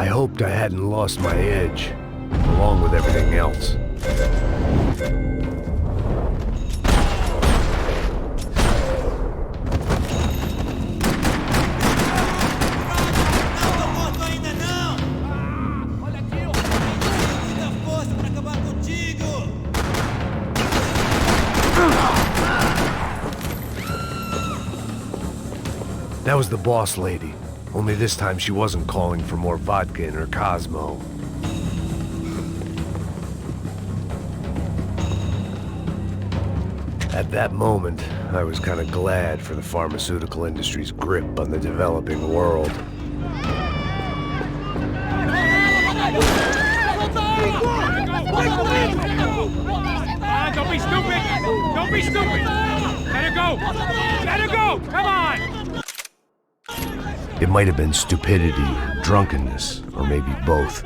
I hoped I hadn't lost my edge, along with everything else. That was the boss lady, only this time she wasn't calling for more vodka in her Cosmo. At that moment, I was kind of glad for the pharmaceutical industry's grip on the developing world. Don't be stupid! Don't be stupid! Let her go! Let her go! Come on! It might have been stupidity, drunkenness, or maybe both.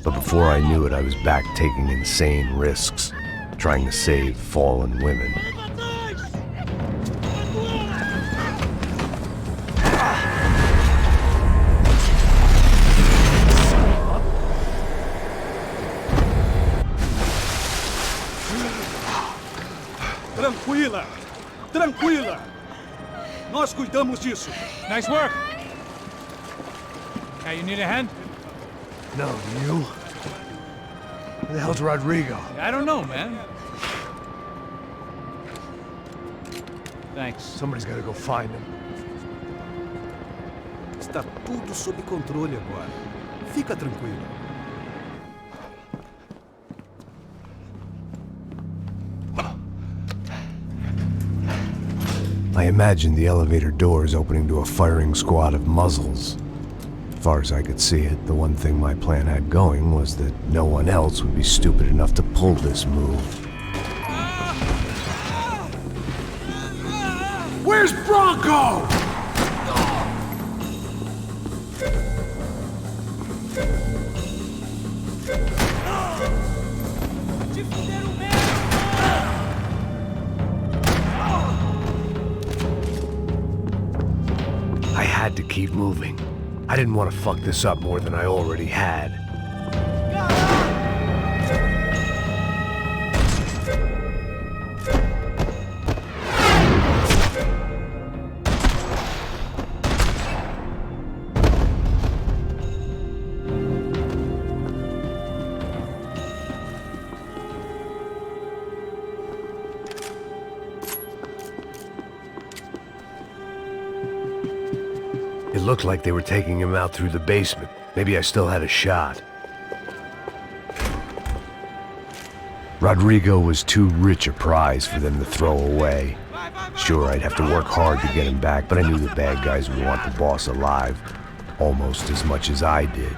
But before I knew it, I was back taking insane risks, trying to save fallen women. Tranquila! Tranquila! Nós cuidamos disso. Nice work! Hey, you need a hand? No, you? Where the hell's Rodrigo? I don't know, man. Thanks. Somebody's gotta go find him. Está tudo sob controle agora. Fica tranquilo. I imagined the elevator doors opening to a firing squad of muzzles. As far as I could see it, the one thing my plan had going was that no one else would be stupid enough to pull this move. Where's Bronco? I had to keep moving. I didn't want to fuck this up more than I already had. It looked like they were taking him out through the basement. Maybe I still had a shot. Rodrigo was too rich a prize for them to throw away. Sure, I'd have to work hard to get him back, but I knew the bad guys would want the boss alive almost as much as I did.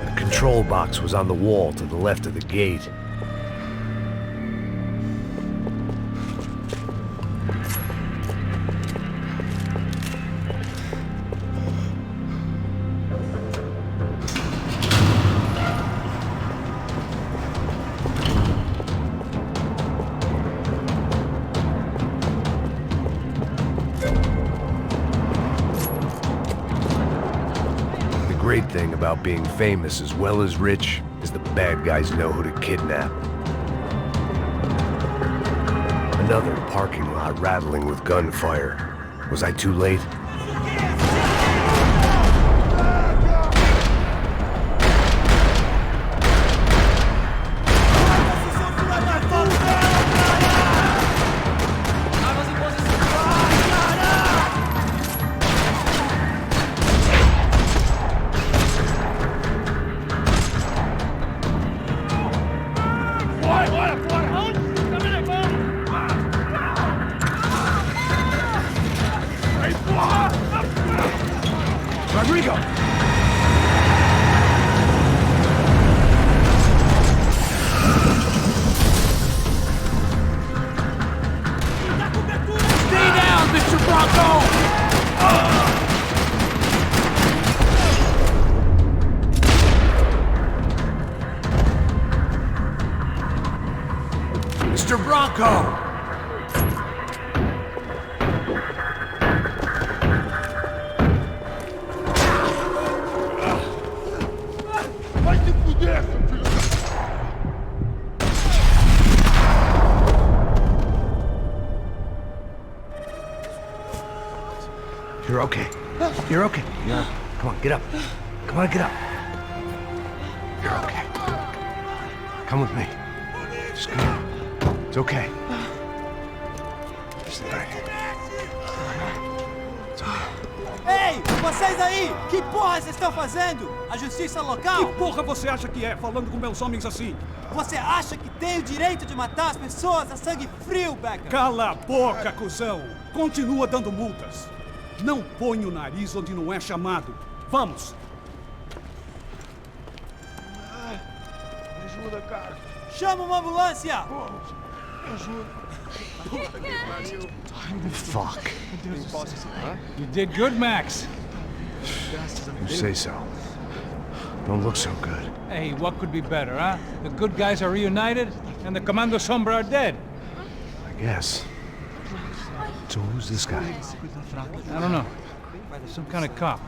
The control box was on the wall to the left of the gate. The great thing about being famous as well as rich is the bad guys know who to kidnap. Another parking lot rattling with gunfire. Was I too late? Now go! Vai te fuder, seu filho! You're okay. You're okay. Yeah. Come on, get up. Come on, get up. You're okay. Come with me. Just go. It's okay. Just right here. It's okay. Ei, vocês aí! Que porra vocês estão fazendo? A justiça local? Que porra você acha que é, falando com meus homens assim? Você acha que tem o direito de matar as pessoas a sangue frio, Becker? Cala a boca, cuzão! Continua dando multas. Não põe o nariz onde não é chamado. Vamos! Me ajuda, cara. Chama uma ambulância! Me ajuda. Puta que pariu. Fuck. You did good, Max. You say so. Don't look so good. Hey, what could be better, huh? The good guys are reunited, and the Commando Sombra are dead. I guess. So who's this guy? I don't know. Some kind of cop.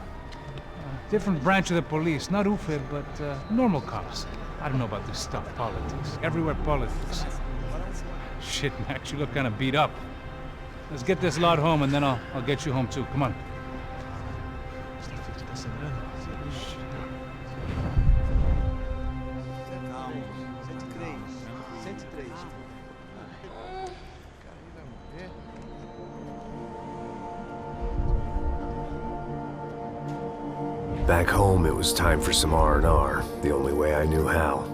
Different branch of the police. Not UFE, but normal cops. I don't know about this stuff, politics. Everywhere politics. Shit, Max, you look kind of beat up. Let's get this lot home, and then I'll get you home too. Come on. Back home, it was time for some R&R, the only way I knew how.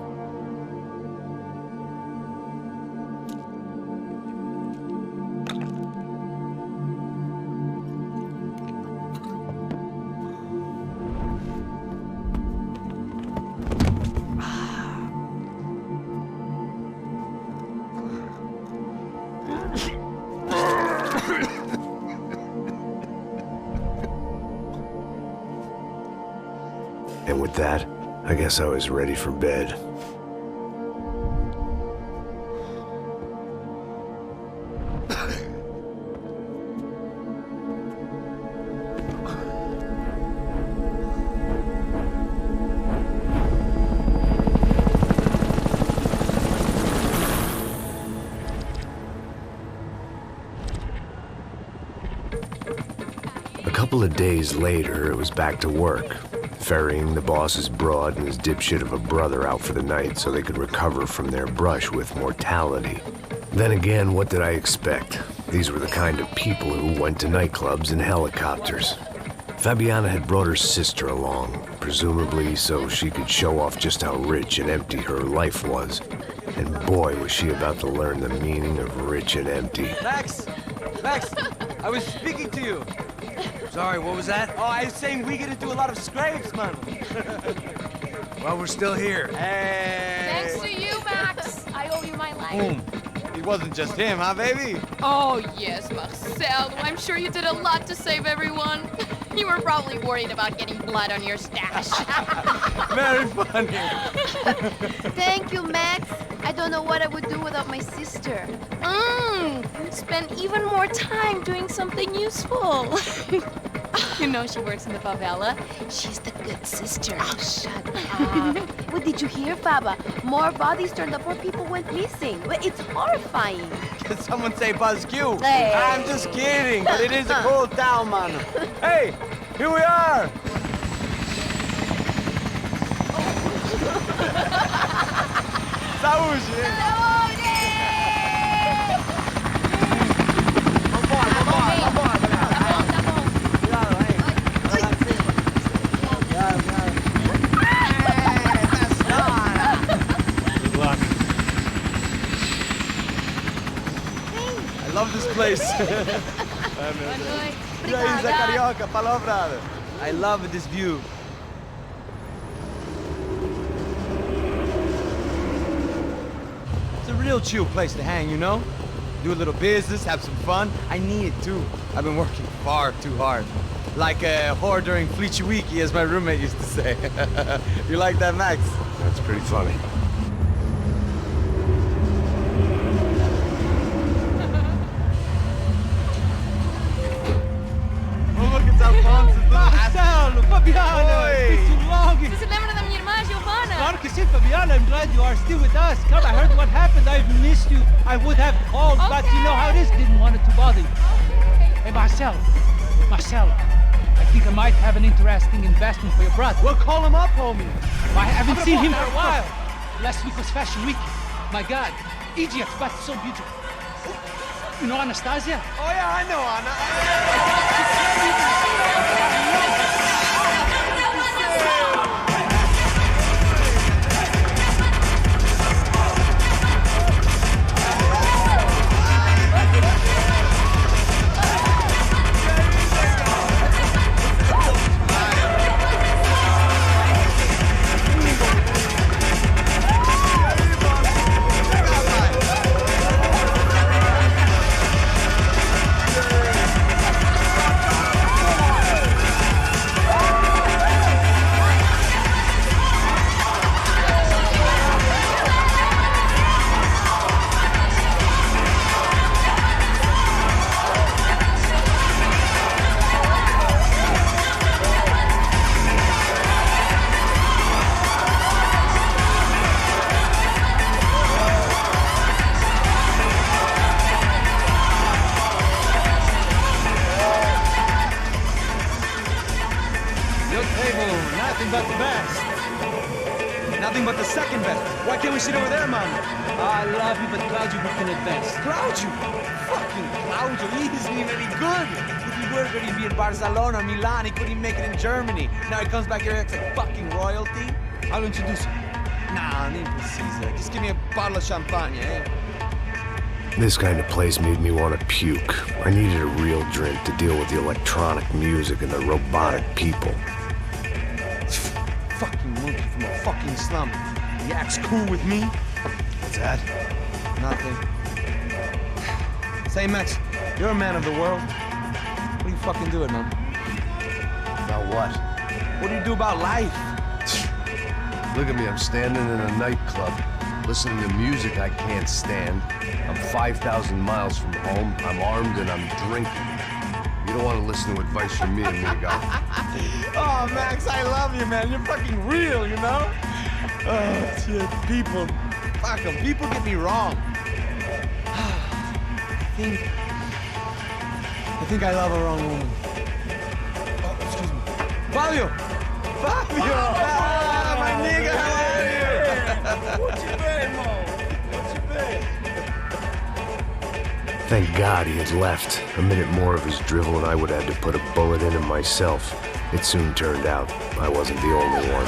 And with that, I guess I was ready for bed. A couple of days later, it was back to work. Ferrying the boss's broad and his dipshit of a brother out for the night so they could recover from their brush with mortality. Then again, what did I expect? These were the kind of people who went to nightclubs in helicopters. Fabiana had brought her sister along, presumably so she could show off just how rich and empty her life was. And boy, was she about to learn the meaning of rich and empty. Max! Max! I was speaking to you. Sorry, what was that? Oh, I was saying we gotta do a lot of scrapes, man. Well, we're still here. Hey! Thanks to you, Max. I owe you my life. It wasn't just him, huh, baby? Oh, yes, Marcel. I'm sure you did a lot to save everyone. You were probably worried about getting blood on your stash. Very funny. Thank you, Max. I don't know what I would do without my sister. Spend even more time doing something useful. You know she works in the favela. She's the good sister. Oh, shut up. What did you hear, Faba? More bodies turned up where people went missing. It's horrifying. Did someone say Buzz Q? Hey. I'm just kidding, but it is a cool town, man. Hey, here we are. Saúde! I love this place. E aí, Zé Carioca, palavrada. I love this view. It's a real chill place to hang, you know? Do a little business, have some fun. I need it too. I've been working far too hard. Like a whore during Fleechy Weeky, as my roommate used to say. You like that, Max? That's pretty funny. glad you are still with us. Come, I heard what happened. I've missed you. I would have called, but you know how it is. Didn't want it to bother you. Hey, Marcel, I think I might have an interesting investment for your brother. Well, call him up, homie. I haven't seen him for a while. Last week was Fashion Week. My God, Egypt, but so beautiful. You know Anastasia? Oh, yeah, I know, Anna. Nothing but the best. Nothing but the second best. Why can't we sit over there, man? I love you, but Claudio booking it best. Claudio? Fucking Claudio, he isn't even any good. If he were good, he'd be in Barcelona or Milan. He couldn't even make it in Germany. Now he comes back here acts like fucking royalty. I'll introduce you. Nah, name precisa. Just give me a bottle of champagne, eh? This kind of place made me want to puke. I needed a real drink to deal with the electronic music and the robotic people. Fucking monkey from a fucking slum. He acts cool with me. What's that? Nothing. Say, Max, you're a man of the world. What are you fucking doing, man? About what? What do you do about life? Look at me, I'm standing in a nightclub, listening to music I can't stand. I'm 5,000 miles from home, I'm armed and I'm drinking. You don't want to listen to advice from me, amigo. Oh, Max, I love you, man. You're fucking real, you know? Oh, shit. People. Fuck them. People get me wrong. I think I love a wrong woman. Oh, excuse me. Fabio! Fabio! Ah, my nigga, how are you? What you been, Mo? What you been? Thank God he had left. A minute more of his drivel and I would have had to put a bullet in him myself. It soon turned out I wasn't the only one.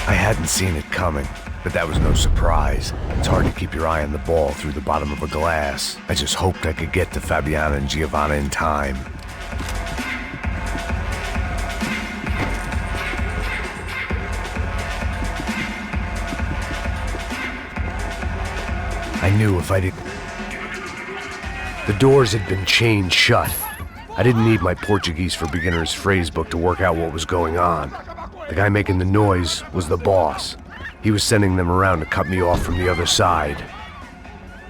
I hadn't seen it coming, but that was no surprise. It's hard to keep your eye on the ball through the bottom of a glass. I just hoped I could get to Fabiana and Giovanna in time. I knew if I did... The doors had been chained shut. I didn't need my Portuguese for Beginners phrase book to work out what was going on. The guy making the noise was the boss. He was sending them around to cut me off from the other side.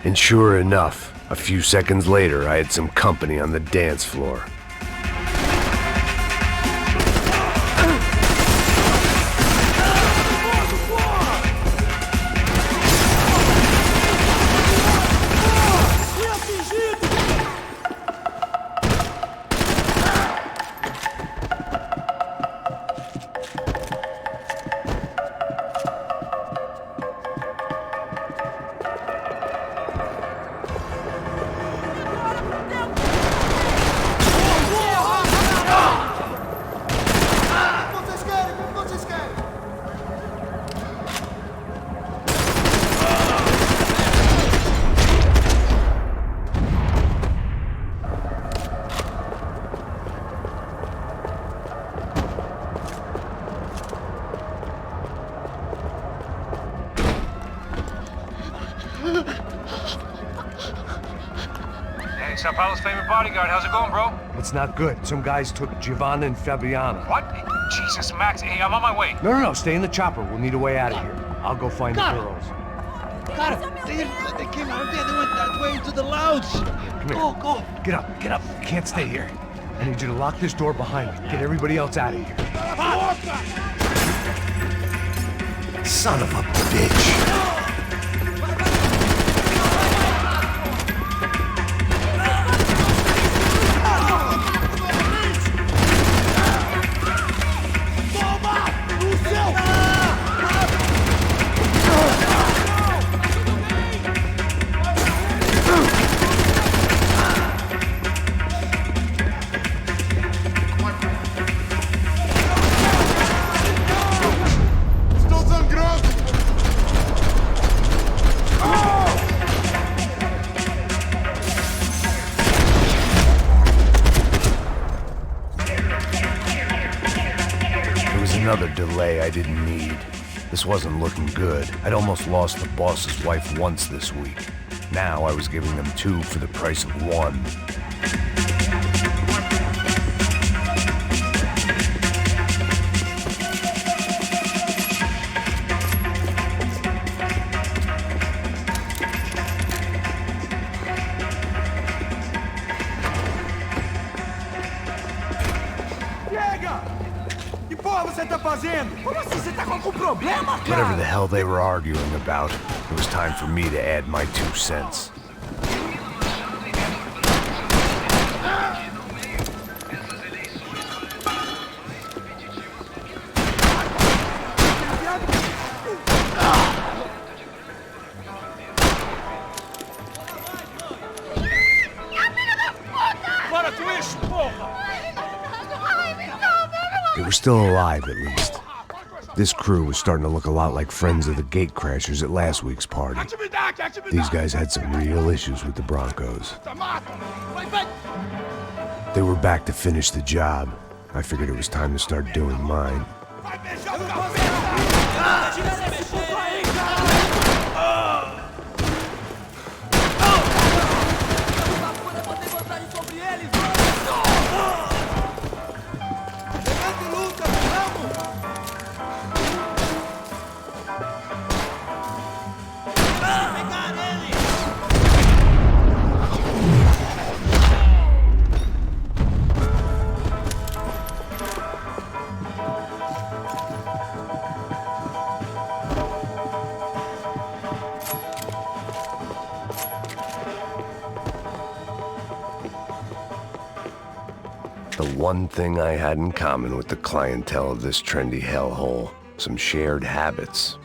And sure enough, a few seconds later, I had some company on the dance floor. São Paulo's favorite bodyguard. How's it going, bro? It's not good. Some guys took Giovanna and Fabiana. What? Jesus, Max. Hey, I'm on my way. No, stay in the chopper. We'll need a way out of here. I'll go find the girls. Got it. They came out of there. They went that way into the lounge. Come here. Go. Get up. You can't stay here. I need you to lock this door behind me. Get everybody else out of here. Son of a bitch. Another delay I didn't need. This wasn't looking good. I'd almost lost the boss's wife once this week. Now I was giving them 2 for the price of 1. Whatever the hell they were arguing about, it was time for me to add my 2 cents. They were still alive, at least. This crew was starting to look a lot like friends of the gatecrashers at last week's party. These guys had some real issues with the Broncos. They were back to finish the job. I figured it was time to start doing mine. The one thing I had in common with the clientele of this trendy hellhole, some shared habits.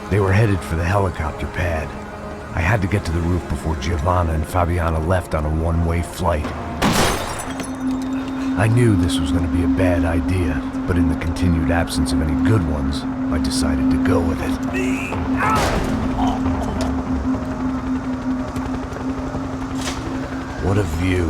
They were headed for the helicopter pad. I had to get to the roof before Giovanna and Fabiana left on a one-way flight. I knew this was going to be a bad idea, but in the continued absence of any good ones, I decided to go with it. What a view.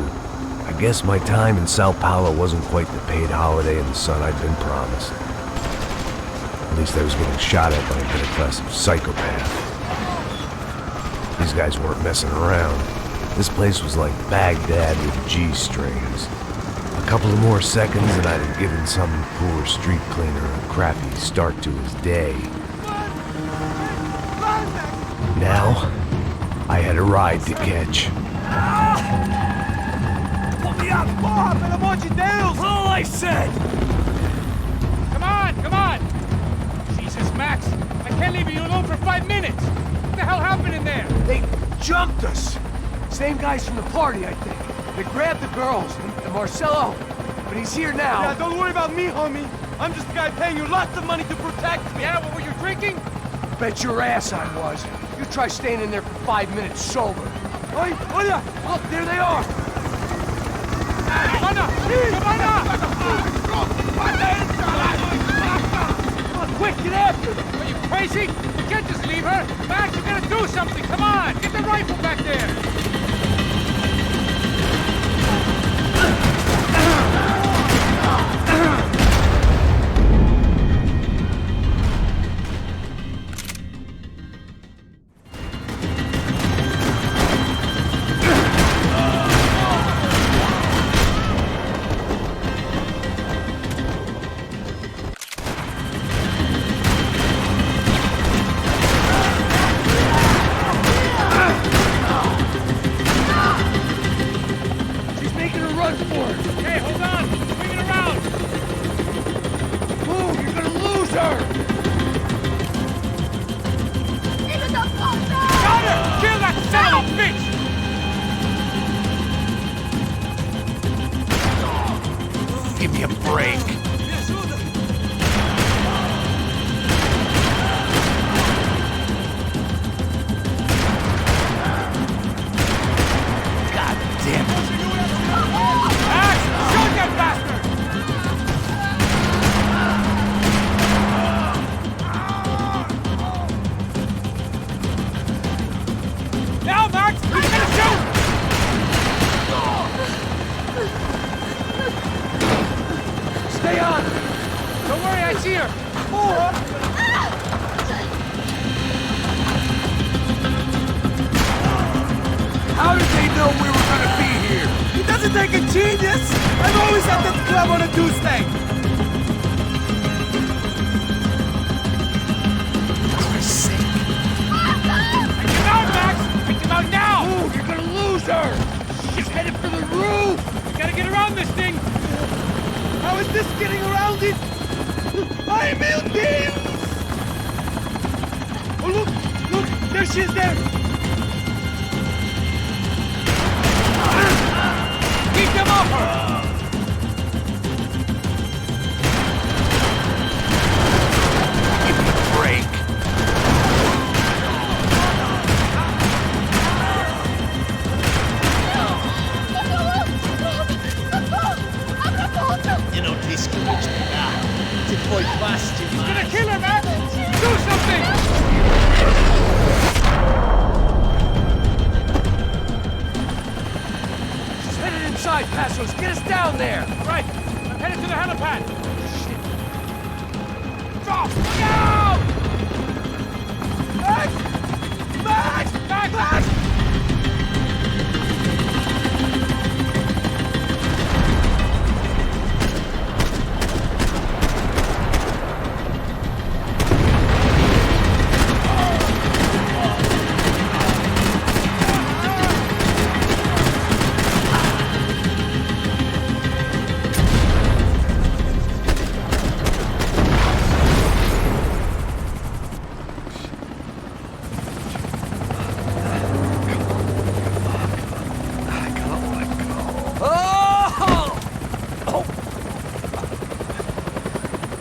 I guess my time in Sao Paulo wasn't quite the paid holiday in the sun I'd been promised. At least I was getting shot at by a middle-class psychopath. These guys weren't messing around. This place was like Baghdad with G-strings. A couple of more seconds and I'd have given some poor street cleaner a crappy start to his day. Now, I had a ride to catch. All I said! Come on! Jesus, Max, I can't leave you alone for 5 minutes! What the hell happened in there? They jumped us! Same guys from the party, I think. They grabbed the girls, and Marcelo, but he's here now. Yeah, don't worry about me, homie. I'm just the guy paying you lots of money to protect me. Yeah, but were you drinking? Bet your ass I was. You try staying in there for 5 minutes sober. Oi, olha! Look, there they are! Giovanna! Come on, quick, get after them! Are you crazy? You can't just leave her! Max, you gotta do something! Come on! Get the rifle back there! like a genius? I'm always at the club on a Tuesday. Take him out, Max! Take him out now! Move, you're gonna lose her! She's headed for the roof! We gotta get around this thing! How is this getting around it? Ay, meu Deus! Oh, look, there she is there. Keep them off her! Give me a break. Eu não disse que eu ia te pegar. Você foi fácil He's demais. gonna kill her, Max! Do something! She's headed inside, Passos. Get us down there! Right, I'm headed to the helipad! Shit! Drop! Look out! Max! Max! Max! Max!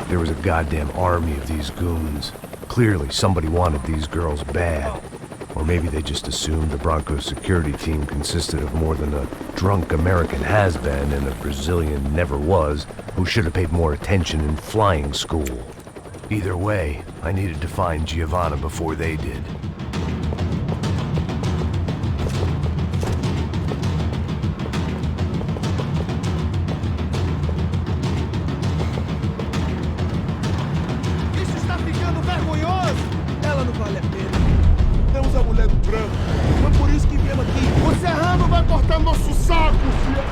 There was a goddamn army of these goons. Clearly, somebody wanted these girls bad. Or maybe they just assumed the Broncos security team consisted of more than a drunk American has-been and a Brazilian never-was who should have paid more attention in flying school. Either way, I needed to find Giovanna before they did. Isso está ficando vergonhoso. Ela não vale a pena. Temos a mulher do branco. Foi por isso que viemos aqui. O Serrano vai cortar nosso saco, filha.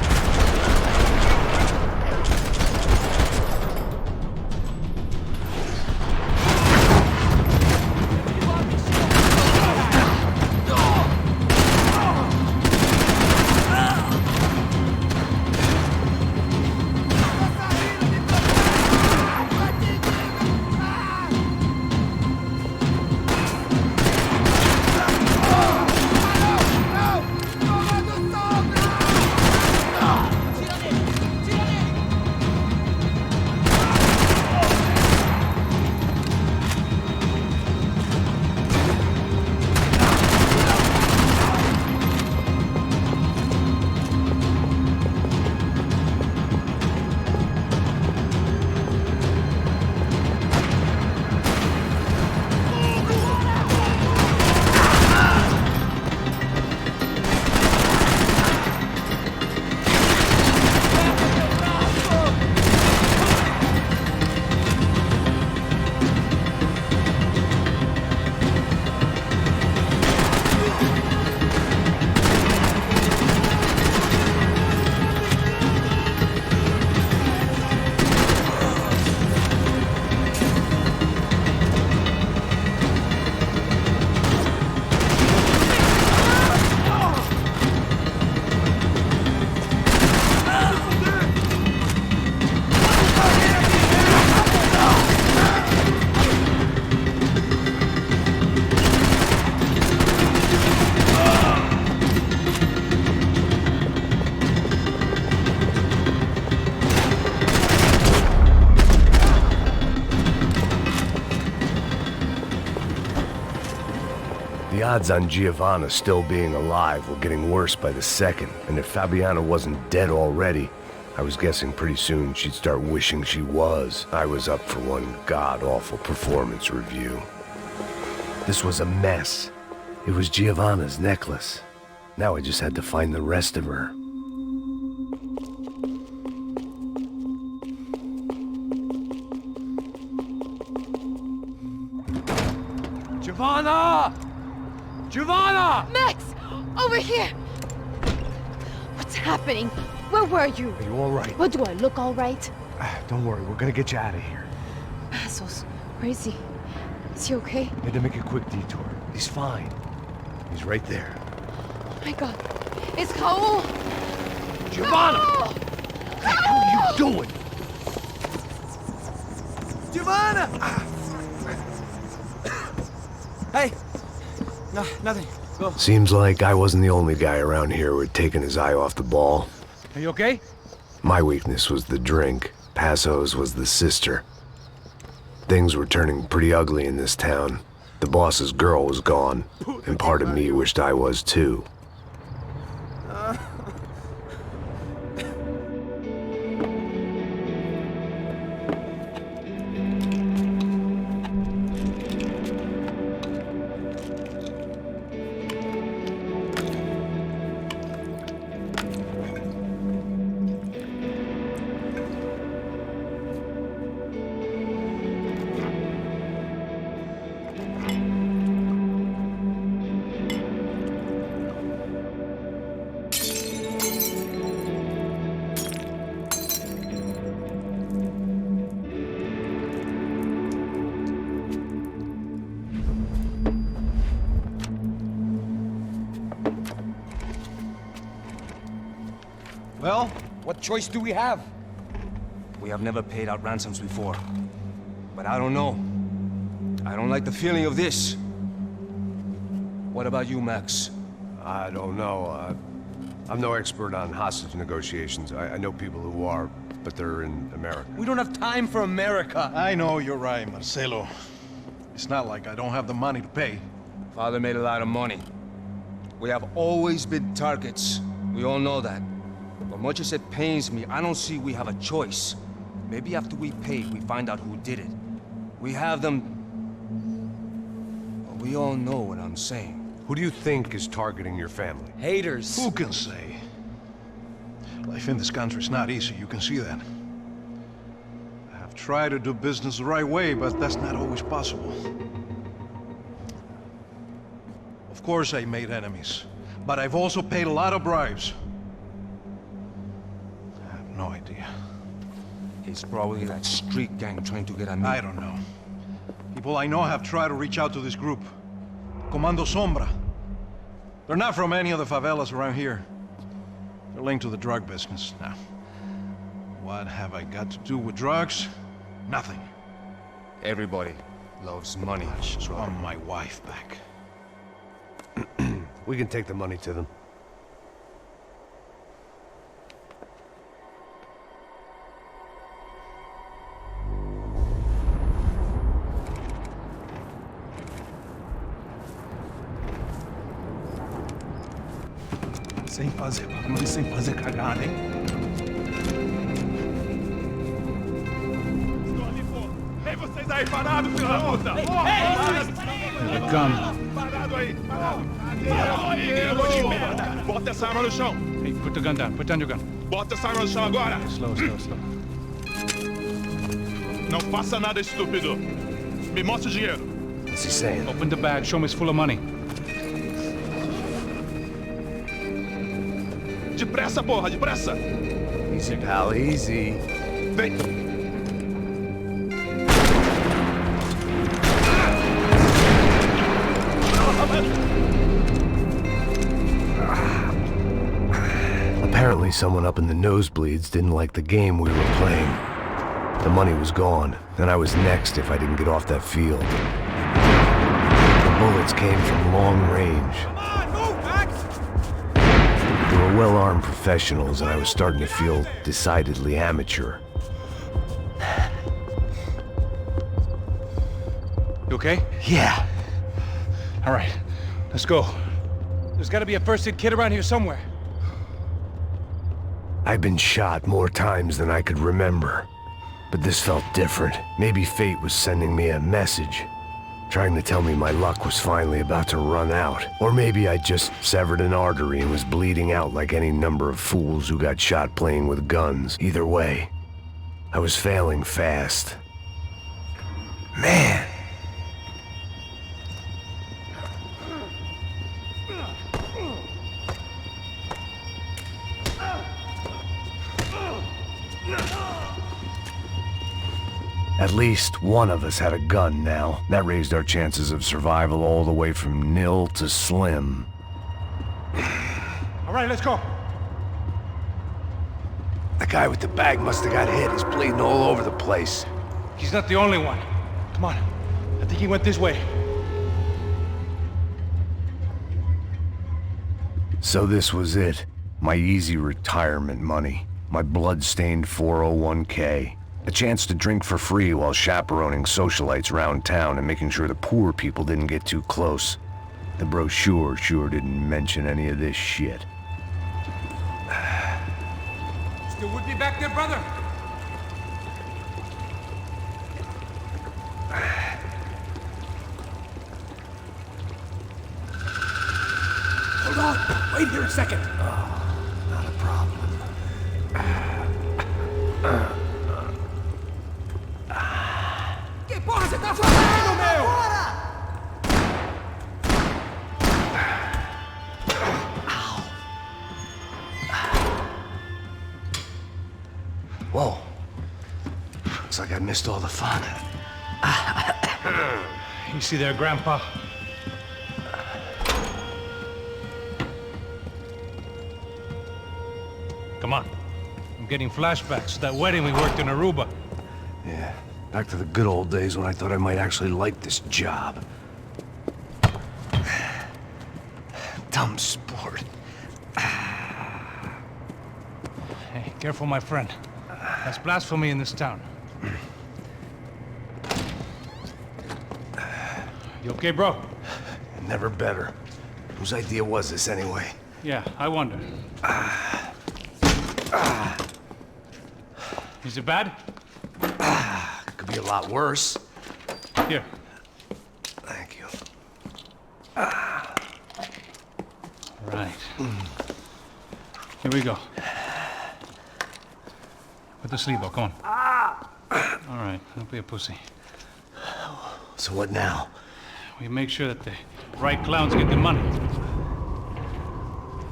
The odds on Giovanna still being alive were getting worse by the second, and if Fabiana wasn't dead already, I was guessing pretty soon she'd start wishing she was. I was up for one god-awful performance review. This was a mess. It was Giovanna's necklace. Now I just had to find the rest of her. Giovanna! Giovanna! Max! Over here! What's happening? Where were you? Are you all right? What, do I look all right? Don't worry, we're gonna get you out of here. Assholes. Where is he? Is he okay? Had to make a quick detour. He's fine. He's right there. Oh my god. It's Raul! Giovanna! Raul! What the hell are you doing? Giovanna! Hey! No, nothing. Go. Seems like I wasn't the only guy around here who had taken his eye off the ball. Are you okay? My weakness was the drink. Passo's was the sister. Things were turning pretty ugly in this town. The boss's girl was gone, and part of me wished I was too. Well, what choice do we have? We have never paid out ransoms before. But I don't know. I don't like the feeling of this. What about you, Max? I don't know. I'm no expert on hostage negotiations. I know people who are, but they're in America. We don't have time for America. I know you're right, Marcelo. It's not like I don't have the money to pay. Father made a lot of money. We have always been targets. We all know that. But much as it pains me, I don't see we have a choice. Maybe after we pay, we find out who did it. We have them... Well, we all know what I'm saying. Who do you think is targeting your family? Haters. Who can say? Life in this country is not easy, you can see that. I have tried to do business the right way, but that's not always possible. Of course I made enemies, but I've also paid a lot of bribes. I have no idea. It's probably that street gang trying to get at me. I don't know. People I know have tried to reach out to this group. Comando Sombra. They're not from any of the favelas around here. They're linked to the drug business. Now, what have I got to do with drugs? Nothing. Everybody loves money. I just want my wife back. We can take the money to them. Sem fazer barulho e sem fazer cagada, hein? Estou ali, pô! Ei, vocês aí, parado, filho da puta! Here they come. Parado aí, parado! Aí, merda! Bota essa arma no chão! Hey, put the gun down. Put down your gun. Bota essa arma no chão agora! Slow, slow, slow. Não faça nada, estúpido! Me mostra o dinheiro! What's he saying? Open the bag. Show me it's full of money. Depressa, porra, depressa! Easy, pal, easy. Vem! Apparently someone up in the nosebleeds didn't like the game we were playing. The money was gone, and I was next if I didn't get off that field. The bullets came from long range. Come on, move, Max! They were well-armed professionals, and I was starting to feel decidedly amateur. You okay? Yeah. All right. Let's go. There's got to be a first-aid kit around here somewhere. I've been shot more times than I could remember. But this felt different. Maybe fate was sending me a message, trying to tell me my luck was finally about to run out. Or maybe I just severed an artery and was bleeding out like any number of fools who got shot playing with guns. Either way, I was failing fast. Man! At least one of us had a gun now. That raised our chances of survival all the way from nil to slim. All right, let's go. The guy with the bag must have got hit. He's bleeding all over the place. He's not the only one. Come on. I think he went this way. So this was it. My easy retirement money. My blood-stained 401k. A chance to drink for free while chaperoning socialites around town and making sure the poor people didn't get too close. The brochure sure didn't mention any of this shit. Still with me back there, brother? Hold on! Wait here a second! Not a problem. Que porra você tá fazendo, meu? Whoa. Looks like I missed all the fun. You see there, Grandpa? Come on. I'm getting flashbacks to that wedding we worked in Aruba. Yeah, back to the good old days when I thought I might actually like this job. Dumb sport. Hey, careful, my friend. That's blasphemy in this town. You okay, bro? Never better. Whose idea was this anyway? Yeah, I wonder. Is it bad? Could be a lot worse. Here. Thank you. Right. Here we go. Put the sleeve on, come on. All right, don't be a pussy. So what now? We make sure that the right clowns get the money.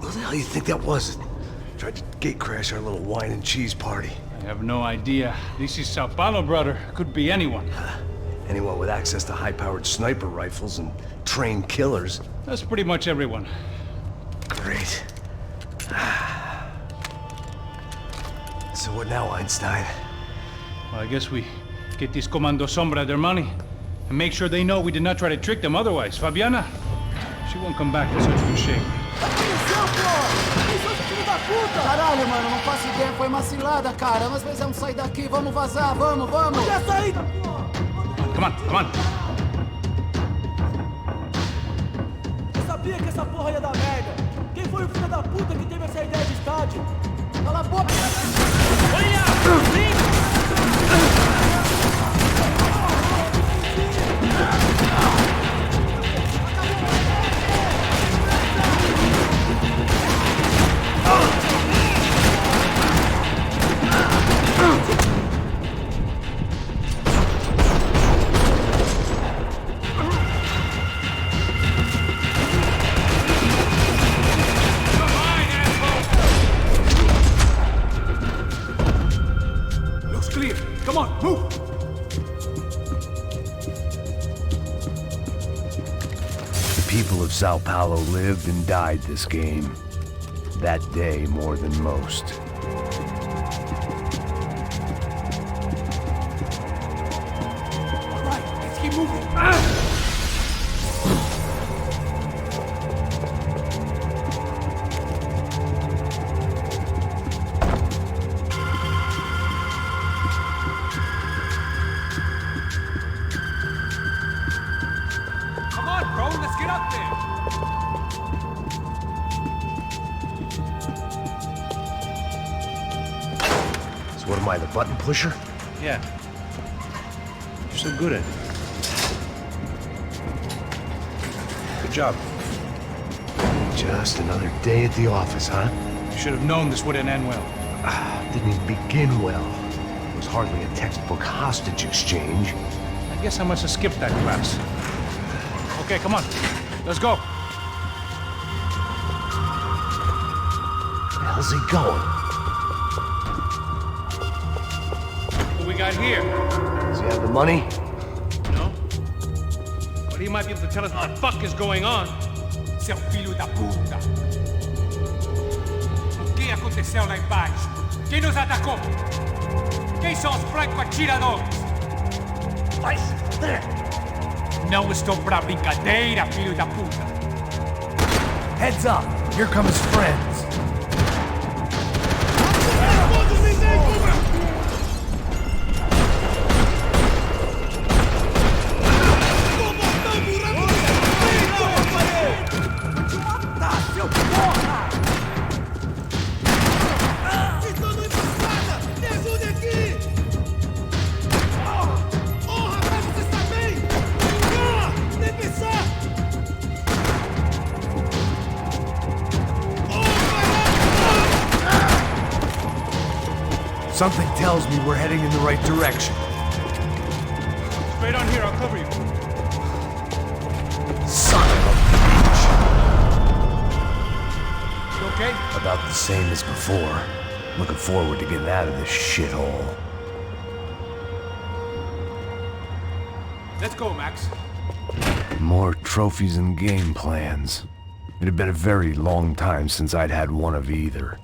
Who the hell do you think that was? Tried to gate crash our little wine and cheese party. I have no idea. This is São Paulo, brother. Could be anyone. Anyone with access to high-powered sniper rifles and trained killers. That's pretty much everyone. Great. So what now, Einstein? Well, I guess we get these Comando Sombra their money and make sure they know we did not try to trick them otherwise. Fabiana, she won't come back in such good shape. Caralho, mano, não faço ideia, foi uma cilada, cara. Nós precisamos sair daqui, vamos vazar, vamos! Onde é a saída, porra? Come on, come on. Eu sabia que essa porra ia dar merda. Quem foi o filho da puta que teve essa ideia de estádio? Cala a boca! Olha! Come on, move! The people of São Paulo lived and died this game. That day more than most. All right, let's keep moving. Come on, bro, let's get up there. So what am I, the button pusher? Yeah. You're so good at it. Good job. Just another day at the office, huh? You should have known this wouldn't end well. Didn't even begin well. It was hardly a textbook hostage exchange. I guess I must have skipped that class. Okay, come on. Let's go. Where the hell's he going? What we got here? It's he have the money? No? But he might be able to tell us what the fuck is going on. Seu filho da puta! O que aconteceu lá embaixo? Quem nos atacou? Quem são os franco-atiradores? Vai se fuder! Não estou pra brincadeira, filho da puta! Heads up! Here come his friends. Something tells me we're heading in the right direction. Straight on here, I'll cover you. Son of a bitch! You okay? About the same as before. Looking forward to getting out of this shithole. Let's go, Max. More trophies and game plans. It had been a very long time since I'd had one of either.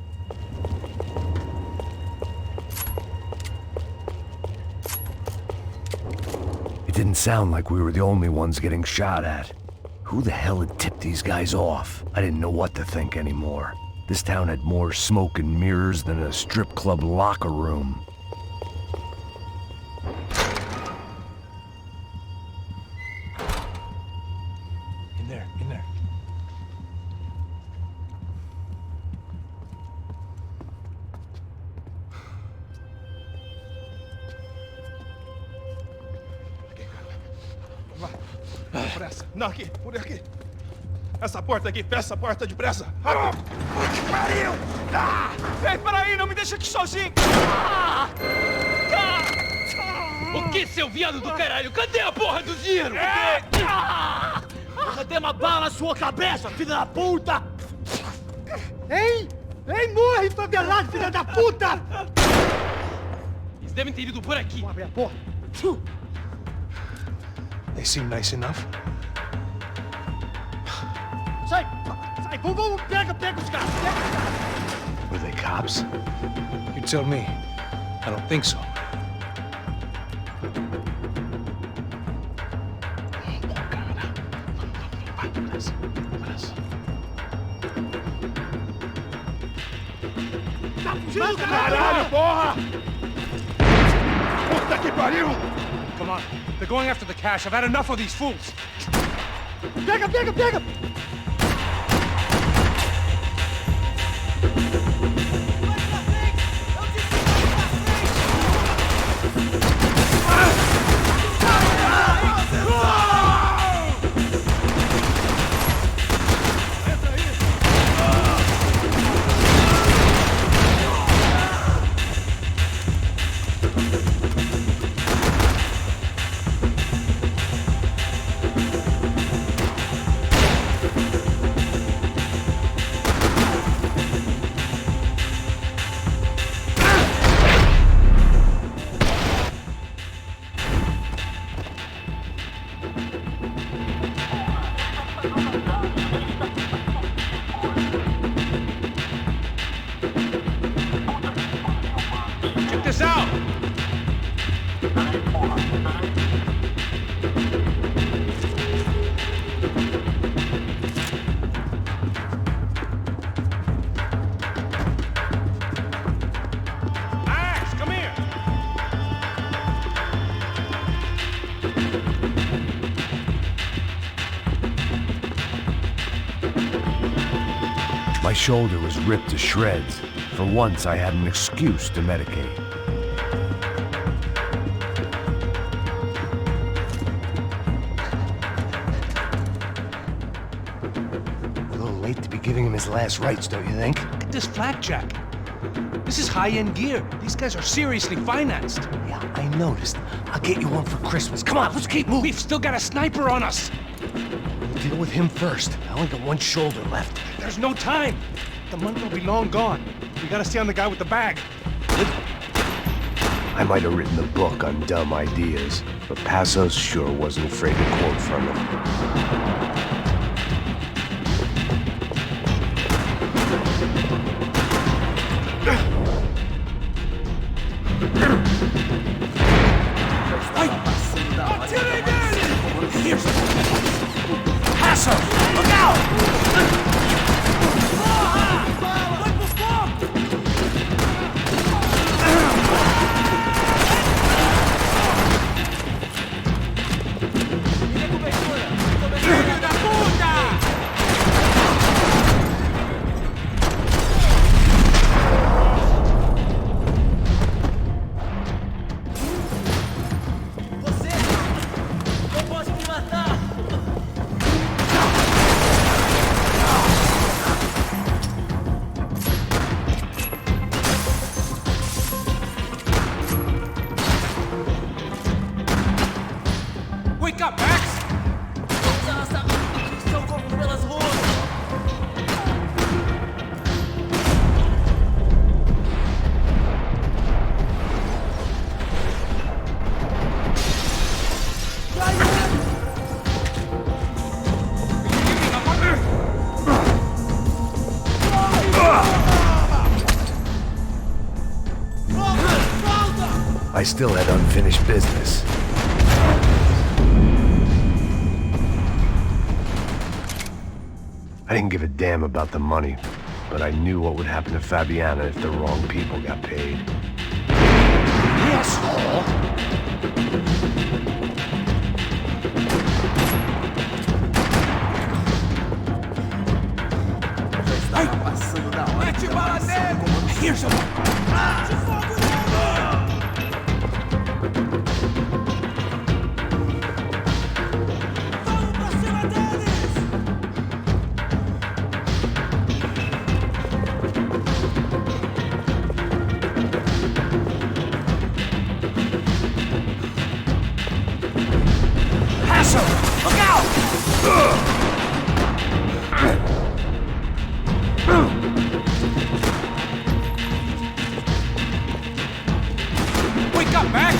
It didn't sound like we were the only ones getting shot at. Who the hell had tipped these guys off? I didn't know what to think anymore. This town had more smoke and mirrors than a strip club locker room. In there, in there. Depressa. Não, aqui, por aqui. Essa porta aqui, fecha essa porta depressa. Rápido. Que pariu! Ah! Ei, peraí, não me deixa aqui sozinho. O que, seu viado do caralho? Cadê a porra do dinheiro? Cadê uma bala na sua cabeça, filha da puta? Ei! Ei, morre, favelado, filha da puta! Eles devem ter ido por aqui. Vamos abrir a porta. They seem nice enough. Sai! Sai! Vamos, pega os caras! Pega os caras! Were they cops? You tell me. I don't think so. Tá fugindo, Caralho, porra! Puta que pariu! Come on. They're going after the cash. I've had enough of these fools. Pega, pega, pega! Check this out! Max, come here! My shoulder was ripped to shreds. For once, I had an excuse to medicate. A little late to be giving him his last rites, don't you think? Look at this flakjack. This is high-end gear. These guys are seriously financed. Yeah, I noticed. I'll get you one for Christmas. Come on, let's keep moving. We've still got a sniper on us. We'll deal with him first. I only got one shoulder left. There's no time. The money will be long gone. We gotta stay on the guy with the bag. I might have written a book on dumb ideas, but Passos sure wasn't afraid to quote from it. Passo! Look out! Wake up, Max! I still had unfinished business. I didn't give a damn about the money, but I knew what would happen to Fabiana if the wrong people got paid. Asshole! Here's him! Wake up, Max!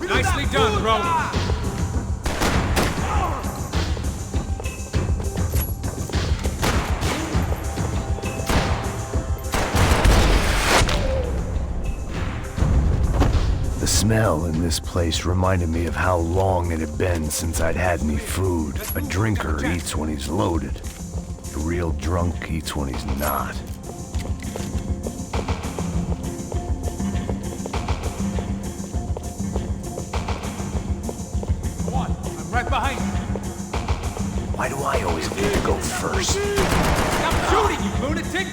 Nicely done, bro. The smell in this place reminded me of how long it had been since I'd had any food. A drinker eats when he's loaded. A real drunk eats when he's not. Come on, I'm right behind you. Why do I always get to go first? Stop shooting, you lunatic!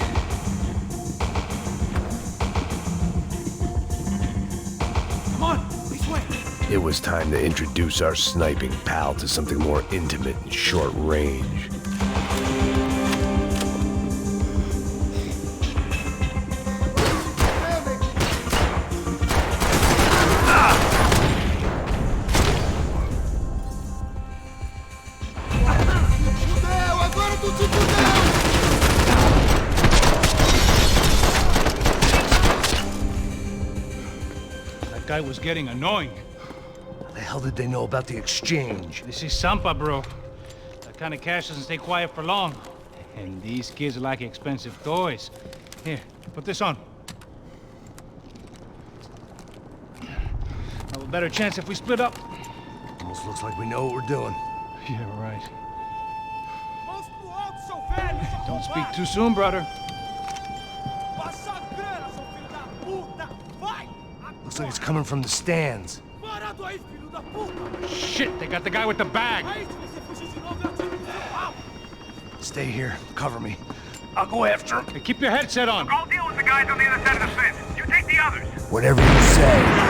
Come on, this way. It was time to introduce our sniping pal to something more intimate and short range. That guy was getting annoying. How the hell did they know about the exchange? This is Sampa, bro. That kind of cash doesn't stay quiet for long. And these kids like expensive toys. Here, put this on. Have a better chance if we split up. Almost looks like we know what we're doing. Yeah, right. Don't speak too soon, brother. Looks like it's coming from the stands. Shit, they got the guy with the bag. Stay here. Cover me. I'll go after him. Hey, keep your headset on. I'll deal with the guys on the other side of the fence. You take the others. Whatever you say.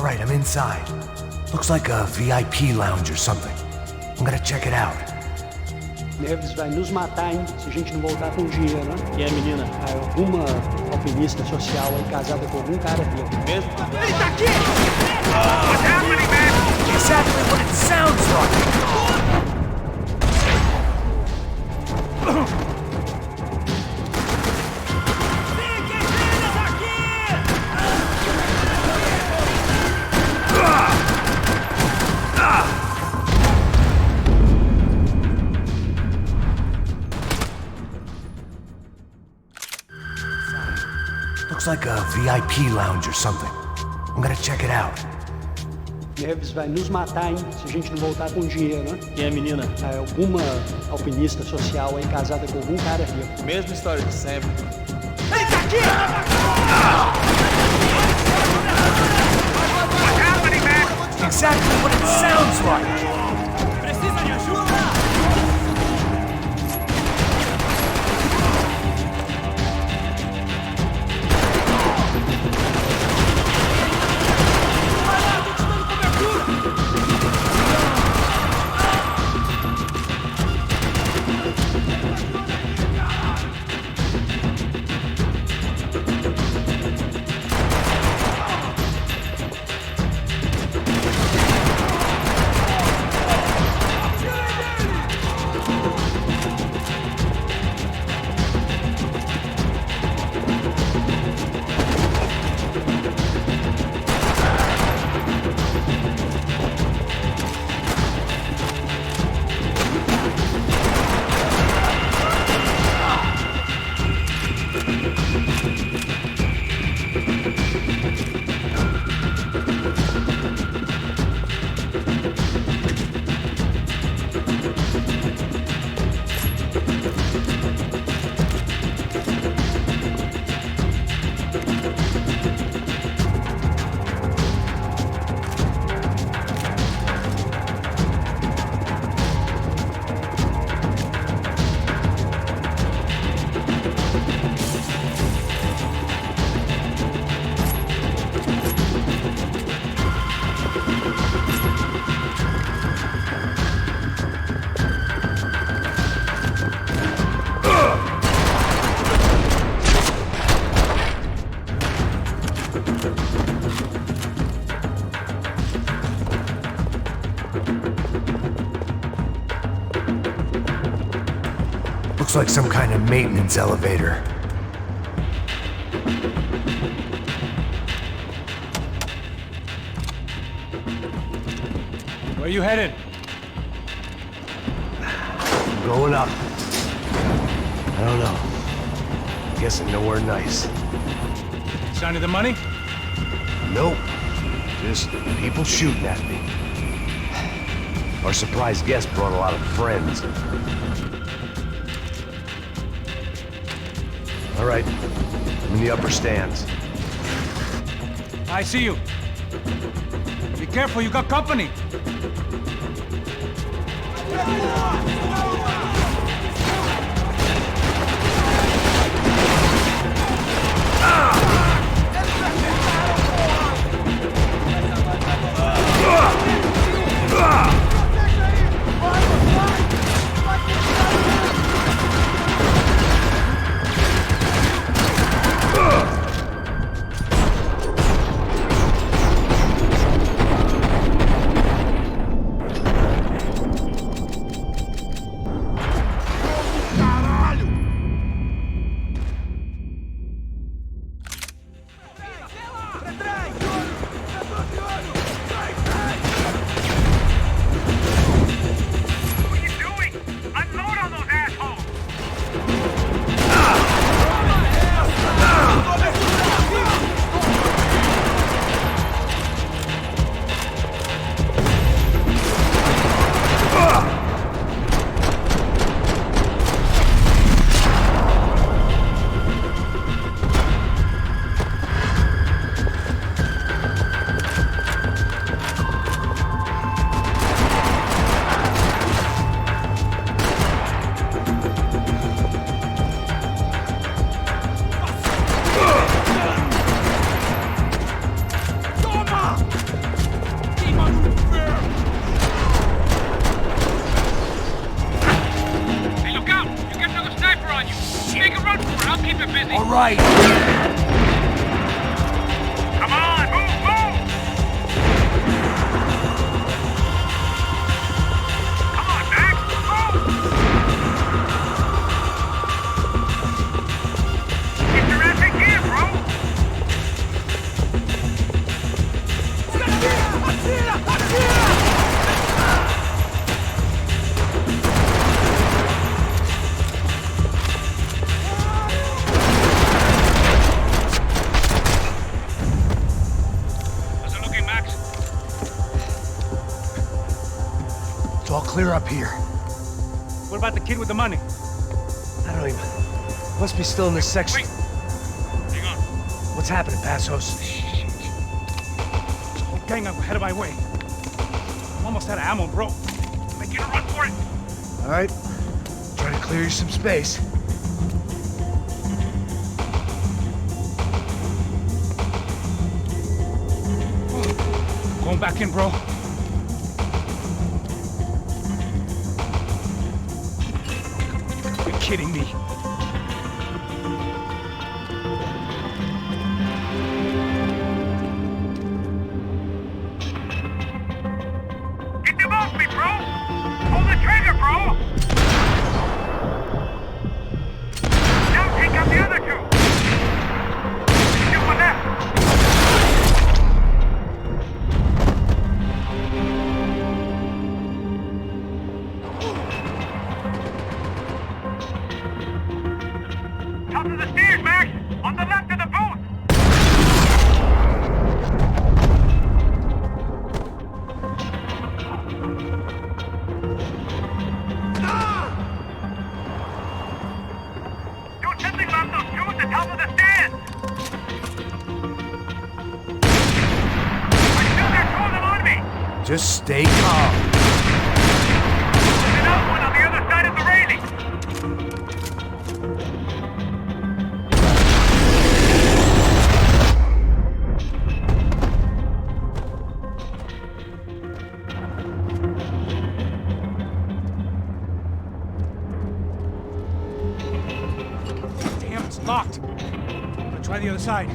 right, I'm inside. Looks like a VIP lounge or something. I'm gonna check it out. Neves vai nos matar, hein? Se a gente não voltar com dinheiro, né? E a menina? Alguma alpinista social aí casada com algum cara rico. Mesmo? Ele tá aqui! What's happening, man? Exactly what it sounds like! Looks like a VIP lounge or something. I'm gonna check it out. Neves vai nos matar, hein? Se a gente não voltar com dinheiro, né? E a menina? Alguma alpinista social aí casada com algum cara rico. Mesma história de sempre. Ele tá aqui! What's happening, man? Exactly what it sounds like! Precisa de ajuda? Looks like some kind of maintenance elevator. Where you headed? Going up. I don't know. Guessing nowhere nice. Sign of the money? Nope. Just people shooting at me. Our surprise guest brought a lot of friends. All right. I'm in the upper stands. I see you. Be careful, you got company. I'll keep it busy. All right. Come on, move, move! Come on, Max, move! Get your ass in gear, bro! How's it looking, Max? It's all clear up here. What about the kid with the money? I don't even... Must be still in this section. Wait. Hang on. What's happening, Passos? There's a whole gang up ahead of my way. I'm almost out of ammo, bro. Making a run for it. All right. Try to clear you some space. Going back in, bro. You're kidding me. Get them off me, bro! Pull the trigger, bro! Now take out the other two! Shoot one left! Top of the stairs, Max! On the left of the booth! Do something about those two at the top of the stairs! I still got two of them on me! Just stay calm. There's another one on the other side of the railing! Damn, it's locked. I'm gonna try the other side.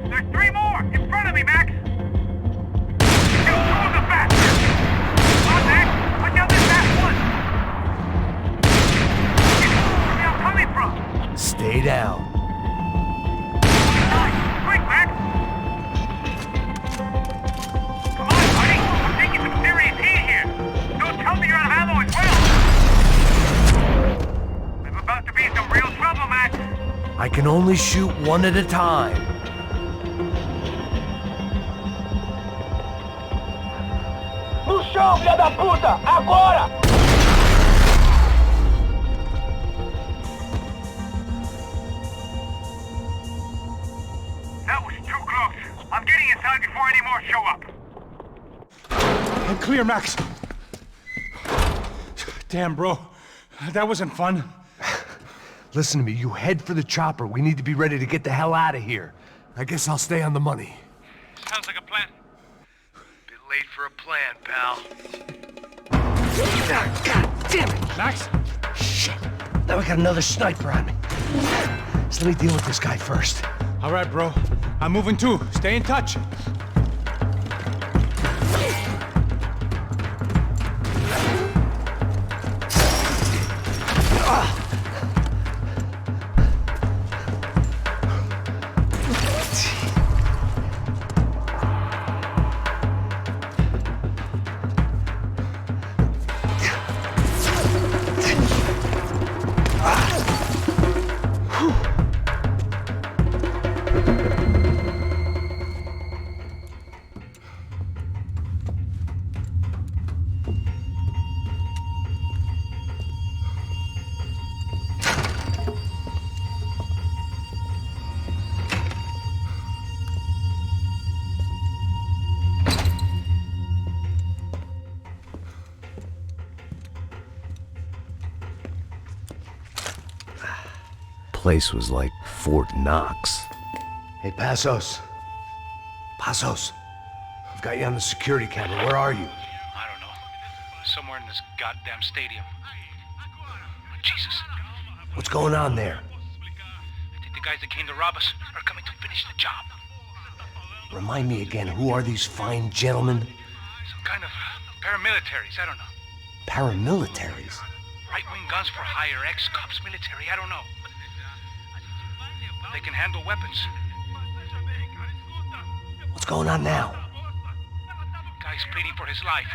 There's three more! In front of me, Max! Shoot two of the bastards! Come on, Max! Put down this last one! Where are you coming from? Stay down. Quick, Max! Come on, buddy! I'm taking some serious heat here! Don't tell me you're out of ammo as well! I'm about to be in some real trouble, Max! I can only shoot one at a time. No chão, filha da puta! Agora! That was too close. I'm getting inside before any more show up. I'm clear, Max. Damn, bro. That wasn't fun. Listen to me, you head for the chopper. We need to be ready to get the hell out of here. I guess I'll stay on the money. Sounds like a plan. Bit late for a plan, pal. God damn it! Max? Shit. Now we got another sniper on me. So let me deal with this guy first. All right, bro. I'm moving too. Stay in touch. Place was like Fort Knox. Hey, Passos. Passos. I've got you on the security camera. Where are you? I don't know. Somewhere in this goddamn stadium. Jesus. What's going on there? I think the guys that came to rob us are coming to finish the job. Remind me again, who are these fine gentlemen? Some kind of paramilitaries, I don't know. Paramilitaries? Right-wing guns for hire, ex-cops, military, I don't know. They can handle weapons. What's going on now? Guy's pleading for his life.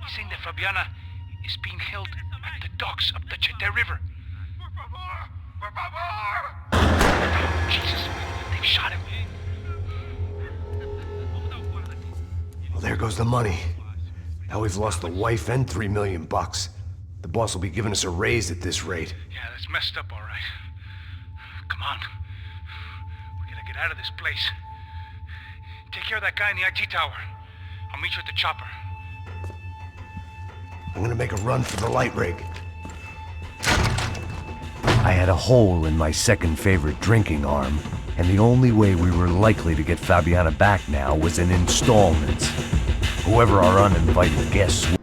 He's saying that Fabiana is being held at the docks of the Chete River. Jesus, they've shot him. Well, there goes the money. Now we've lost the wife and $3 million. The boss will be giving us a raise at this rate. Yeah, that's messed up, all right. Come on. We gotta get out of this place. Take care of that guy in the IT tower. I'll meet you at the chopper. I'm gonna make a run for the light rig. I had a hole in my second favorite drinking arm, and the only way we were likely to get Fabiana back now was in installments. Whoever our uninvited guests were.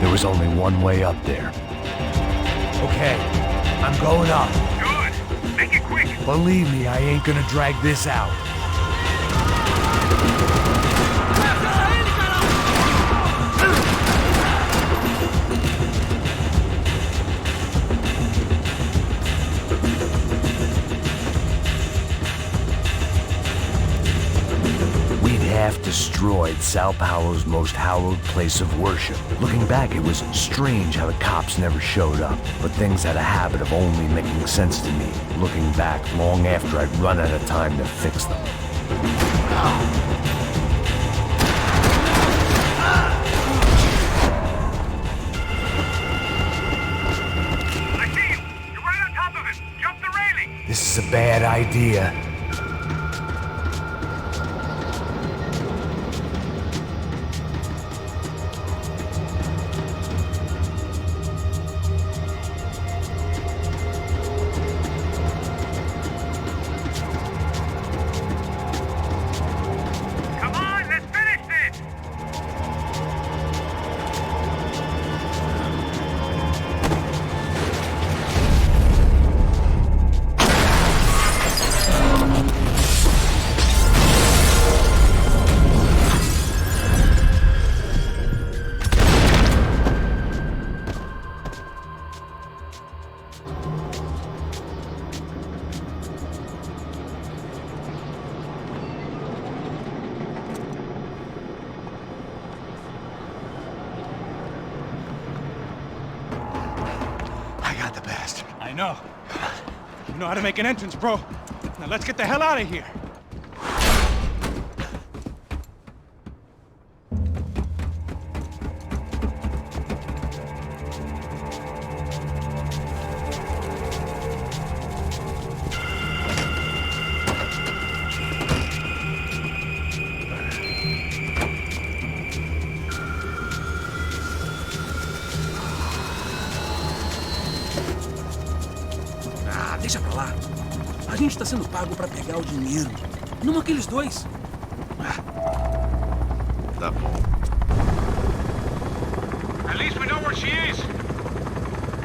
There was only one way up there. Okay, I'm going up. Good. Make it quick. Believe me, I ain't gonna drag this out. Half destroyed Sao Paulo's most hallowed place of worship. Looking back, it was strange how the cops never showed up, but things had a habit of only making sense to me, looking back long after I'd run out of time to fix them. I see you. You're right on top of him. Jump the railing. This is a bad idea. I know. You know how to make an entrance, bro. Now let's get the hell out of here. Deixa pra lá. A gente tá sendo pago pra pegar o dinheiro. Não aqueles dois. Tá bom. At least we know where she is.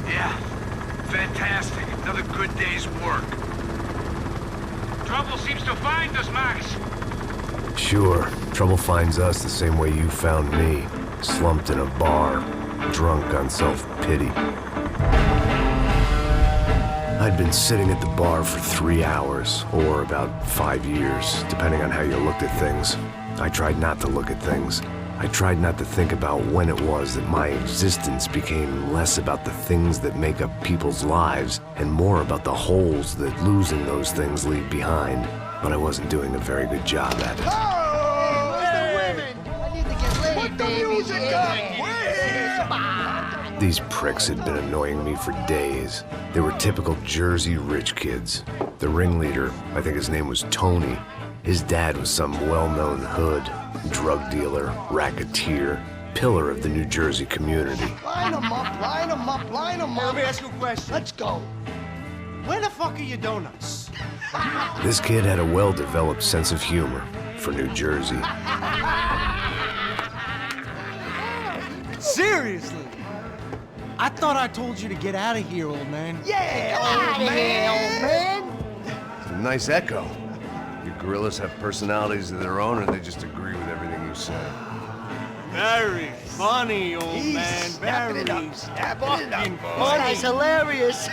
Yeah. Fantastic. Another good day's work. Trouble seems to find us, Max. Sure. Trouble finds us the same way you found me. Slumped in a bar. Drunk on self-pity. I'd been sitting at the bar for 3 hours, or about 5 years, depending on how you looked at things. I tried not to look at things. I tried not to think about when it was that my existence became less about the things that make up people's lives and more about the holes that losing those things leave behind. But I wasn't doing a very good job at it. These pricks had been annoying me for days. They were typical Jersey rich kids. The ringleader, I think his name was Tony. His dad was some well-known hood, drug dealer, racketeer, pillar of the New Jersey community. Line them up, line them up, line them up. Let me ask you a question. Let's go. Where the fuck are your donuts? This kid had a well-developed sense of humor for New Jersey. Seriously? I thought I told you to get out of here, old man. Yeah, old man. It's a nice echo. Your gorillas have personalities of their own, or they just agree with everything you say? Very funny, old man. Very fucking funny. This guy's hilarious.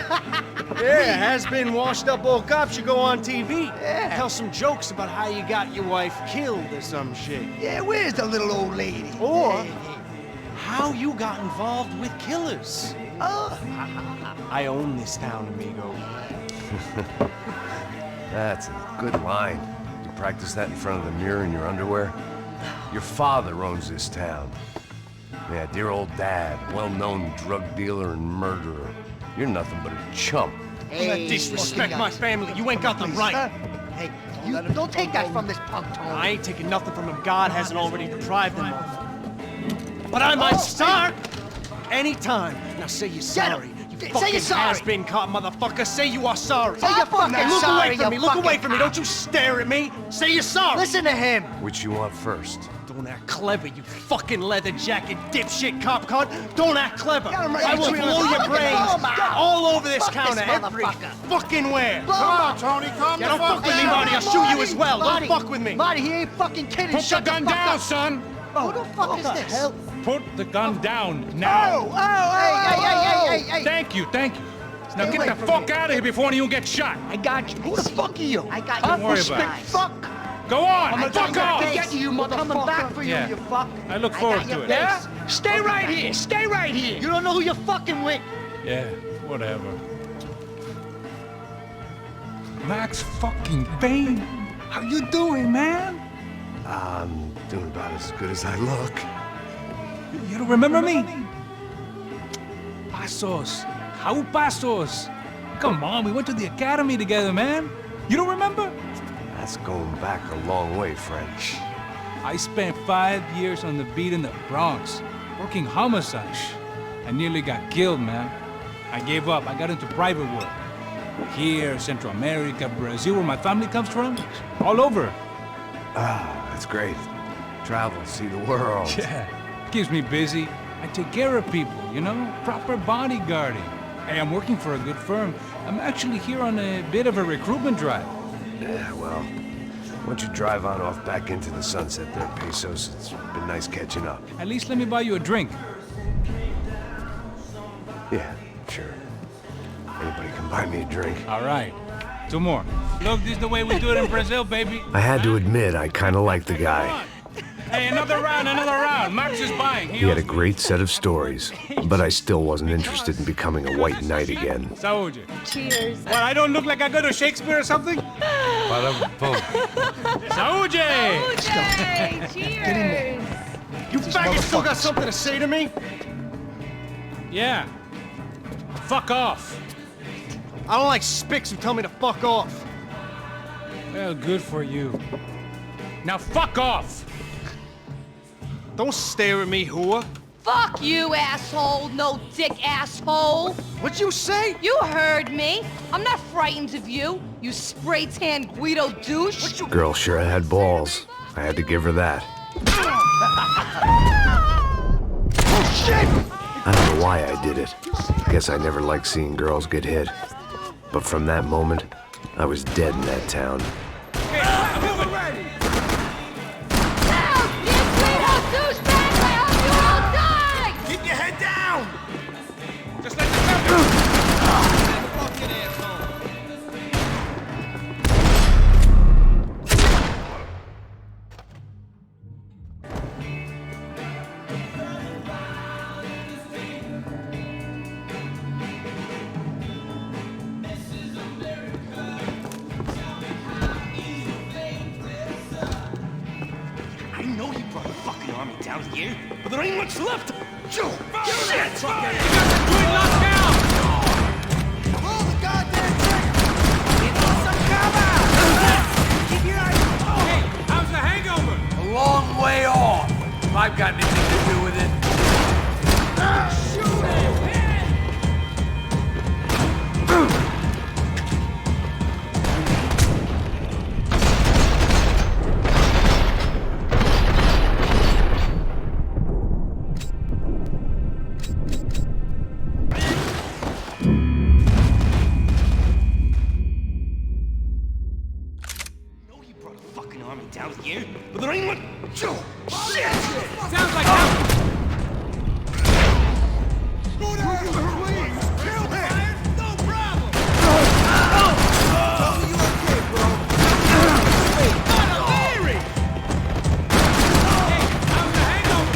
Yeah, has-been washed-up old cop should go on TV. Yeah. Tell some jokes about how you got your wife killed or some shit. Yeah, where's the little old lady? Or how you got involved with killers. I own this town, amigo. That's a good line. You practice that in front of the mirror in your underwear? Your father owns this town. Yeah, dear old dad, well-known drug dealer and murderer. You're nothing but a chump. Hey, disrespect my family. You ain't got the right. Hey, you don't take that from this punk, Tony. I ain't taking nothing from him God hasn't already deprived him of. But I might start anytime. Now say you're sorry. You fucking has-been caught, motherfucker. Say you are sorry. Say you're fucking Look sorry, away from me. Look away from me. Don't you stare at me. Say you're sorry. Listen to him. Which you want first? Don't act clever, you fucking leather jacket dipshit cop cunt. Don't act clever. Right. I will blow your brains all over this counter, every fucking where. Come on, Tony. Yeah, don't fuck with me, Marty. I'll shoot you as well. Marty, Don't fuck with me. Marty, he ain't fucking kidding. Put the gun down, son! Who the fuck is this? Hell? Put the gun down now! Hey. Thank you. Now get the fuck out of here before you get shot! I got you. Who the fuck are you? I got Don't worry about it. Fuck. Go on! I'm Fuck off! get you, motherfucker. Coming back for you, Yeah. you fuck. I look forward to it. Yeah? Stay right here. Stay right here. You don't know who you're fucking with. Yeah, whatever. Max fucking Payne! How you doing, man? I'm doing about as good as I look. You don't remember me? Pasos. How Pasos? Come on, we went to the academy together, man. You don't remember? That's going back a long way, French. I spent 5 years on the beat in the Bronx, working homicide. I nearly got killed, man. I gave up. I got into private work. Here, Central America, Brazil, where my family comes from. All over. Ah, that's great. Travel, see the world. Yeah, keeps me busy. I take care of people, you know? Proper bodyguarding. Hey, I'm working for a good firm. I'm actually here on a bit of a recruitment drive. Yeah, well, why don't you drive on off back into the sunset there, Pesos? It's been nice catching up. At least let me buy you a drink. Yeah, sure. Anybody can buy me a drink. All right. 2 more. Look, this is the way we do it in Brazil, baby. I had to admit, I kind of liked the guy. Hey, another round. Max is buying. He had a great set of stories, but I still wasn't interested in becoming a white knight again. Saúde. Cheers. What, I don't look like I go to Shakespeare or something? Saúde! Cheers. You faggot still got something to say to me? Yeah. Fuck off. I don't like spics who tell me to fuck off. Well, good for you. Now fuck off! Don't stare at me, whore. Fuck you, asshole. No dick asshole. What'd you say? You heard me. I'm not frightened of you, you spray-tan Guido douche. Girl sure had balls. I had to give her that. Oh, shit! I don't know why I did it. I guess I never liked seeing girls get hit. But from that moment, I was dead in that town. Keep your head down! Just like the you, but there ain't much left. Shit! You got the joint locked down! Pull the goddamn trigger! Get some cover! Keep your eyes open! Hey, how's the hangover? A long way off. If I've got anything to do with it. Shoot it! Down with you, but there ain't much. Shit! Sounds like that. Go down, please! Kill him! No problem! You okay, bro? Not a Larry! Hey, how's the hangover?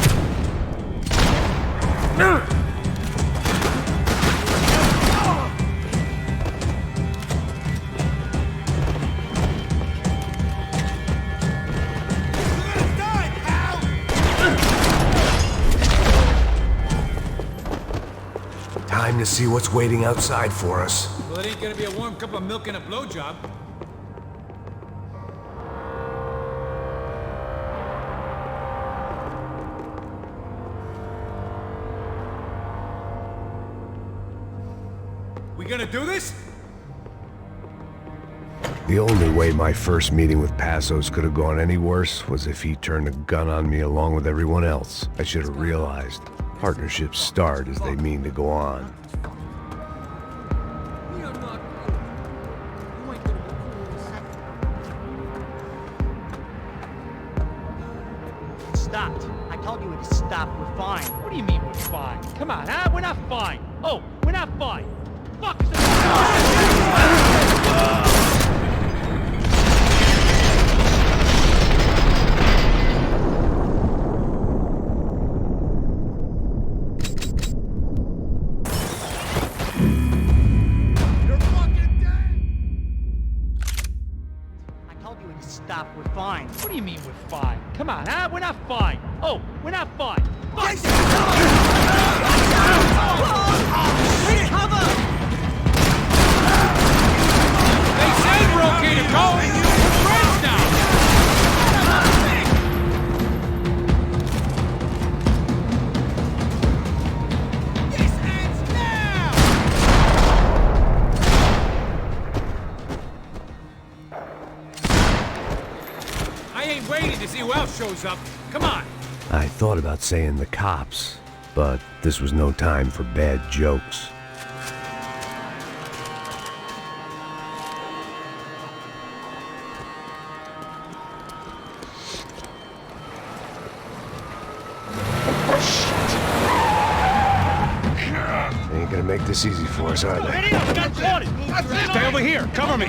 Time to see what's waiting outside for us. Well, it ain't gonna be a warm cup of milk and a blowjob. We gonna do this? The only way my first meeting with Passos could have gone any worse was if he turned a gun on me along with everyone else. I should have realized. Partnerships start as they mean to go on. Stopped. I told you to stop. We're fine. What do you mean we're fine? Come on, huh? We're not fine. Oh, we're not fine. Fuck is the... Stop, we're fine. What do you mean we're fine? Come on, huh? We're not fine. Oh, we're not fine. Fuck! Take cover! They said we're okay to go. We're friends now. This ends now. I ain't waiting to see who else shows up. Come on. I thought about saying the cops, but this was no time for bad jokes. They ain't gonna make this easy for us, are they? Stay over here. Cover me.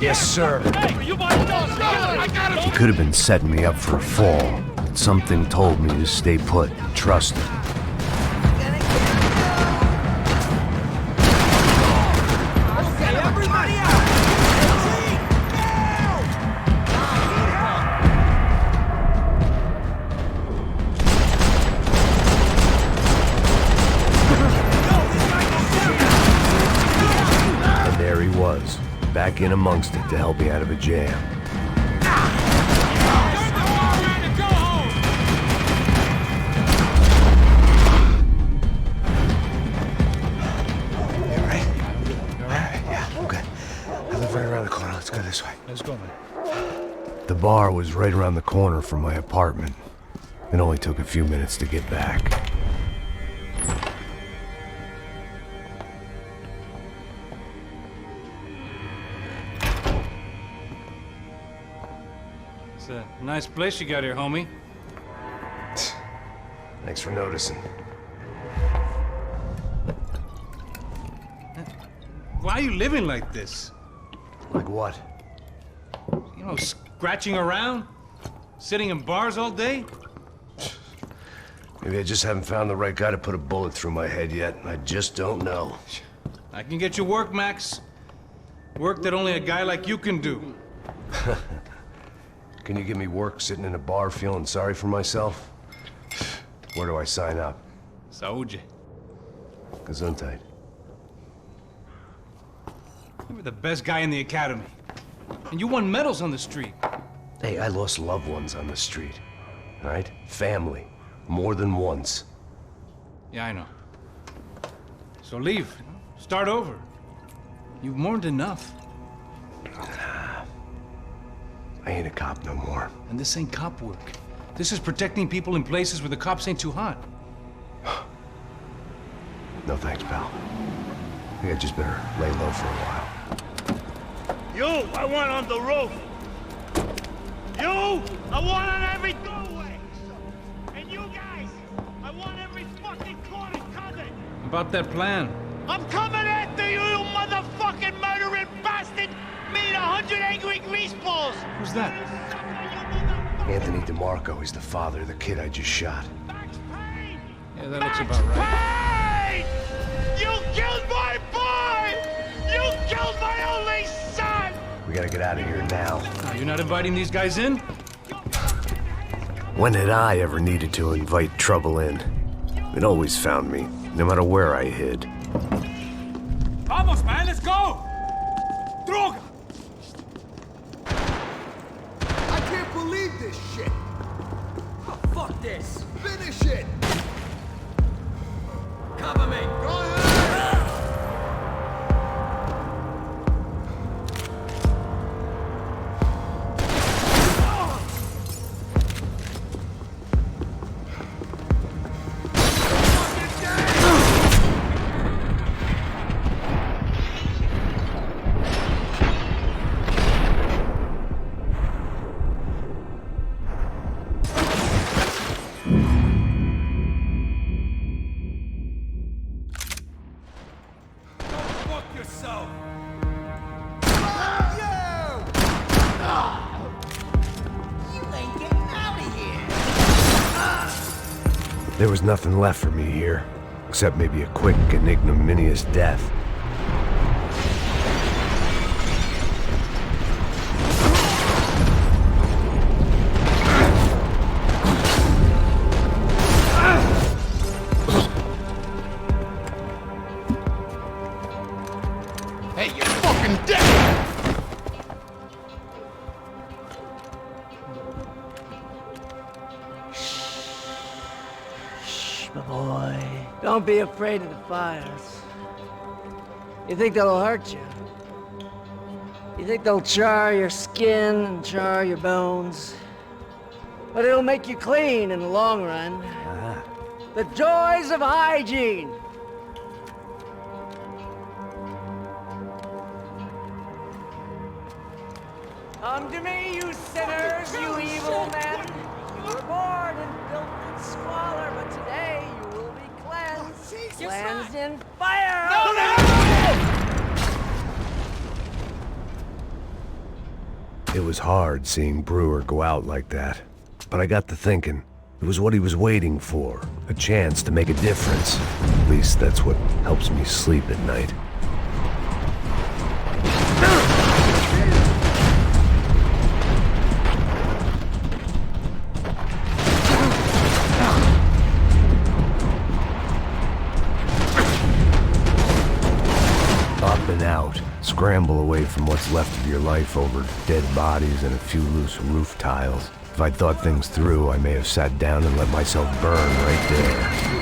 Yes, sir. You He could have been setting me up for a fall, but something told me to stay put and trust him. Everybody out! And there he was, back in amongst it to help me out of a jam. This way. Let's go, man. The bar was right around the corner from my apartment. It only took a few minutes to get back. It's a nice place you got here, homie. Thanks for noticing. Why are you living like this? Like what? You know, scratching around? Sitting in bars all day? Maybe I just haven't found the right guy to put a bullet through my head yet. I just don't know. I can get you work, Max. Work that only a guy like you can do. Can you give me work sitting in a bar feeling sorry for myself? Where do I sign up? Saúde. Gesundheit. You were the best guy in the academy. And you won medals on the street. Hey, I lost loved ones on the street. All right? Family. More than once. Yeah, I know. So leave. Start over. You've mourned enough. I ain't a cop no more. And this ain't cop work. This is protecting people in places where the cops ain't too hot. No thanks, pal. I think I just better lay low for a while. You, I want on the roof. You, I want on every doorway. And you guys, I want every fucking corner covered. About that plan. I'm coming after you, you motherfucking murdering bastard! Me and 100 angry greaseballs! Who's that? Anthony DeMarco. He's the father of the kid I just shot. Yeah, that looks about right. Payne! You killed my boy! You killed my only son! We gotta get out of here now. You're not inviting these guys in? When had I ever needed to invite trouble in? It always found me, no matter where I hid. Vamos, man, let's go! Droga! I can't believe this shit! Oh, fuck this! Finish it! Cover me! Go ahead! There was nothing left for me here, except maybe a quick and ignominious death. Hey, you're fucking dead! My boy, don't be afraid of the fires. You think they'll hurt you? You think they'll char your skin and char your bones? But it'll make you clean in the long run. The joys of hygiene! Come to me, you sinners, you evil men! You were born in filth and squalor, but today you will be cleansed. Cleansed in fire! It was hard seeing Brewer go out like that, but I got to thinking, it was what he was waiting for, a chance to make a difference. At least that's what helps me sleep at night. Up and out. Scramble away from what's left of your life over dead bodies and a few loose roof tiles. If I'd thought things through, I may have sat down and let myself burn right there.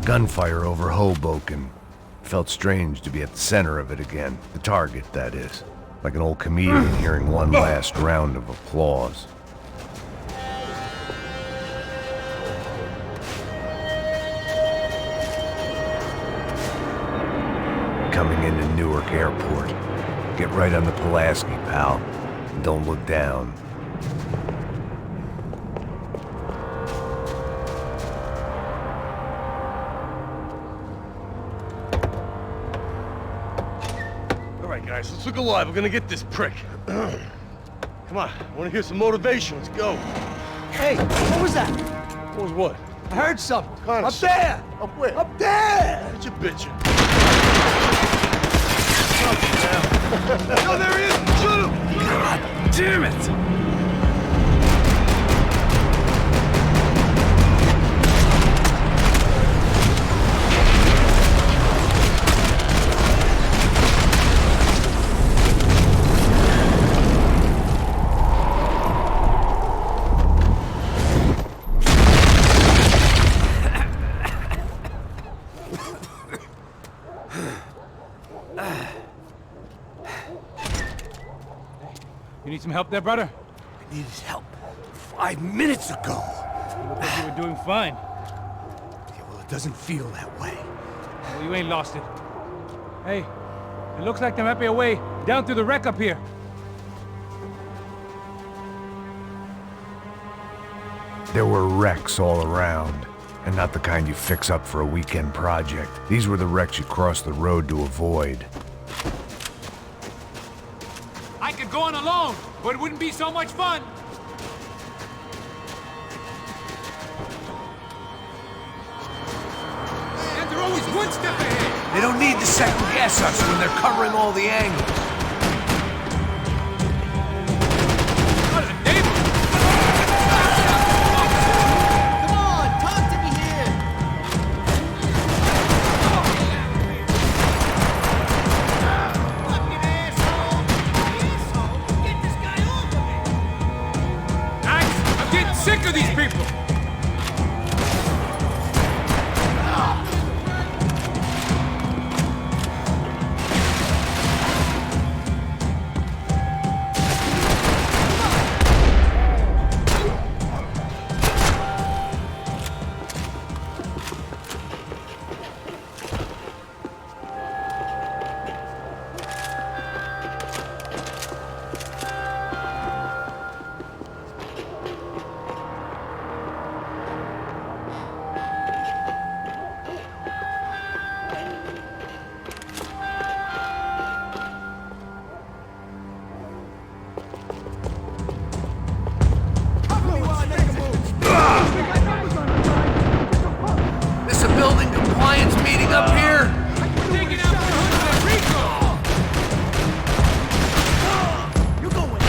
Gunfire over Hoboken. Felt strange to be at the center of it again. The target, that is. Like an old comedian hearing one last round of applause. Coming into Newark Airport. Get right on the Pulaski, pal. Don't look down. All right, guys, let's look alive. We're gonna get this prick. Come on, I want to hear some motivation. Let's go. Hey, what was that? What was what? I heard something. Kind of Up there! Up where? Up there! What you bitching? No, there he is! Shoot him! God damn it! You need some help there, brother? I needed help 5 minutes ago. You look like you were doing fine. Yeah, well, it doesn't feel that way. Well, you ain't lost it. Hey, it looks like there might be a way down through the wreck up here. There were wrecks all around, and not the kind you fix up for a weekend project. These were the wrecks you cross the road to avoid. I could go on alone, but it wouldn't be so much fun. And they're always one step ahead. They don't need to second guess us when they're covering all the angles. Sick of these people! Building compliance meeting up here? Taking out the Rico! You're going.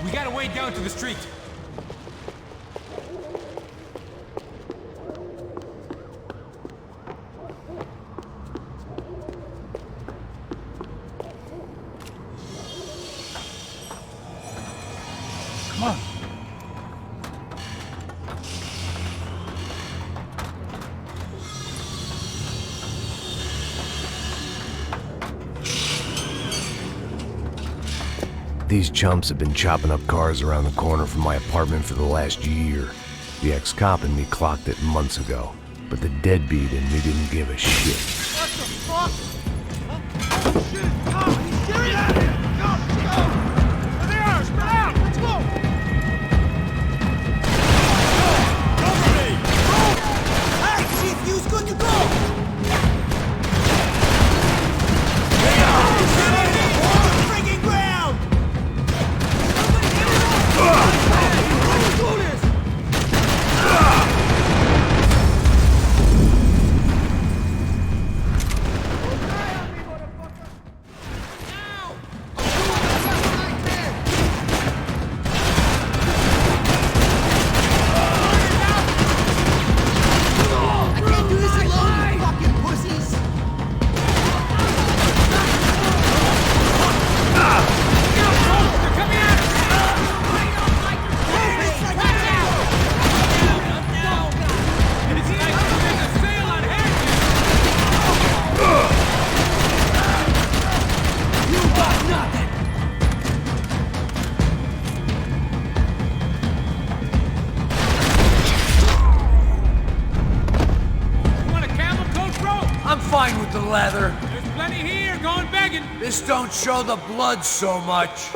We gotta wade down to the street. Come on. These chumps have been chopping up cars around the corner from my apartment for the last year. The ex-cop in me clocked it months ago, but the deadbeat in me didn't give a shit. What the fuck? Oh, shit! Oh, he's serious! Go! There they are! Spread out! Let's go! Cover me! Go! Hey, Chief, you was good to go! They are! Hold the freaking ground! Let's do this! leather. There's plenty here, going begging. This don't show the blood so much.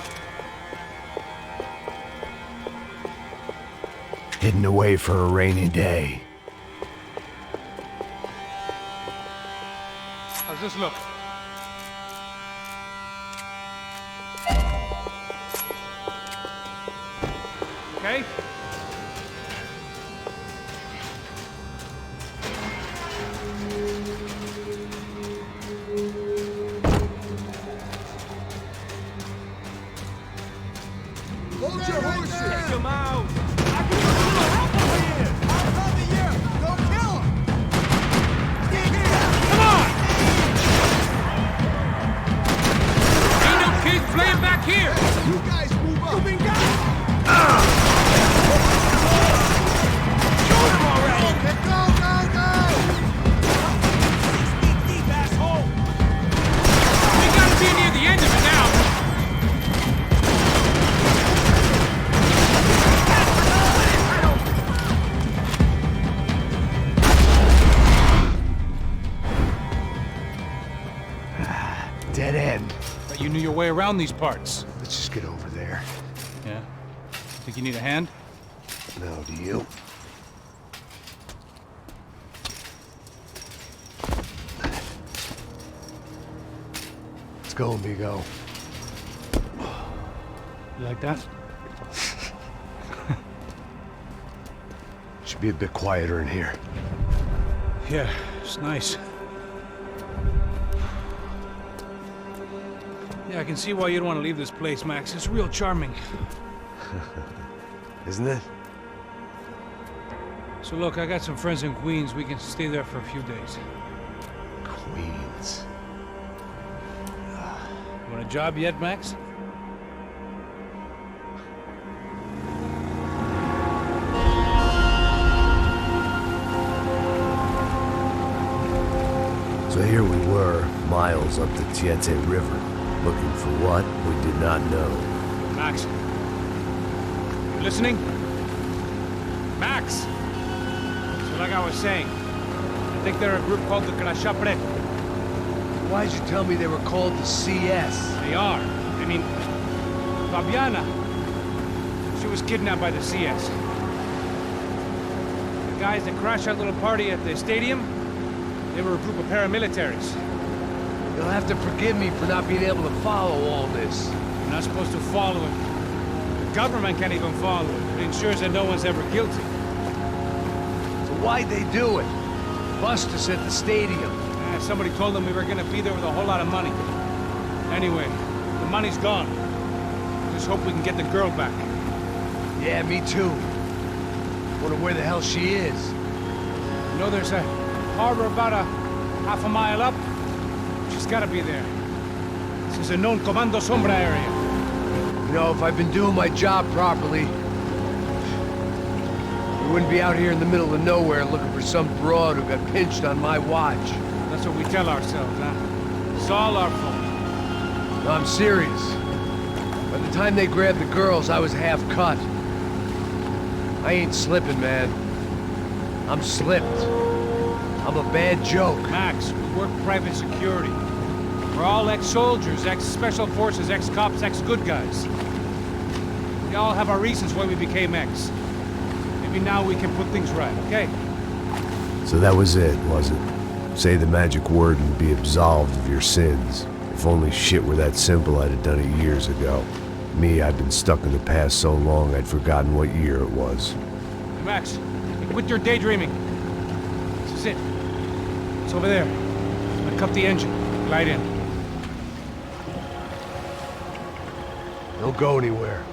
Hidden away for a rainy day. How's this look? Okay? Hold your horses! Take him out! Playing back here! You guys move up! Moving down! Shoot him already! Go, go, go! 6 feet deep, asshole! We gotta be near the end of it now! Dead end. You knew your way around these parts. Let's just get over there. Yeah? Think you need a hand? No, do you? Let's go, amigo. You like that? Should be a bit quieter in here. Yeah, it's nice. Yeah, I can see why you don't want to leave this place, Max. It's real charming. Isn't it? So look, I got some friends in Queens. We can stay there for a few days. Queens. You want a job yet, Max? So here we were, miles up the Tiete River, looking for what we did not know. Max. You listening? Max! So like I was saying, I think they're a group called the Crashapre. Why'd you tell me they were called the CS? They are. I mean, Fabiana. She was kidnapped by the CS. The guys that crashed that little party at the stadium, they were a group of paramilitaries. You'll have to forgive me for not being able to follow all this. You're not supposed to follow it. The government can't even follow it. It ensures that no one's ever guilty. So why'd they do it? Bust us at the stadium. Somebody told them we were gonna be there with a whole lot of money. Anyway, the money's gone. Just hope we can get the girl back. Yeah, me too. Wonder where the hell she is. You know, there's a harbor about a half a mile up. She's gotta be there. This is a known Comando Sombra area. You know, if I've been doing my job properly, we wouldn't be out here in the middle of nowhere looking for some broad who got pinched on my watch. That's what we tell ourselves, huh? It's all our fault. No, I'm serious. By the time they grabbed the girls, I was half cut. I ain't slipping, man. I'm slipped. I'm a bad joke. Max, we work private security. We're all ex-soldiers, ex-special forces, ex-cops, ex-good guys. We all have our reasons why we became ex. Maybe now we can put things right, okay? So that was it, was it? Say the magic word and be absolved of your sins. If only shit were that simple, I'd have done it years ago. Me, I've been stuck in the past so long I'd forgotten what year it was. Hey, Max, quit your daydreaming. This is it. It's over there. I cut the engine. Glide in. Don't go anywhere.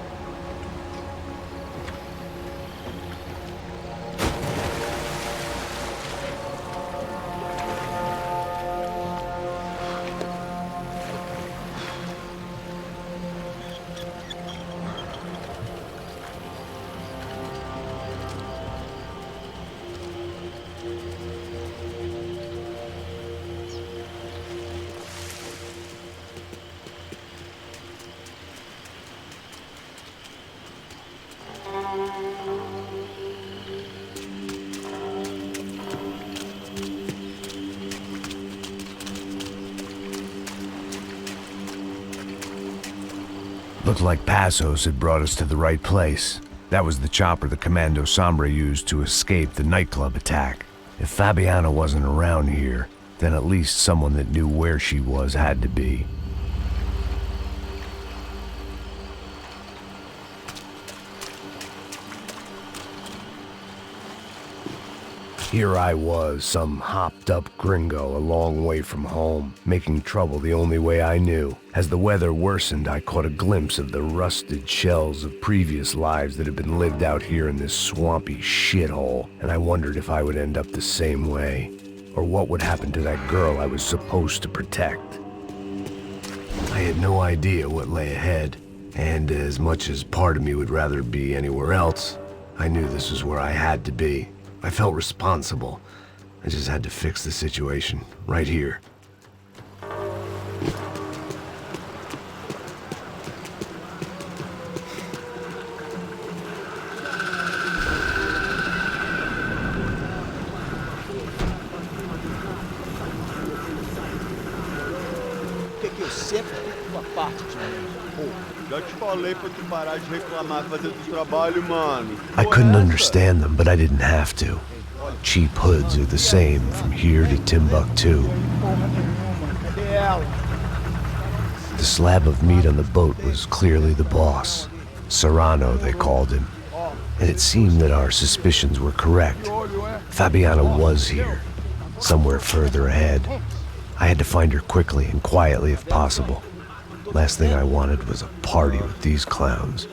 Looked like Passos had brought us to the right place. That was the chopper the Commando Sombra used to escape the nightclub attack. If Fabiana wasn't around here, then at least someone that knew where she was had to be. Here I was, some hopped-up gringo a long way from home, making trouble the only way I knew. As the weather worsened, I caught a glimpse of the rusted shells of previous lives that had been lived out here in this swampy shithole, and I wondered if I would end up the same way, or what would happen to that girl I was supposed to protect. I had no idea what lay ahead, and as much as part of me would rather be anywhere else, I knew this was where I had to be. I felt responsible. I just had to fix the situation, right here. Que eu sempre fico uma parte de mim. Já te falei pra tu parar de reclamar fazendo o trabalho, mano. I couldn't understand them, but I didn't have to. Cheap hoods are the same from here to Timbuktu. The slab of meat on the boat was clearly the boss. Serrano, they called him. And it seemed that our suspicions were correct. Fabiana was here, somewhere further ahead. I had to find her quickly and quietly if possible. Last thing I wanted was a party with these clowns.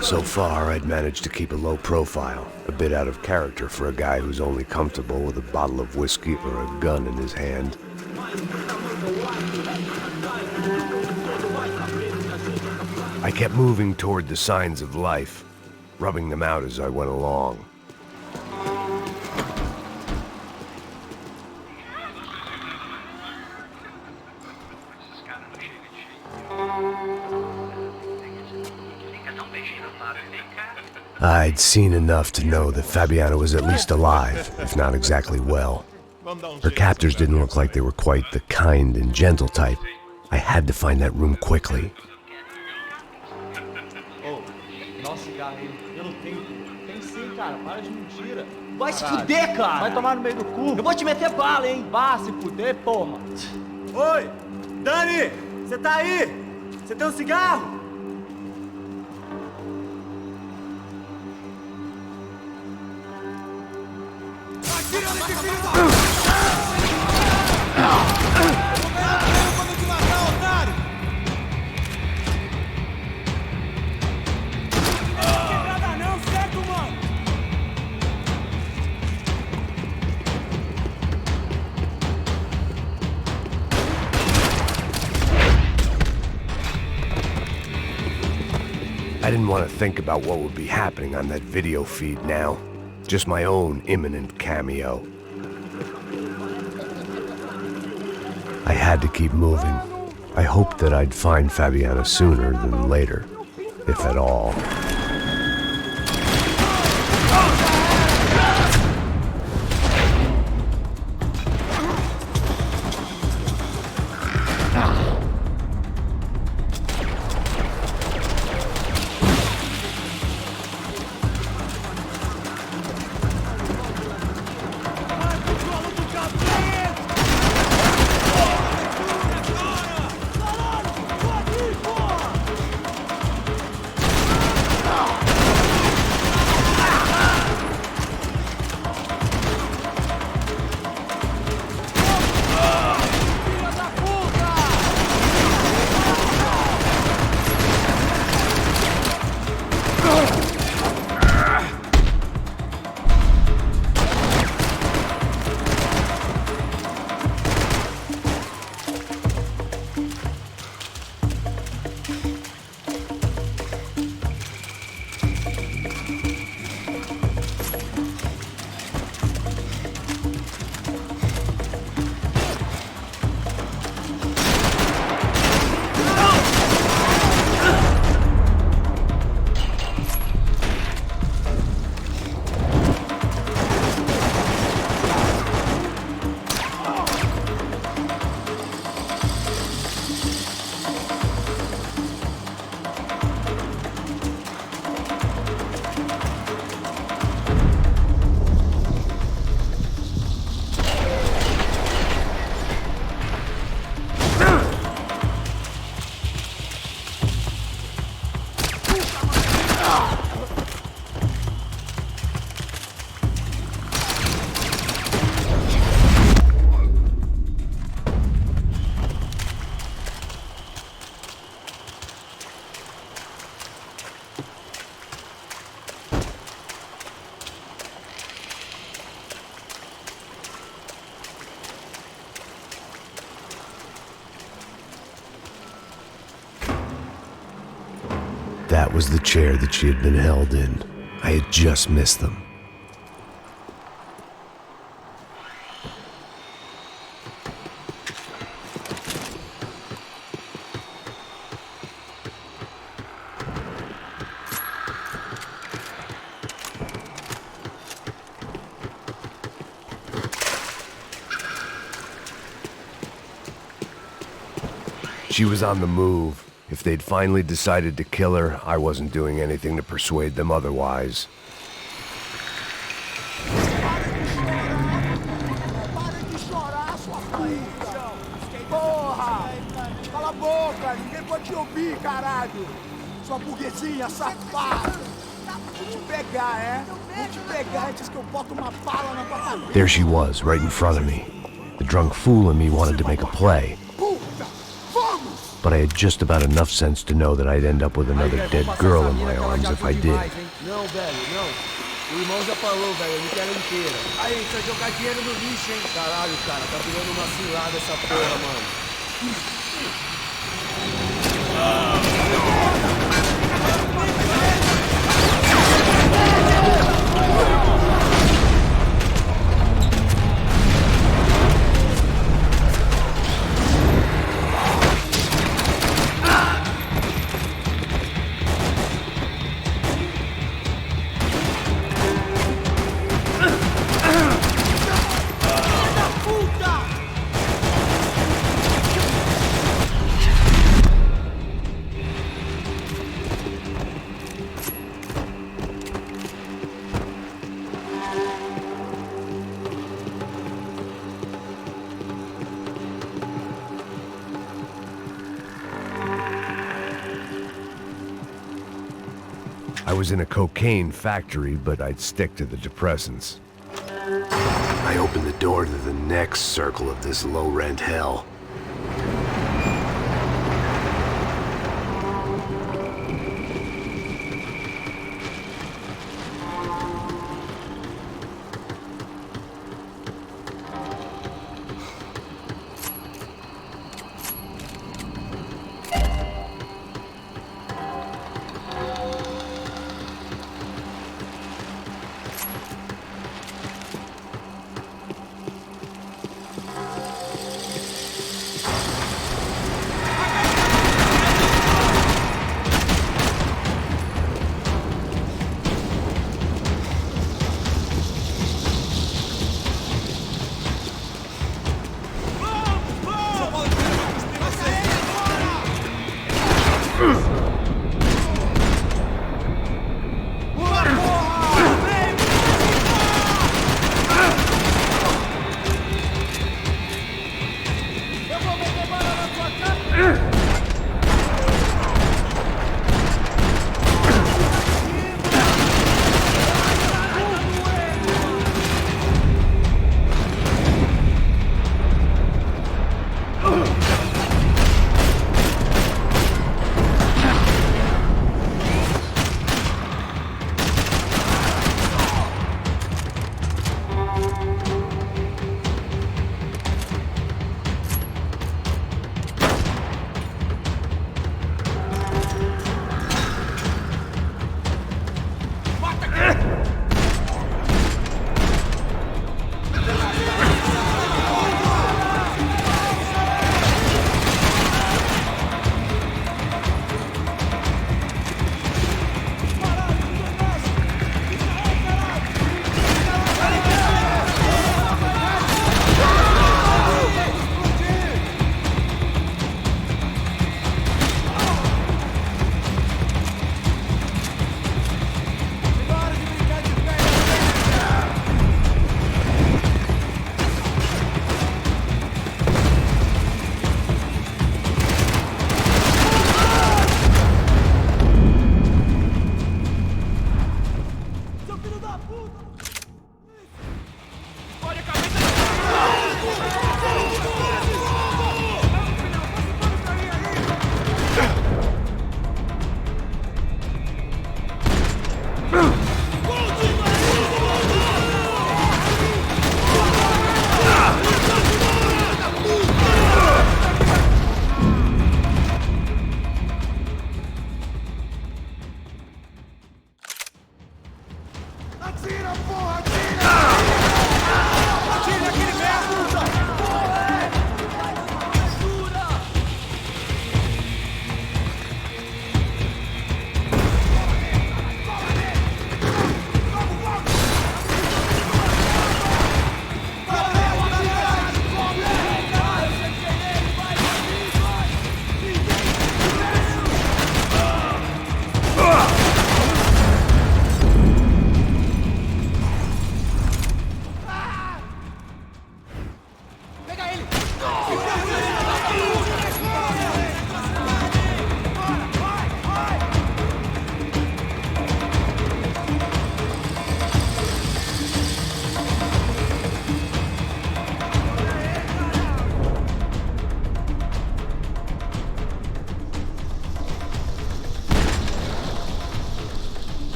So far, I'd managed to keep a low profile, a bit out of character for a guy who's only comfortable with a bottle of whiskey or a gun in his hand. I kept moving toward the signs of life, rubbing them out as I went along. I'd seen enough to know that Fabiana was at least alive, if not exactly well. Her captors didn't look like they were quite the kind and gentle type. I had to find that room quickly. Vai se fuder, cara! Vai tomar no meio do cu! Eu vou te meter bala, hein? Vá se fuder, porra! Oi! Dani! Você tá aí? Você tem um cigarro? Atira nesse filho da... Quando te matar, otário! Não quebrada não, certo, mano? I didn't want to think about what would be happening on that video feed now. Just my own imminent cameo. I had to keep moving. I hoped that I'd find Fabiana sooner than later, if at all. That was the chair that she had been held in. I had just missed them. She was on the move. If they'd finally decided to kill her, I wasn't doing anything to persuade them otherwise. Porra! Cala a boca! Ninguém pode te ouvir, caralho! Sua burguesinha safada! Vou te pegar, é? Vou te pegar antes que eu boto uma bala na tua cabeça! There she was, right in front of me. The drunk fool in me wanted to make a play. But I had just about enough sense to know that I'd end up with another dead girl in my arms if I did. Não, velho, não. O irmão já falou, velho, eu não quero inteira. Aí, você vai jogar dinheiro no lixo, hein? Caralho, cara, tá virando uma cilada essa porra, mano. I was in a cocaine factory, but I'd stick to the depressants. I opened the door to the next circle of this low-rent hell.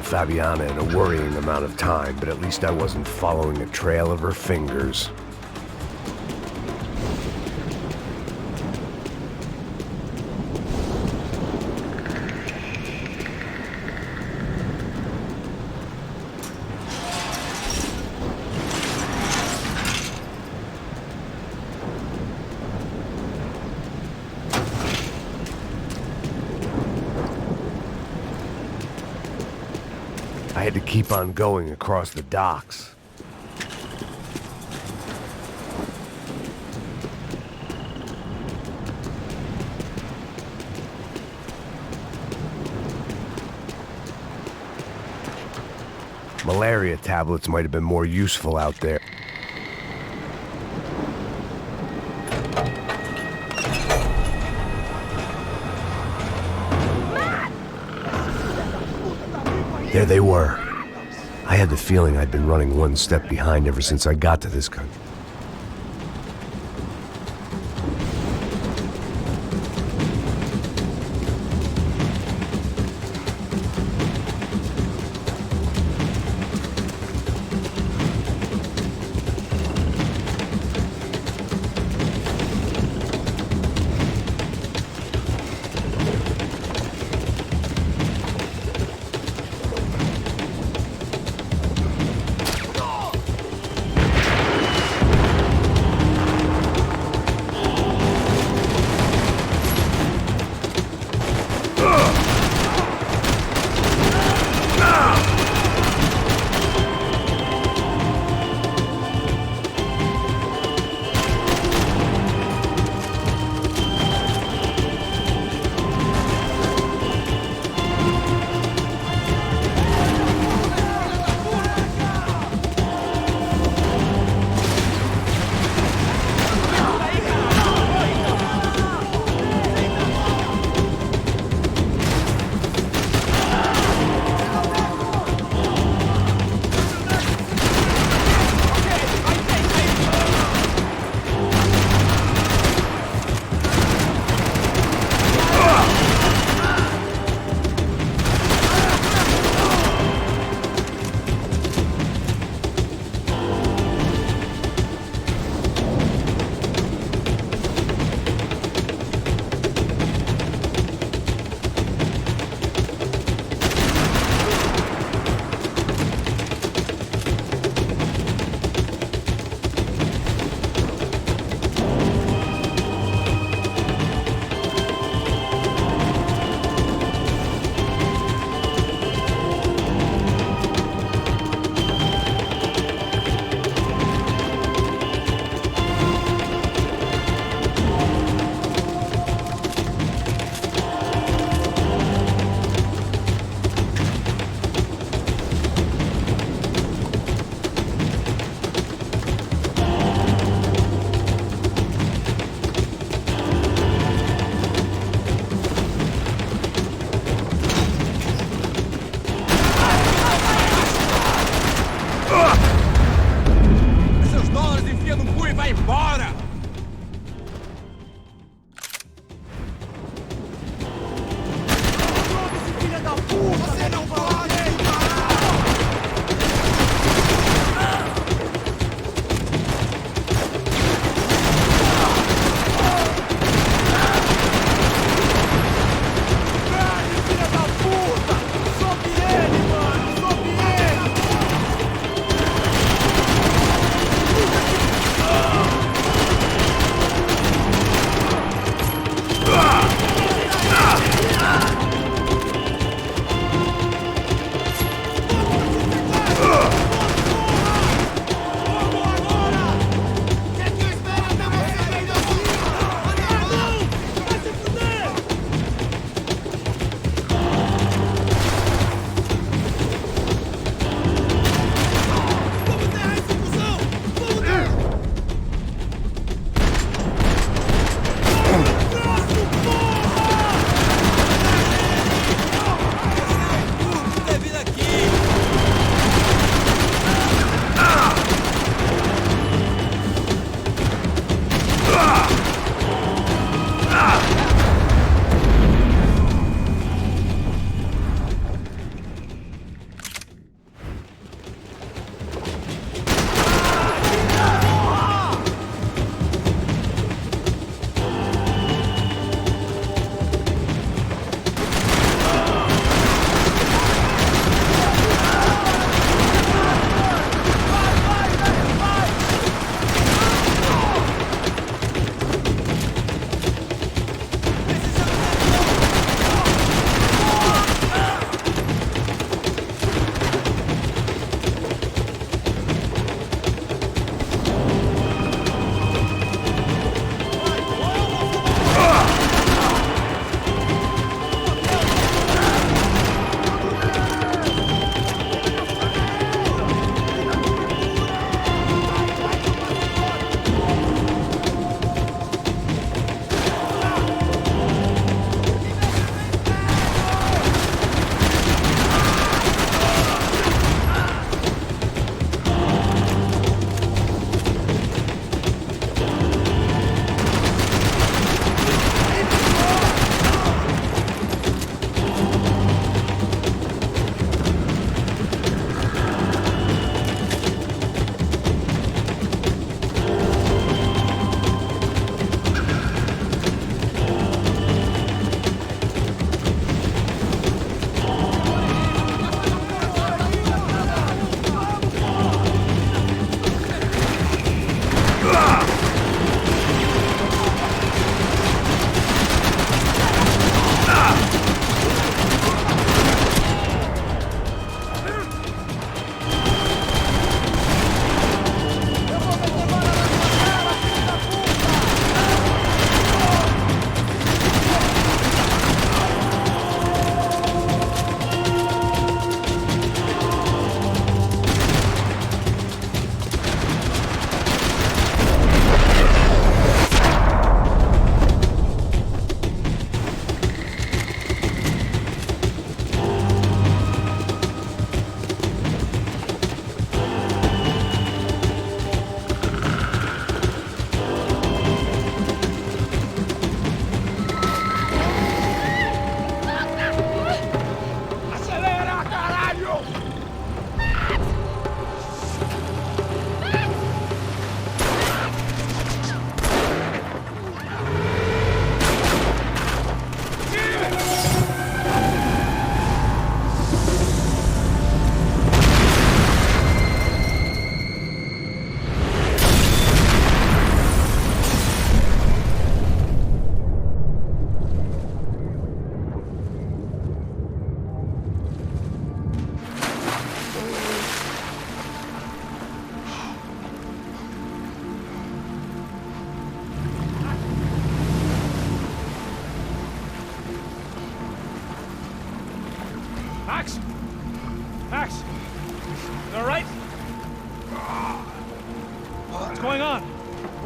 Fabiana in a worrying amount of time, but at least I wasn't following a trail of her fingers. I had to keep on going across the docks. Malaria tablets might have been more useful out there. There they were. I had the feeling I'd been running one step behind ever since I got to this country.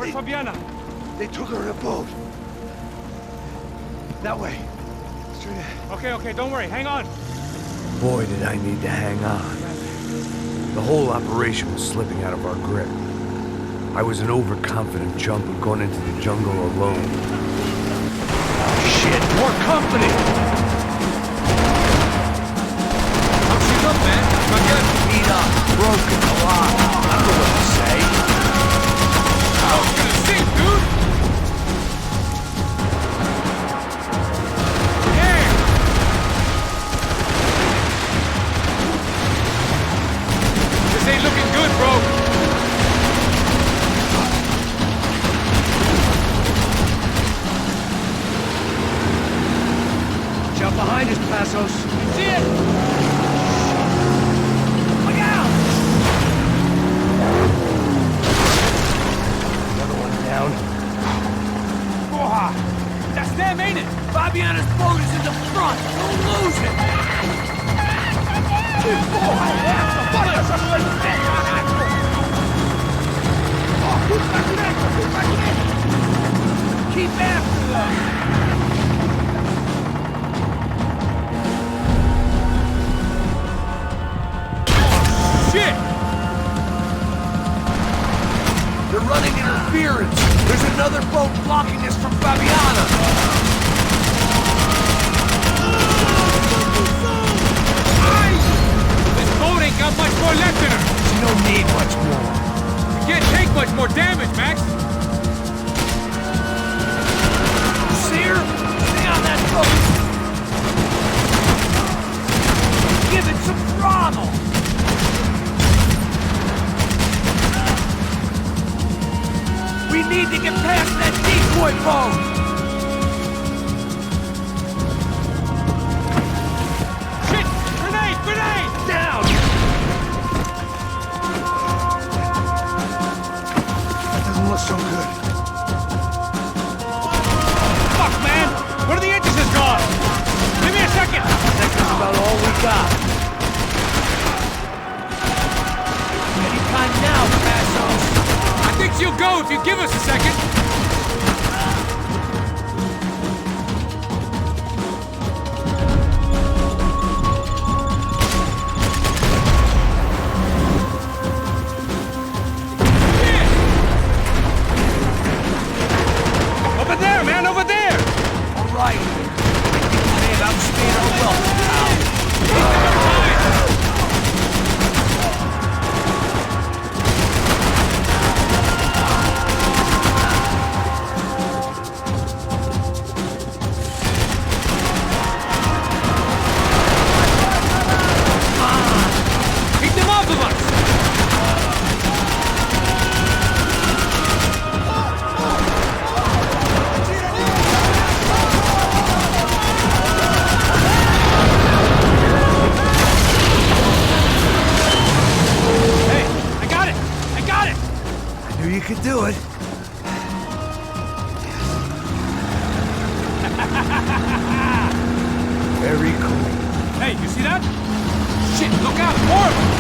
Where's Fabiana? They took her in a boat. That way. Straight ahead. Okay, don't worry. Hang on. Boy, did I need to hang on. The whole operation was slipping out of our grip. I was an overconfident chump who'd gone into the jungle alone. Oh, shit, more company! Oh, she's up, man. Not good. Beat up, broken, alive. I don't know what to say. I was gonna sing, dude! This ain't looking good, bro. Jump behind us, Passos. See it? Look out! Another one down. That's them, ain't it? Fabiana's boat is in the front. Don't lose it. Keep after them! Shit! They're running interference. There's another boat blocking us from Fabiana. This boat ain't got much more left in her. She don't need much more. We can't take much more damage, Max. You see her? Stay on that boat. Give it some throttle. We need to get past that decoy boat! Shit! Grenade! Grenade! Down! That doesn't look so good. Fuck, man! One of the engines is gone! Give me a second! That's about all we got. Anytime now, Passos! I think she'll go if you give us a second. Over there, man, over there! All right. Man, I'm staying on welcome, pal. Keep them off of us! Hey, I got it! I got it! I knew you could do it. Very cool. Hey, you see that? Shit, look out! More of them!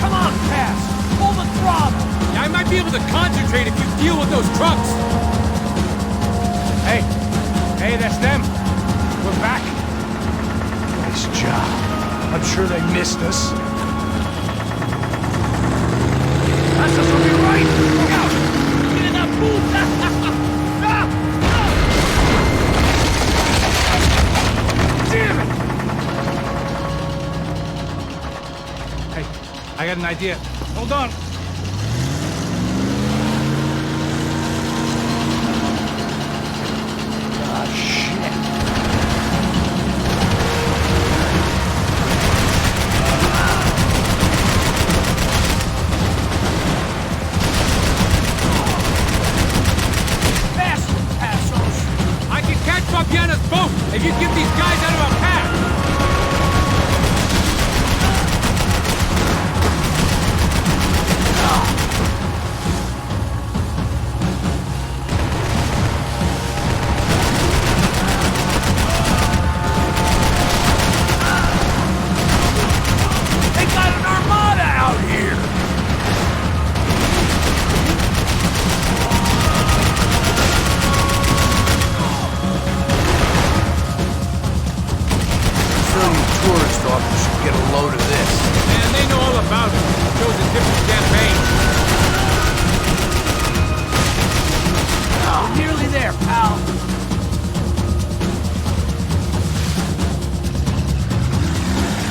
Come on, Pass! Pull the throttle! Yeah, I might be able to concentrate if you deal with those trucks. Hey, that's them. We're back. Nice job. I'm sure they missed us. Passos will be right! Look out! Get in that Damn it! Hey, I got an idea. Hold on. Ah, shit. Faster, Passos! Boom! If you get these guys out of our path! They got an armada out here! Tourist officer should get a load of this. Man, they know all about it. Shows a different campaign. Oh, nearly there, pal.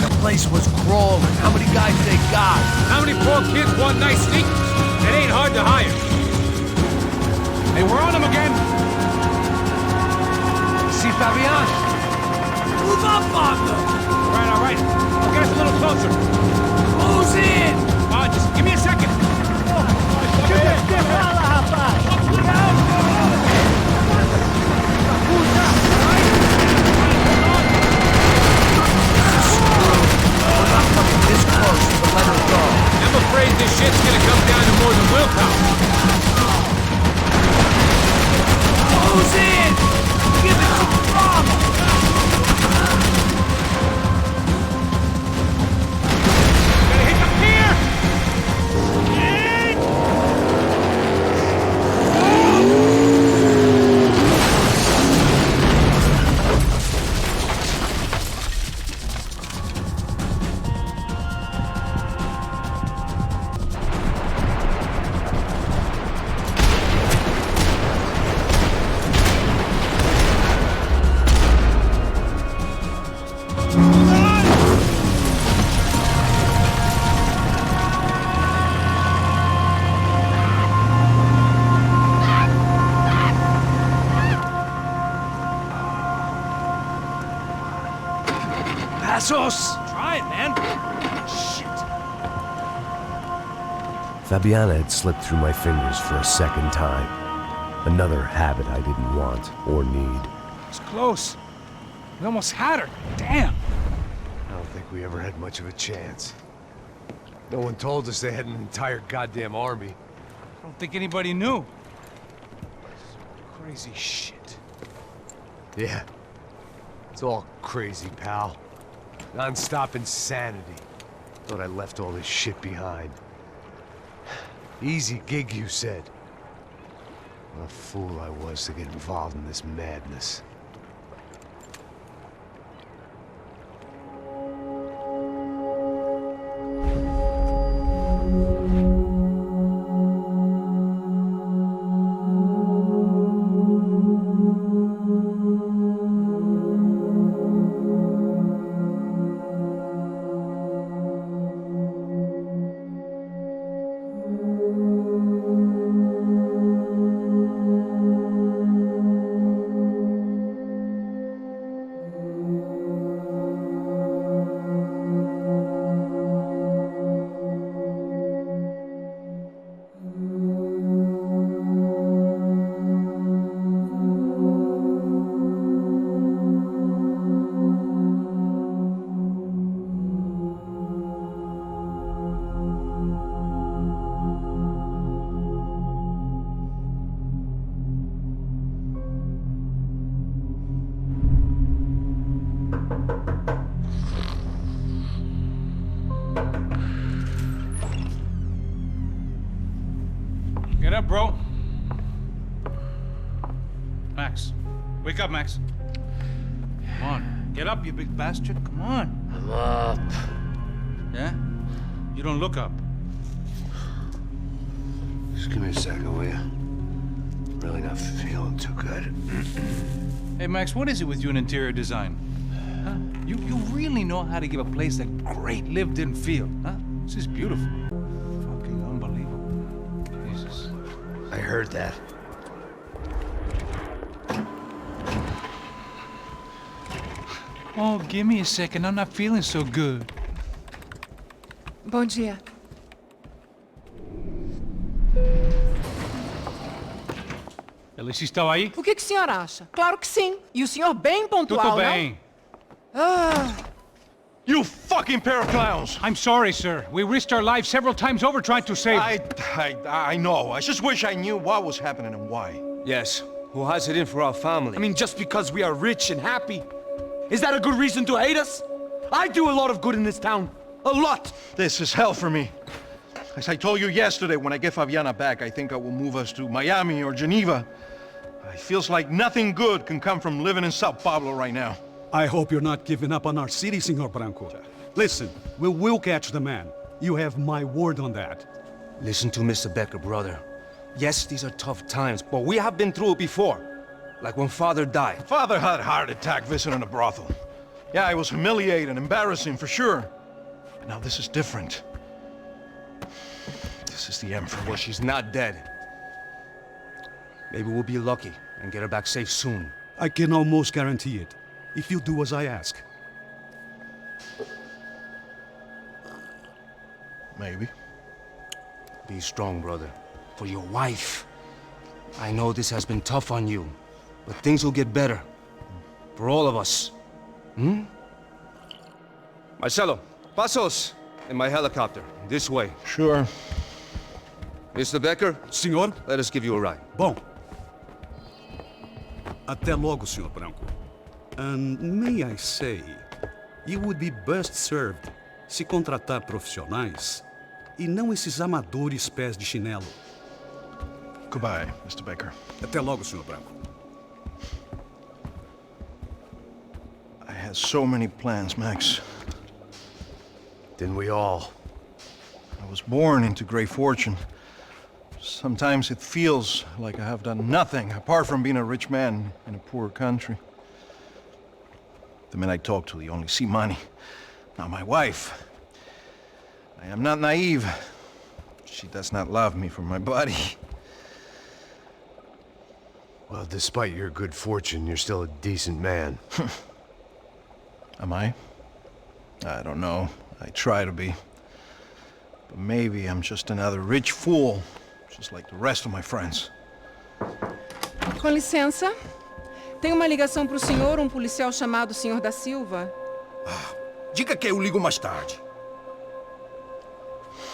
The place was crawling. How many guys they got? How many poor kids want nice sneakers? It ain't hard to hire. Hey, we're on them again. See Fabian? Move up on them! All right. I'll get us a little closer. Who's in? Just give me a second. We're not coming this close to let her go. I'm afraid this shit's gonna come down to more than willpower. Who's in? Give it some drama! Passos! Try it, man. Shit. Fabiana had slipped through my fingers for a second time. Another habit I didn't want or need. It's close. We almost had her. Damn. I don't think we ever had much of a chance. No one told us they had an entire goddamn army. I don't think anybody knew. Crazy shit. Yeah. It's all crazy, pal. Non-stop insanity. Thought I left all this shit behind. Easy gig, you said. What a fool I was to get involved in this madness. Get up, bro. Max. Wake up, Max. Come on. Get up, you big bastard. Come on. I'm up. Yeah? You don't look up. Just give me a second, will you? Really not feeling too good. Hey, Max, what is it with you and interior design? Huh? You really know how to give a place a great lived-in feel, huh? This is beautiful. Fucking unbelievable. Jesus. I heard that. Oh, give me a second. I'm not feeling so good. Bom dia. Ela estava aí? O que o senhor acha? Claro que sim. E o senhor bem pontual, Tudo bem. You fucking pair of clowns! I'm sorry, sir. We risked our lives several times over trying to save... I know. I just wish I knew what was happening and why. Yes, who has it in for our family? I mean, just because we are rich and happy, is that a good reason to hate us? I do a lot of good in this town. A lot! This is hell for me. As I told you yesterday, when I get Fabiana back, I think I will move us to Miami or Geneva. It feels like nothing good can come from living in São Paulo right now. I hope you're not giving up on our city, Senor Branco. Listen, we will catch the man. You have my word on that. Listen to Mr. Becker, brother. Yes, these are tough times, but we have been through it before. Like when Father died. Father had a heart attack visiting a brothel. Yeah, it was humiliating, embarrassing, for sure. But now this is different. This is the end for me. Well, she's not dead. Maybe we'll be lucky and get her back safe soon. I can almost guarantee it, if you do as I ask. Maybe. Be strong, brother. For your wife. I know this has been tough on you, but things will get better. For all of us. Hmm? Marcelo, pasos in my helicopter. This way. Sure. Mr. Becker? Senhor? Let us give you a ride. Bom. Até logo, Senhor Branco. And may I say, you would be best served se contratar profissionais e não esses amadores pés de chinelo. Goodbye, Mr. Baker. Até logo, Senhor Branco. I had so many plans, Max. Didn't we all? I was born into great fortune. Sometimes it feels like I have done nothing apart from being a rich man in a poor country. The men I talk to, they only see money. Not my wife. I am not naive. She does not love me for my body. Well, despite your good fortune, you're still a decent man. Am I? I don't know. I try to be. But maybe I'm just another rich fool, just like the rest of my friends. Com licença. Tem uma ligação para o senhor, policial chamado Sr. da Silva. Diga que eu ligo mais tarde.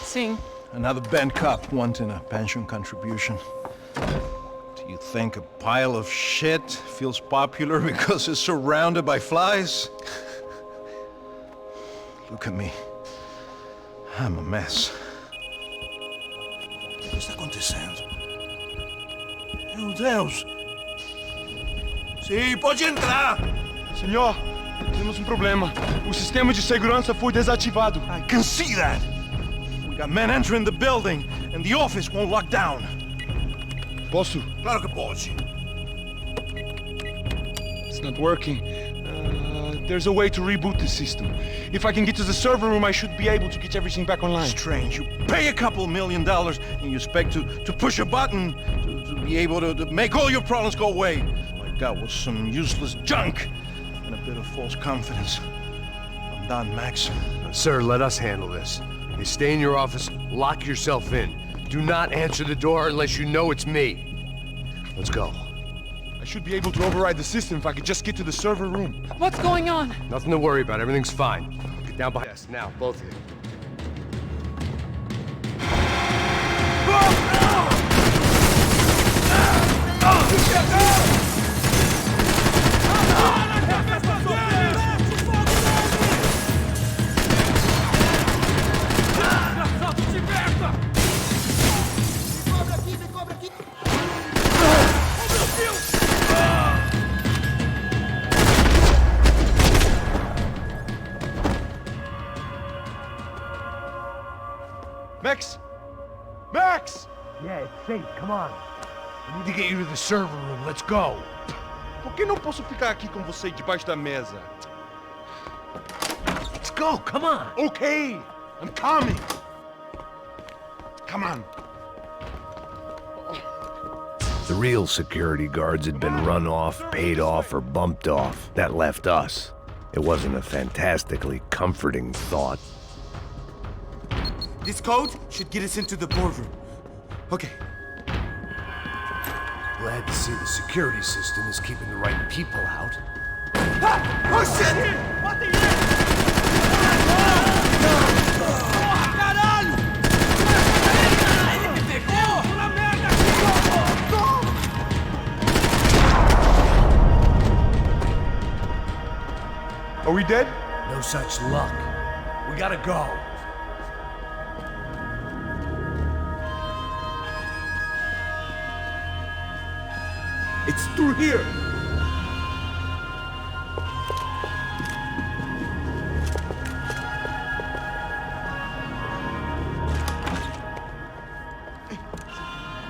Sim. Another bent cop wanting a pension contribution. Do you think a pile of shit feels popular because it's surrounded by flies? Look at me. I'm a mess. O que está acontecendo? Meu Deus! Sim, pode entrar! Senhor, temos problema. O sistema de segurança foi desativado. I can see that! We got men entering the building, and the office won't lock down. Posso? Claro que pode. It's not working. There's a way to reboot the system. If I can get to the server room, I should be able to get everything back online. Strange. You pay a couple $1 million, and you expect to push a button to be able to make all your problems go away. All I got was some useless junk and a bit of false confidence. I'm done, Max. Sir, let us handle this. You stay in your office, lock yourself in. Do not answer the door unless you know it's me. Let's go. I should be able to override the system if I could just get to the server room. What's going on? Nothing to worry about. Everything's fine. Get down behind us now, both of you. Max! Max! Yeah, it's safe. Come on. We need to get you to the server room. Let's go. Por que não posso ficar aqui com você debaixo da mesa? Let's go. Come on. Okay, I'm coming. Come on. The real security guards had been run off, paid off, or bumped off. That left us. It wasn't a fantastically comforting thought. This code should get us into the boardroom. Okay. Glad to see the security system is keeping the right people out. Oh shit! Caralho! Ele me pegou! Uma merda Are we dead? No such luck. We gotta go. It's through here.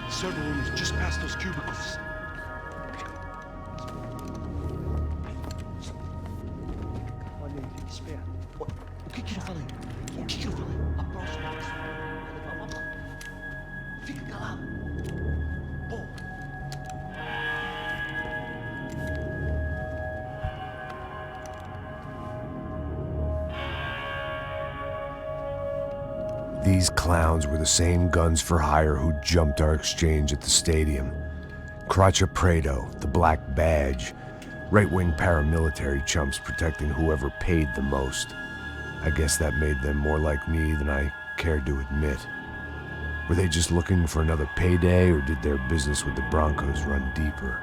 The server room is just past those cubicles. Olha aí, fica esperto. O que eu falei? O que eu falei? A próxima vez vai levar uma bala. Fica calado. Pô. These clowns were the same guns for hire who jumped our exchange at the stadium. Craccia Prado, the Black Badge, right-wing paramilitary chumps protecting whoever paid the most. I guess that made them more like me than I cared to admit. Were they just looking for another payday, or did their business with the Broncos run deeper?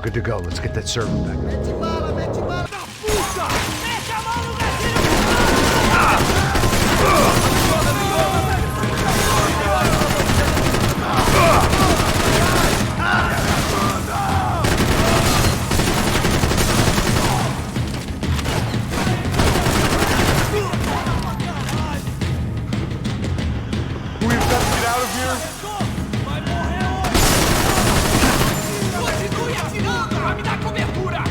Good to go. Let's get that server back up. We've got to get out of here. Me dá cobertura!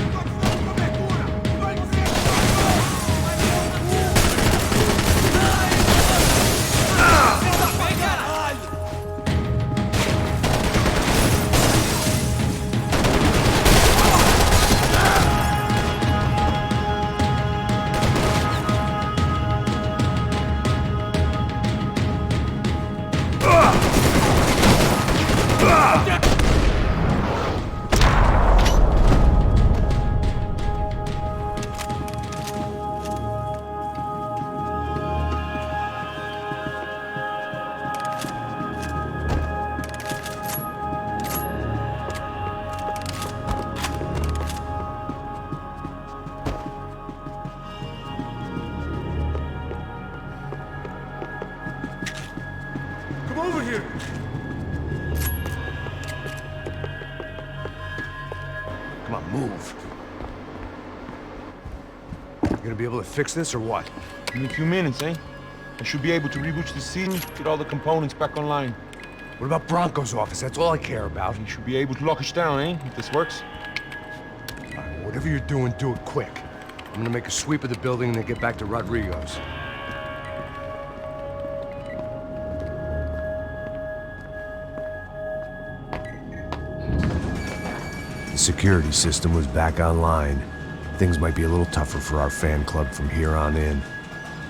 Over here. Come on, move. You gonna be able to fix this or what? In a few minutes, eh? I should be able to reboot the scene, get all the components back online. What about Bronco's office? That's all I care about. You should be able to lock us down, eh? If this works. All right, whatever you're doing, do it quick. I'm gonna make a sweep of the building and then get back to Rodrigo's. The security system was back online. Things might be a little tougher for our fan club from here on in.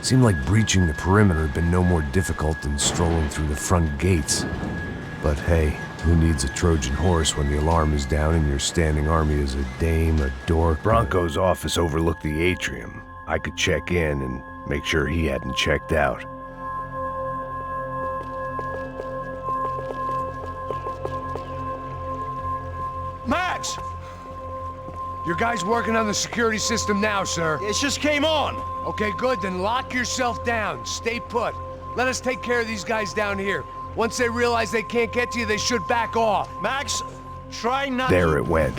Seemed like breaching the perimeter had been no more difficult than strolling through the front gates. But hey, who needs a Trojan horse when the alarm is down and your standing army is a dame, a dork? Bronco's office overlooked the atrium. I could check in and make sure he hadn't checked out. Max! Your guy's working on the security system now, sir. It just came on. Okay, good, then lock yourself down. Stay put. Let us take care of these guys down here. Once they realize they can't get to you, they should back off. Max, try not There it went.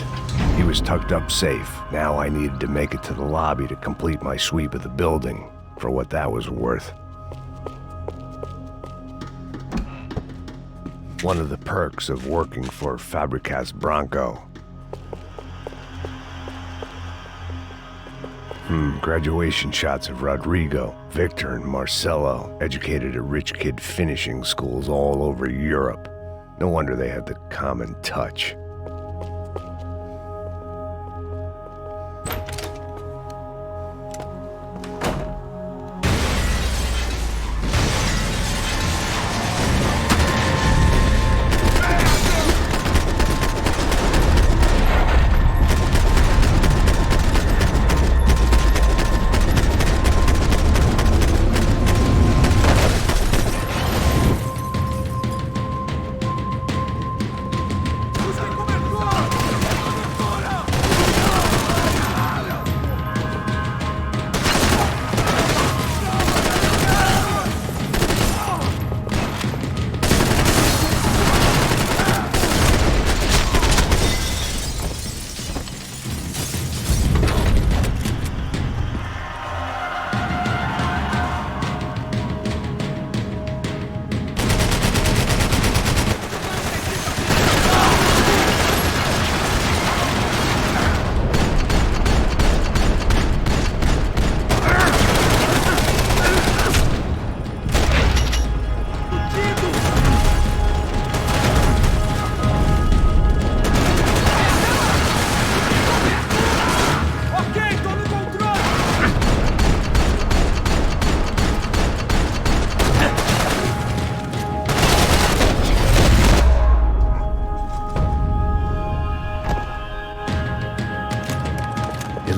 He was tucked up safe. Now I needed to make it to the lobby to complete my sweep of the building, for what that was worth. One of the perks of working for Fabricas Branco. Graduation shots of Rodrigo, Victor, and Marcelo, educated at rich kid finishing schools all over Europe. No wonder they had the common touch.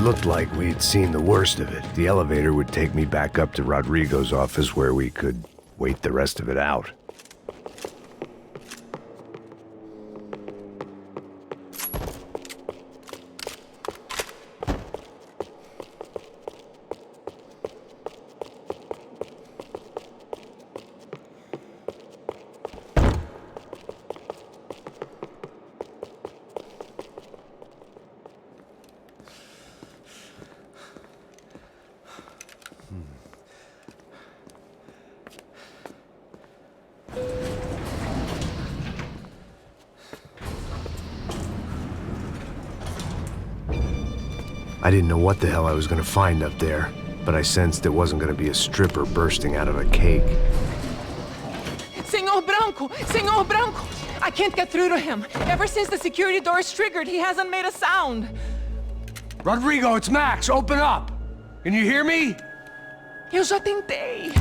Looked like we'd seen the worst of it. The elevator would take me back up to Rodrigo's office where we could wait the rest of it out. I didn't know what the hell I was gonna find up there, but I sensed it wasn't gonna be a stripper bursting out of a cake. Senor Branco! Senor Branco! I can't get through to him. Ever since the security door is triggered, he hasn't made a sound. Rodrigo, it's Max. Open up. Can you hear me? Eu já tentei.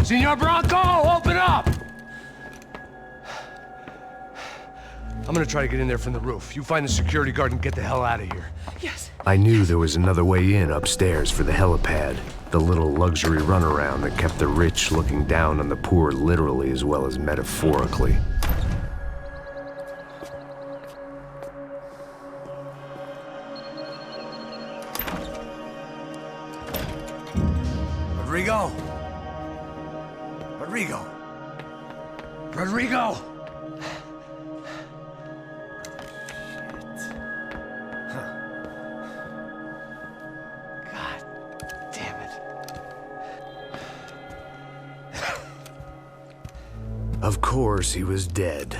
Senor Branco, open up! I'm gonna try to get in there from the roof. You find the security guard and get the hell out of here. Yes. I knew there was another way in upstairs for the helipad, the little luxury runaround that kept the rich looking down on the poor literally as well as metaphorically. Rodrigo! Rodrigo! Rodrigo! Of course, he was dead.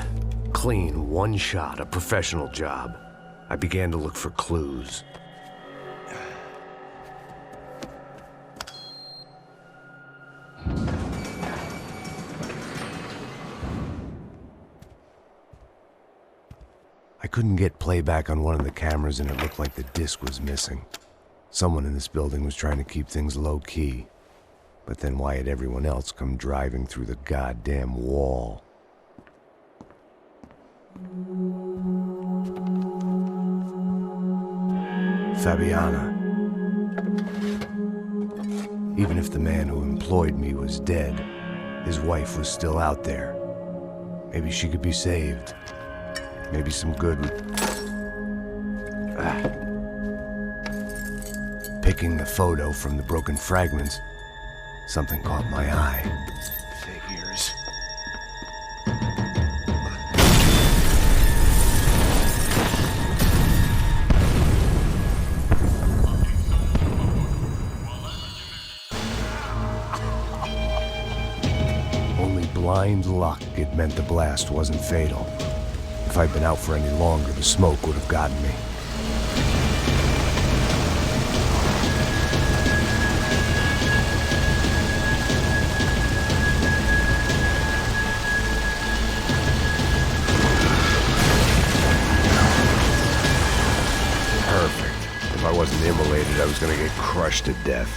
Clean, one shot, a professional job. I began to look for clues. I couldn't get playback on one of the cameras and it looked like the disc was missing. Someone in this building was trying to keep things low-key. But then why had everyone else come driving through the goddamn wall? Fabiana. Even if the man who employed me was dead, his wife was still out there. Maybe she could be saved. Maybe some good would... Picking the photo from the broken fragments, something caught my eye. Figures. Only blind luck it meant the blast wasn't fatal. If I'd been out for any longer, the smoke would have gotten me. Perfect. If I wasn't immolated, I was gonna get crushed to death.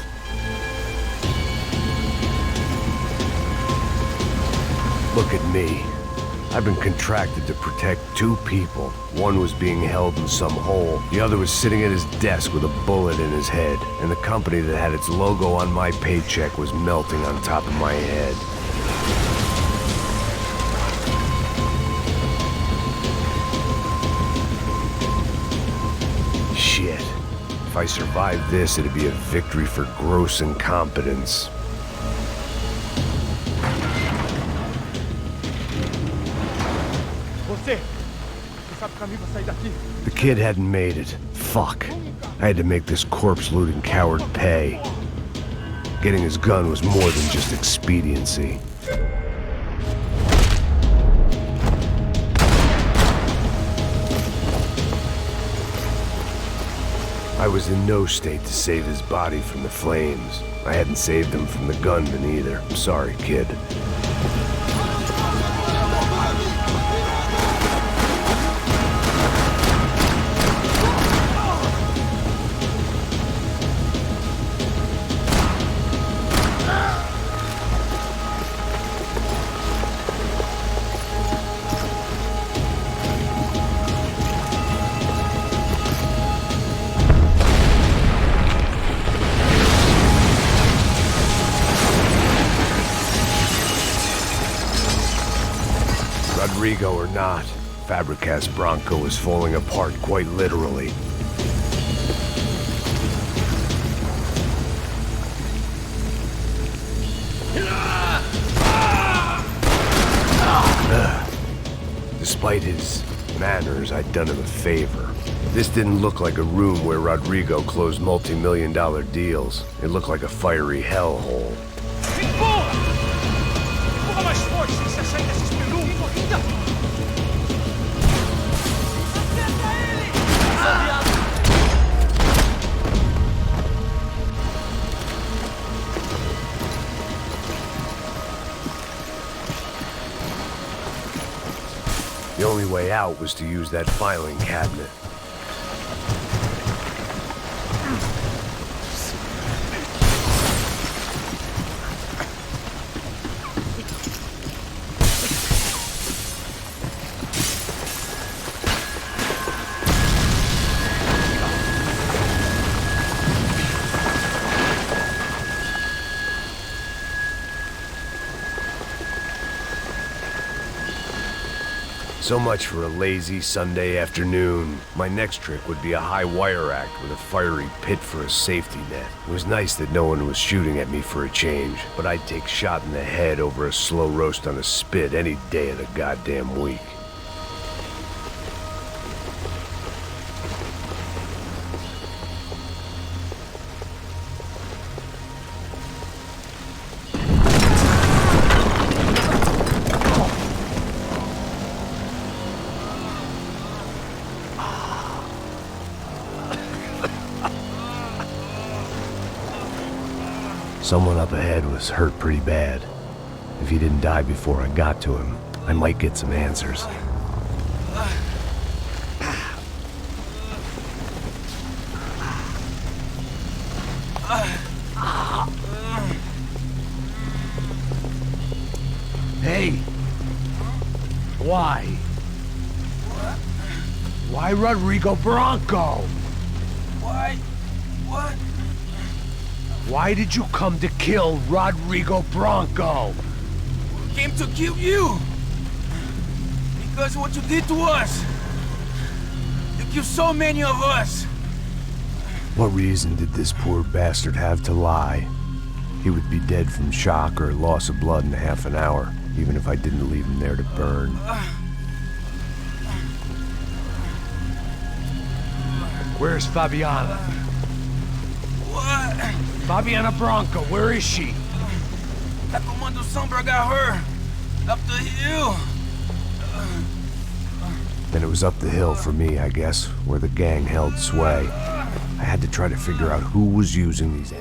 Look at me. I've been contracted to protect two people. One was being held in some hole. The other was sitting at his desk with a bullet in his head. And the company that had its logo on my paycheck was melting on top of my head. Shit. If I survived this, it'd be a victory for gross incompetence. The kid hadn't made it. Fuck. I had to make this corpse-looting coward pay. Getting his gun was more than just expediency. I was in no state to save his body from the flames. I hadn't saved him from the gunman either. I'm sorry, kid. Rodrigo or not, Fabricas Bronco was falling apart quite literally. Despite his manners, I'd done him a favor. This didn't look like a room where Rodrigo closed multi-million-dollar deals. It looked like a fiery hellhole. The only way out was to use that filing cabinet. So much for a lazy Sunday afternoon. My next trick would be a high wire act with a fiery pit for a safety net. It was nice that no one was shooting at me for a change, but I'd take shot in the head over a slow roast on a spit any day of the goddamn week. Someone up ahead was hurt pretty bad. If he didn't die before I got to him, I might get some answers. Hey! Why? Why Rodrigo Bronco? Why? What? Why did you come to kill Rodrigo Bronco? We came to kill you! Because of what you did to us! You killed so many of us! What reason did this poor bastard have to lie? He would be dead from shock or loss of blood in half an hour, even if I didn't leave him there to burn. Where's Fabiana? What? Fabiana Bronco, where is she? That Comando Sombra got her. Up the hill. Then it was up the hill for me, I guess, where the gang held sway. I had to try to figure out who was using these.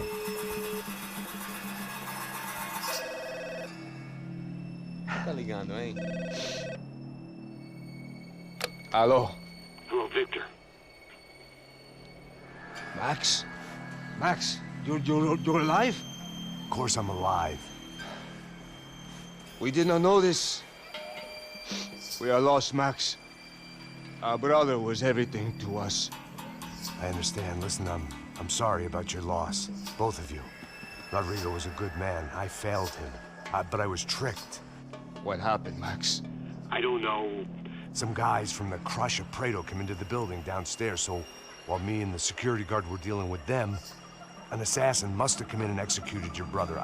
Tá ligando, hein? Alô? Hello, Victor. Max? Max, you're alive? Of course I'm alive. We did not know this. We are lost, Max. Our brother was everything to us. I understand. Listen, I'm sorry about your loss. Both of you. Rodrigo was a good man. I failed him. But I was tricked. What happened, Max? I don't know. Some guys from the Crush of Prado came into the building downstairs, so while me and the security guard were dealing with them, an assassin must have come in and executed your brother.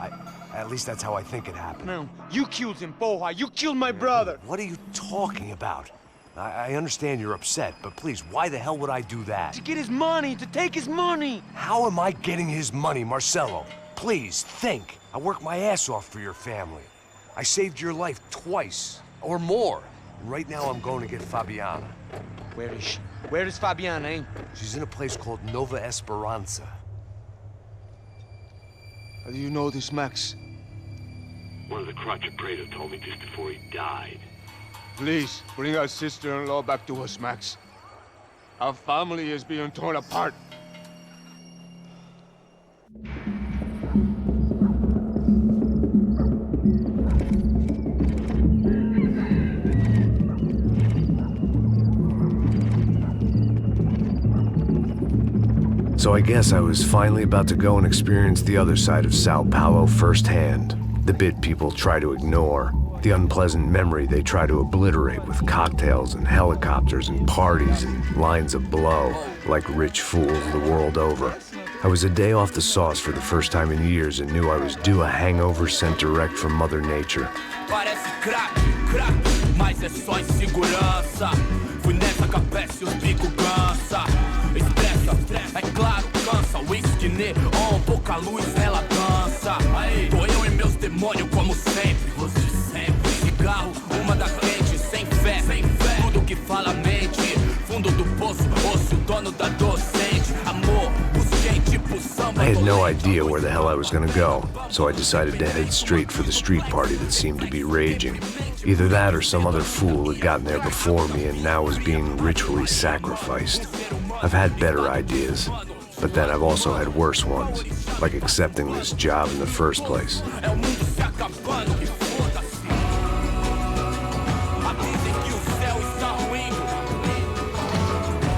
At least that's how I think it happened. No, you killed him, Porra. You killed my brother. What are you talking about? I understand you're upset, but please, why the hell would I do that? To get his money, to take his money. How am I getting his money, Marcelo? Please, think. I worked my ass off for your family. I saved your life twice, or more. Right now I'm going to get Fabiana. Where is she? Where is Fabiana, eh? She's in a place called Nova Esperanza. How do you know this, Max? One of the Crotch of Prado told me just before he died. Please, bring our sister-in-law back to us, Max. Our family is being torn apart. So I guess I was finally about to go and experience the other side of Sao Paulo firsthand. The bit people try to ignore. The unpleasant memory they try to obliterate with cocktails and helicopters and parties and lines of blow, like rich fools the world over. I was a day off the sauce for the first time in years and knew I was due a hangover sent direct from Mother Nature. Parece crack, mas é só insegurança. Fui nessa capeste, os bico cansa. Expressa, é claro, cansa. Whisky neon, pouca luz, ela dança. Tô eu e meus demônios como sempre. Você sempre. Cigarro, uma da quente, sem fé. Tudo que fala mente. Fundo do poço, osso, dono da docente. Amor, busquei tipo samba. I had no idea where the hell I was gonna go, so I decided to head straight for the street party that seemed to be raging. Either that or some other fool had gotten there before me and now was being ritually sacrificed. I've had better ideas, but then I've also had worse ones, like accepting this job in the first place.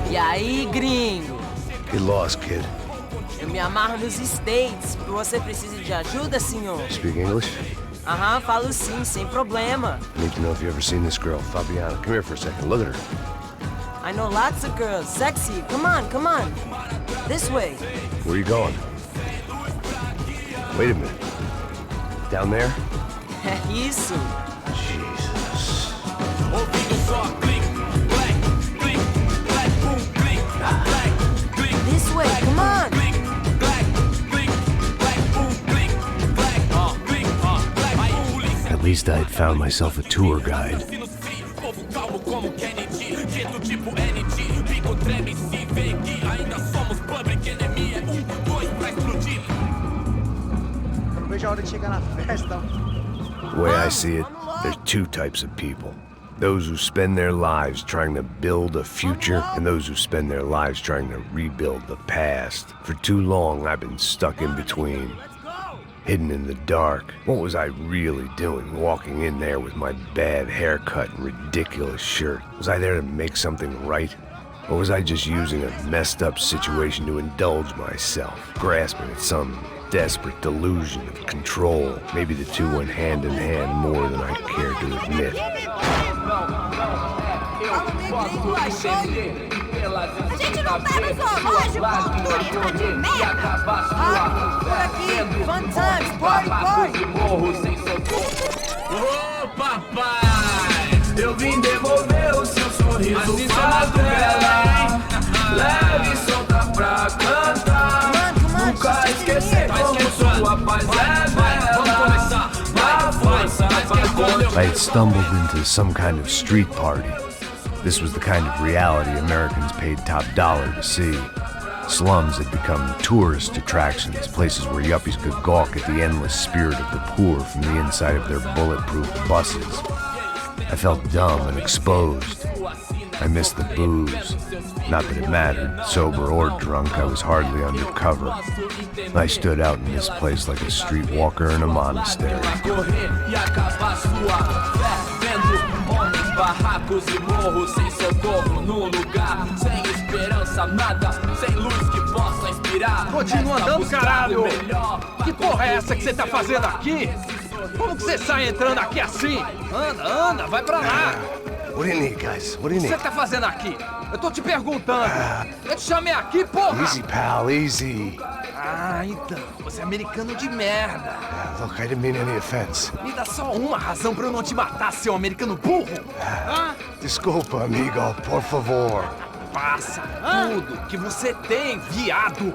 E aí, gringo? Get lost, kid. Eu me amarro nos States. Você precisa de ajuda, senhor? Speak English? Aham, falo sim, sem problema. I need to know if you've ever seen this girl, Fabiana. Come here for a second. Look at her. I know lots of girls. Sexy. Come on, come on. This way. Where are you going? Wait a minute. Down there? Isso. Jesus. This way, come on. At least I had found myself a tour guide. The way I see it, there's two types of people. Those who spend their lives trying to build a future, and those who spend their lives trying to rebuild the past. For too long, I've been stuck in between. Hidden in the dark. What was I really doing, walking in there with my bad haircut and ridiculous shirt? Was I there to make something right? Or was I just using a messed up situation to indulge myself, grasping at some desperate delusion of control? Maybe the two went hand in hand more than I cared to admit. A gente não tá no zoológico, turista de merda! Rápido, por aqui! Fun times, party, party! Ô papai, eu vim devolver o seu sorriso favela. Leve e solta pra cantar. Nunca esquecer como sua paz é bela. Na força pra I had stumbled into some kind of street party. This was the kind of reality Americans paid top dollar to see. Slums had become tourist attractions, places where yuppies could gawk at the endless spirit of the poor from the inside of their bulletproof buses. I felt dumb and exposed. I missed the booze. Not that it mattered, sober or drunk, I was hardly undercover. I stood out in this place like a streetwalker in a monastery. barracos e morros, sem socorro num lugar, sem esperança, nada, sem luz que possa inspirar. Continua andando, caralho! Que porra é essa que você tá fazendo aqui? Como que você sai entrando aqui assim? Anda, anda, vai pra lá! What do you need, guys? What do you O que need? você tá fazendo aqui? Eu tô te perguntando! Eu te chamei aqui, porra! Easy, pal, easy. Ah, então, você é americano de merda! Look, I didn't mean any offense. Me dá só uma razão pra eu não te matar, seu americano burro! Desculpa, amigo, por favor. Passa tudo que você tem, viado!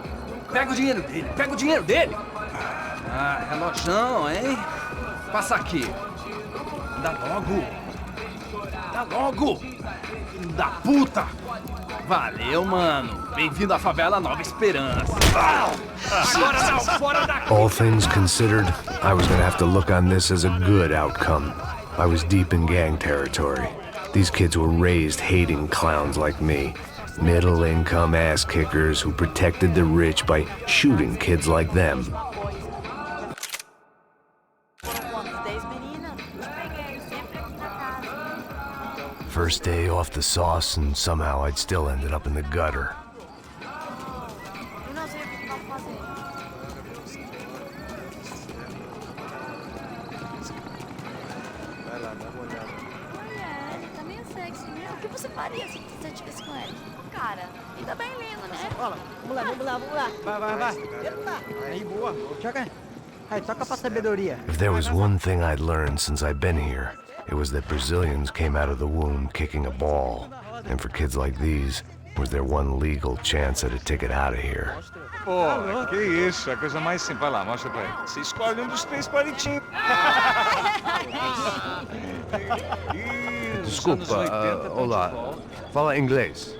Pega o dinheiro dele, pega o dinheiro dele! Ah, relojão, hein? Passa aqui. Dá logo! Dá logo! Filho da puta! Valeu, mano! Bem-vindo à favela Nova Esperança! Agora não, fora daqui! All things considered, I was gonna have to look on this as a good outcome. I was deep in gang territory. These kids were raised hating clowns like me. Middle-income ass-kickers who protected the rich by shooting kids like them. First day off the sauce, and somehow I'd still ended up in the gutter. O que você faria se você estivesse com ele? Cara, ele tá bem lindo, né? Vamos lá, vamos lá, vamos lá. Vai. Eita. Aí, boa. Joga. Aí, toca pra sabedoria. If there was one thing I'd learned since I've been here, it was that Brazilians came out of the womb kicking a ball. And for kids like these, was their one legal chance at a ticket out of here. Pô, que isso, é a coisa mais simples. Vai lá, mostra pra ele. Você escolhe um dos 3 palitinhos. Desculpa, olá. Fala inglês.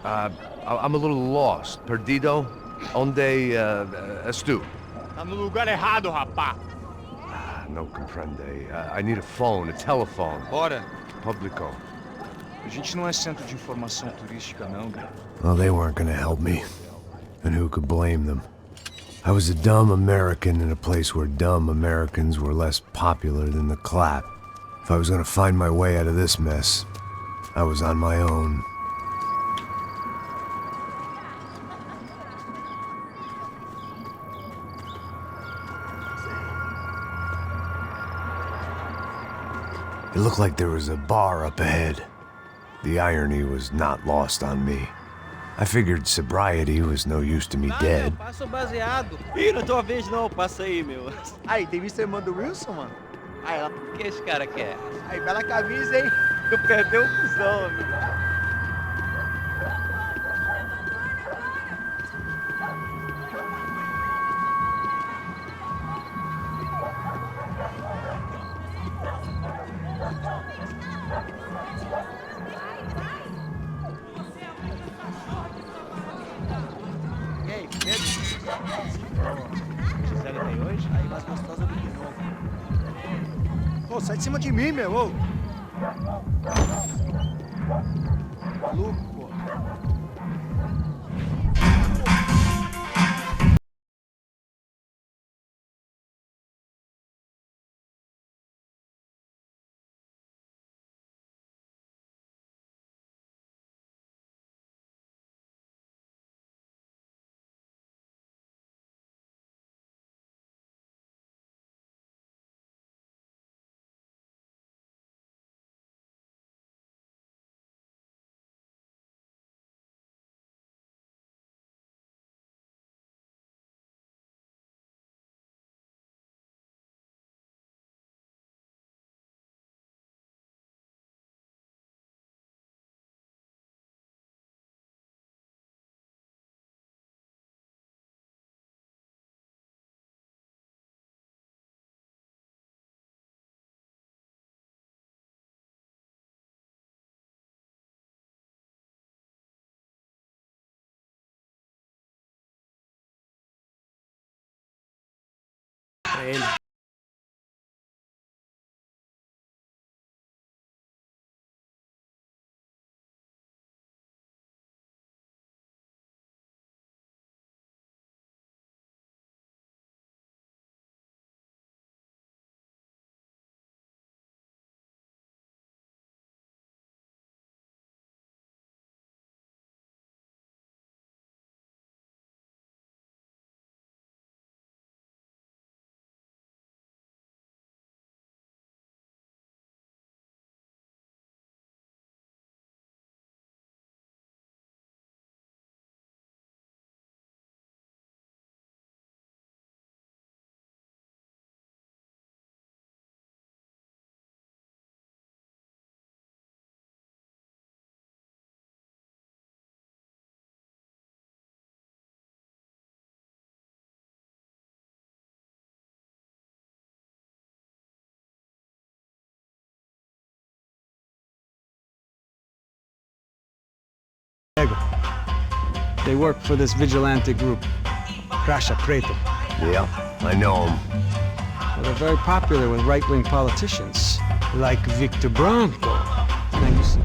I'm a little lost. Perdido? Onde estou? Tá no lugar errado, rapá. No comprende. I need a phone, a telephone. Bora. Publico. A gente não é centro de informação turística, não, cara. Well, they weren't gonna help me. And who could blame them? I was a dumb American in a place where dumb Americans were less popular than the clap. If I was gonna find my way out of this mess, I was on my own. It looked like there was a bar up ahead. The irony was not lost on me. I figured sobriety was no use to me dead. Passa o baseado. Ih, não é tua vez não, passa aí, meu. Aí, tem visto a irmã do Wilson, mano? Aí, ela... O que esse cara quer? Aí, bela camisa, hein? Tu perdeu o cuzão, amigo. E aí, Pedro? Gisele tá aí hoje? Aí, mais gostosa do que nunca. Ô, sai de cima de mim, meu! Ô. Maluco. ele. They work for this vigilante group, Crasha Preto. Yeah, I know them. Well, they're very popular with right-wing politicians, like Victor Branco. Now you see.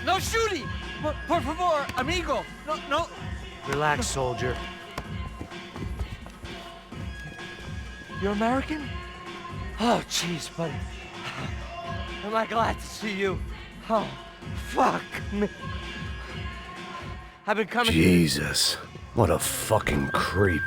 No shooting! Por favor, amigo! No. Relax, soldier. You're American? Oh, jeez, buddy. Am I glad to see you? Oh, fuck me. I've been coming. Jesus, what a fucking creep.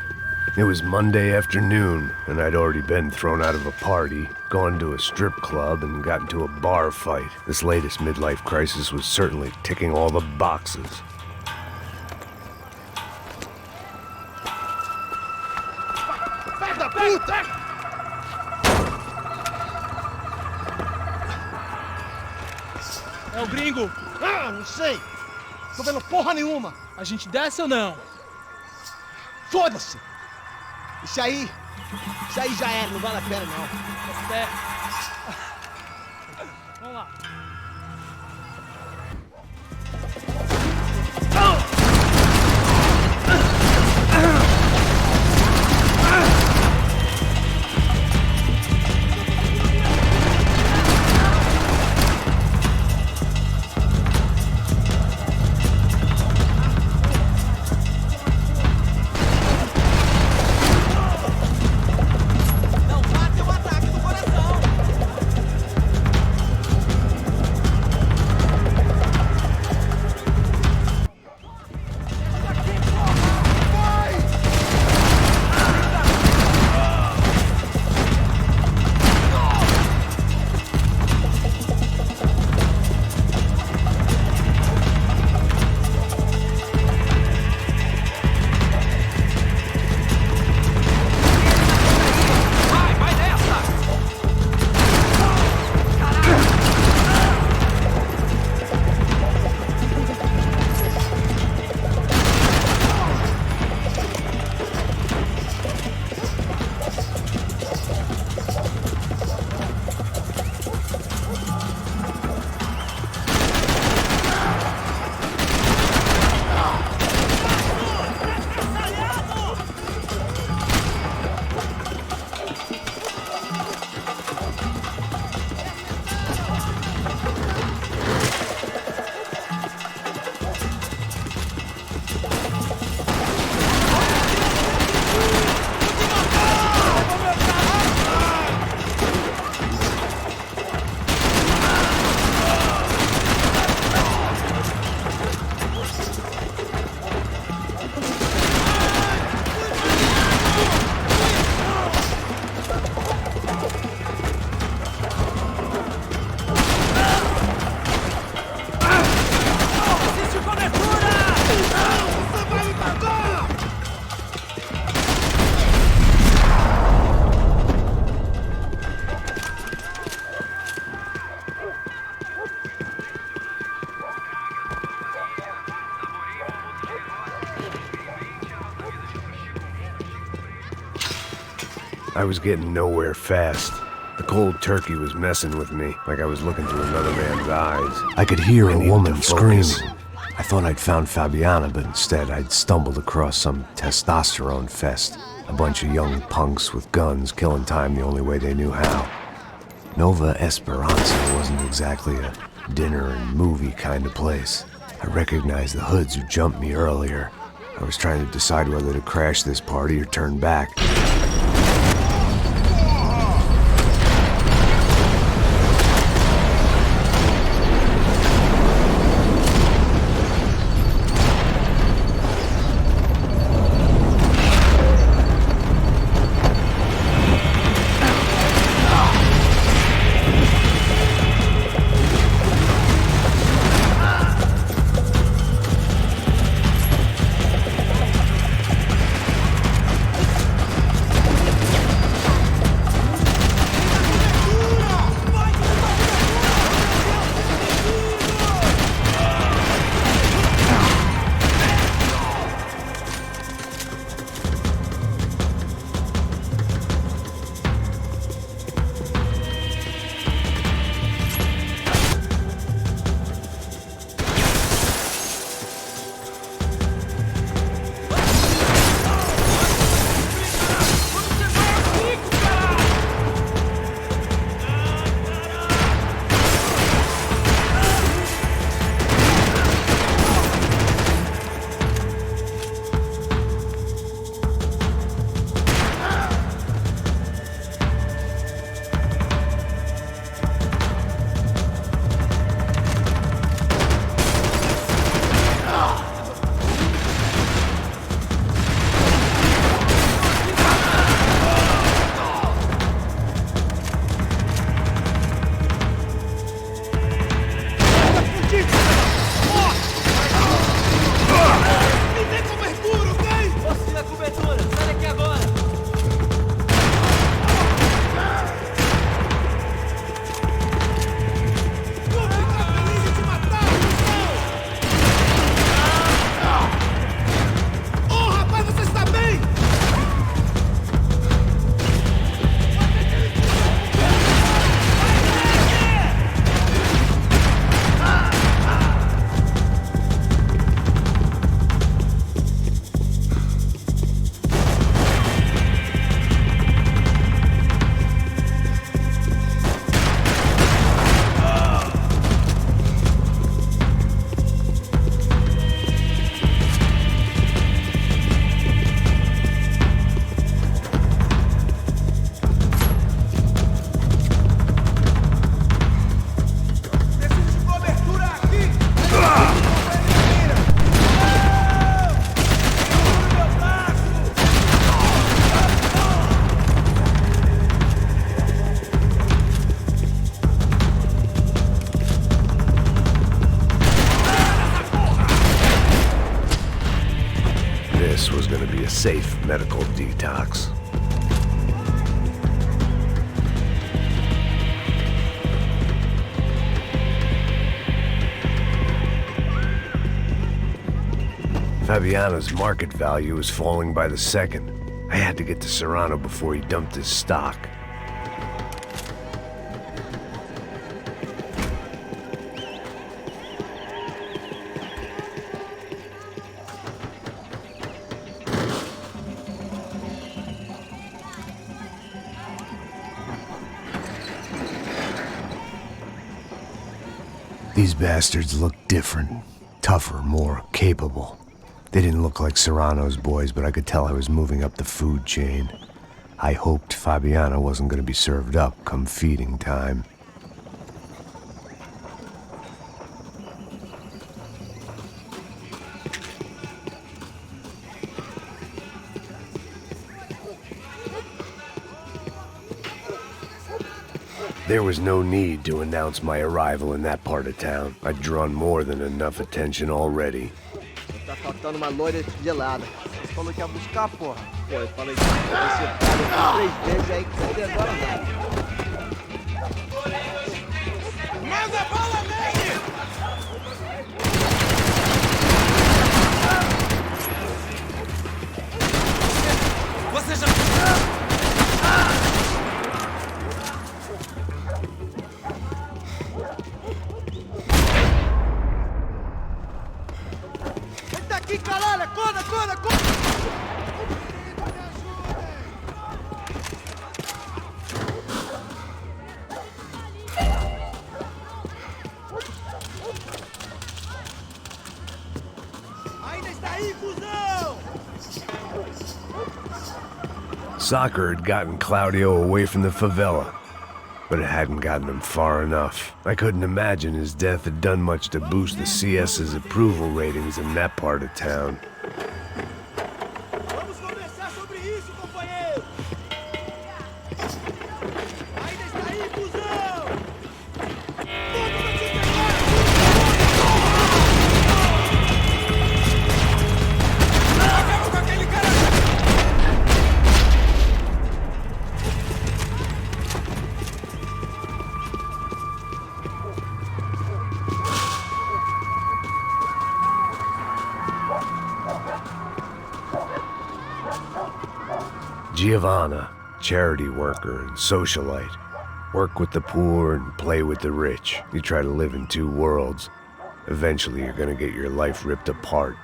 It was Monday afternoon, and I'd already been thrown out of a party, gone to a strip club, and got into a bar fight. This latest midlife crisis was certainly ticking all the boxes. Filho da puta! É o gringo! Ah, não sei! Tô vendo porra nenhuma! A gente desce ou não? Foda-se! Isso aí já era, não vale a pena não. É. Vamos lá. I was getting nowhere fast. The cold turkey was messing with me, like I was looking through another man's eyes. I could hear a woman screaming. I thought I'd found Fabiana, but instead I'd stumbled across some testosterone fest. A bunch of young punks with guns killing time the only way they knew how. Nova Esperanza wasn't exactly a dinner and movie kind of place. I recognized the hoods who jumped me earlier. I was trying to decide whether to crash this party or turn back. This was gonna be a safe medical detox. Fabiana's market value was falling by the second. I had to get to Serrano before he dumped his stock. These bastards looked different, tougher, more capable. They didn't look like Serrano's boys, but I could tell I was moving up the food chain. I hoped Fabiana wasn't going to be served up come feeding time. There was no need to announce my arrival in that part of town. I'd drawn more than enough attention already. Tá faltando uma loira gelada. Você falou que ia buscar, porra. Pô, eu falei que você paga 3 vezes aí que você tem agora nada. Manda bala nele! Você já... Soccer had gotten Claudio away from the favela, but it hadn't gotten him far enough. I couldn't imagine his death had done much to boost the CS's approval ratings in that part of town. Giovanna, charity worker and socialite. Work with the poor and play with the rich. You try to live in two worlds. Eventually you're gonna get your life ripped apart.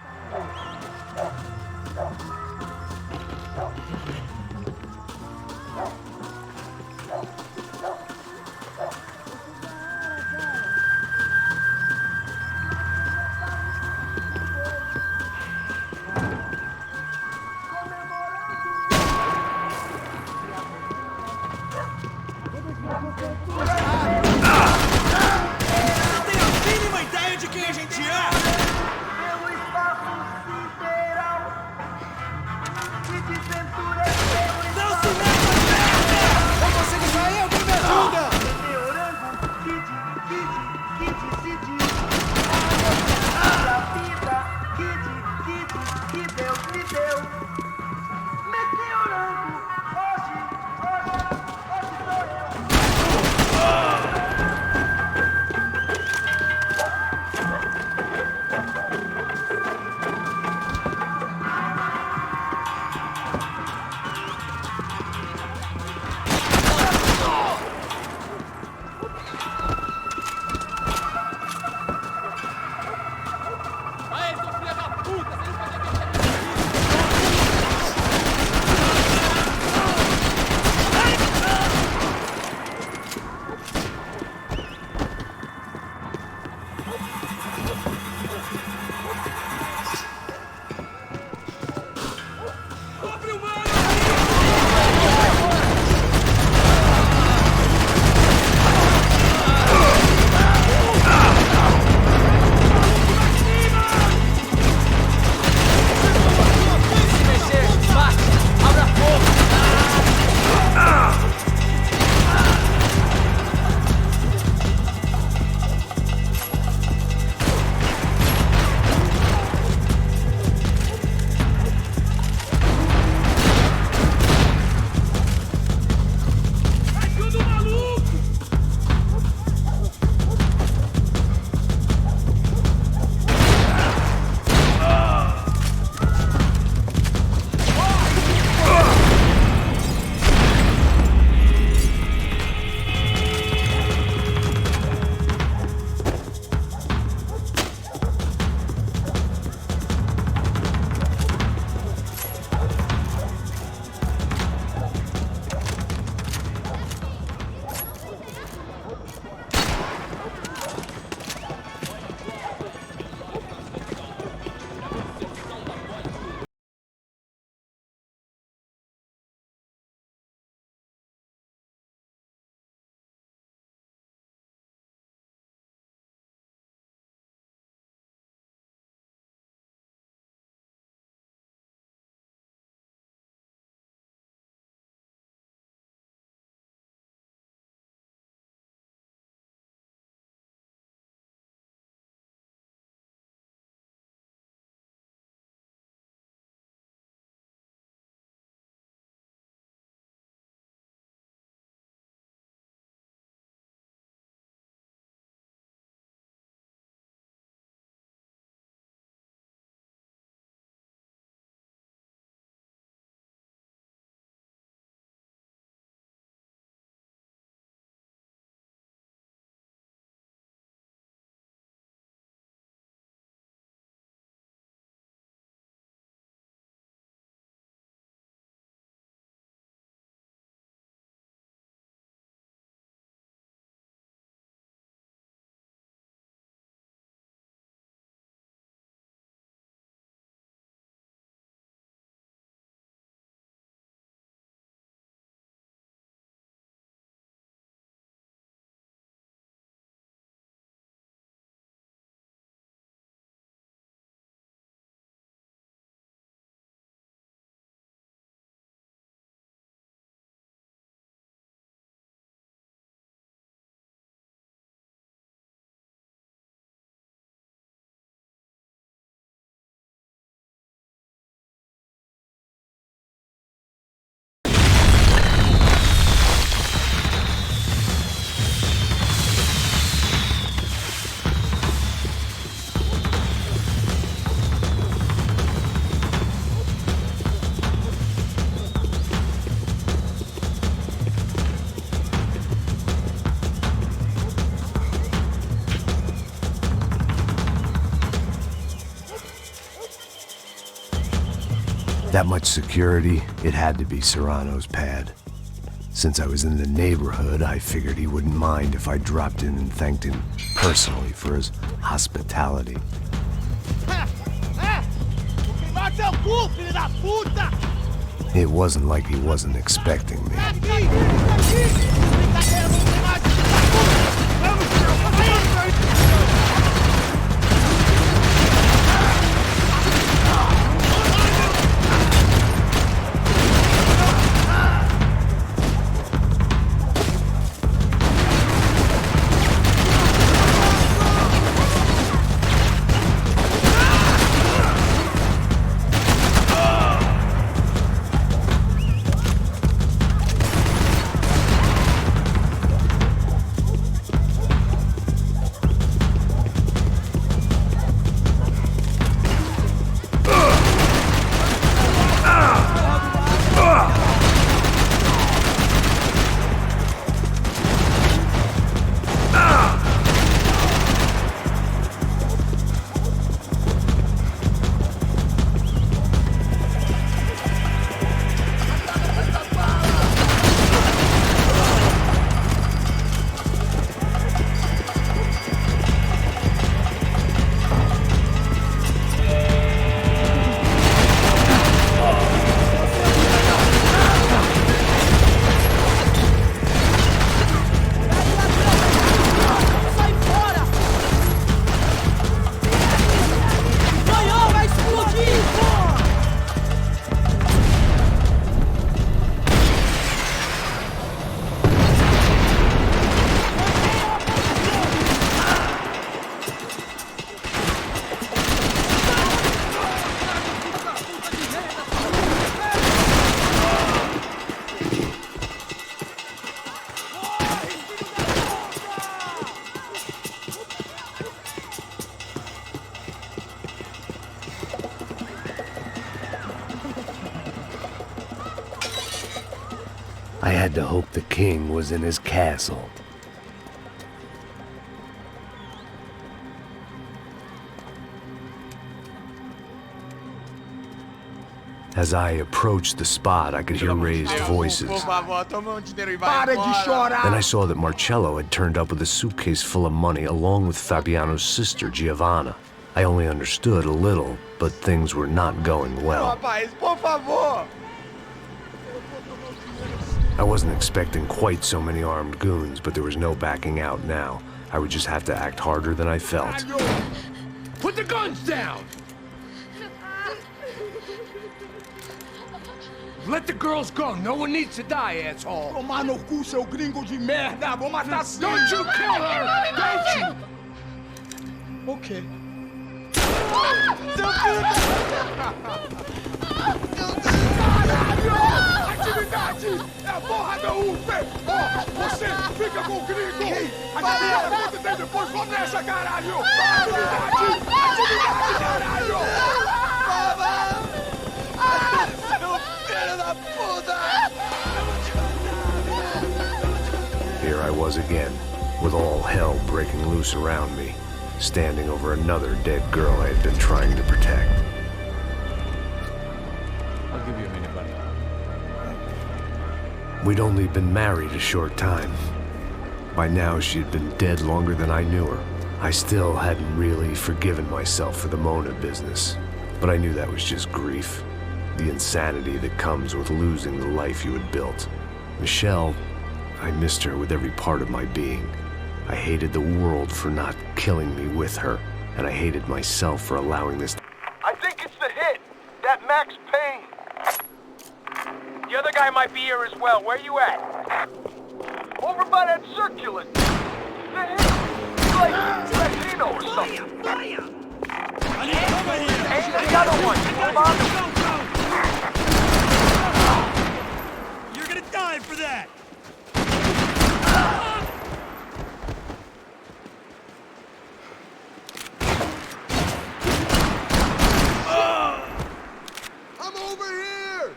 That much security, it had to be Serrano's pad. Since I was in the neighborhood, I figured he wouldn't mind if I dropped in and thanked him personally for his hospitality. It wasn't like he wasn't expecting me. I had to hope the king was in his castle. As I approached the spot, I could hear raised voices. Then I saw that Marcello had turned up with a suitcase full of money along with Fabiano's sister, Giovanna. I only understood a little, but things were not going well. I wasn't expecting quite so many armed goons, but there was no backing out now. I would just have to act harder than I felt. Put the guns down! Let the girls go. No one needs to die, asshole. Tomar no cu, seu gringo de merda. Vou matar sim. Don't you kill her! Don't you! Okay. Caralho! Atividade! É a porra da UF! Ó, você fica com o gringo! A galera conta tem depois, vamos nessa, caralho! Atividade! Atividade, caralho! Here I was again, with all hell breaking loose around me, standing over another dead girl I had been trying to protect. I'll give you a minute, buddy. We'd only been married a short time. By now, she'd been dead longer than I knew her. I still hadn't really forgiven myself for the Mona business, but I knew that was just grief. The insanity that comes with losing the life you had built. Michelle, I missed her with every part of my being. I hated the world for not killing me with her, and I hated myself for allowing this. I think it's the hit. That Max Payne. The other guy might be here as well. Where you at? Over by that circular. The hit. He's like Latino or something. Ain't the other one. Hold on to him. You're gonna die for that! I'm over here!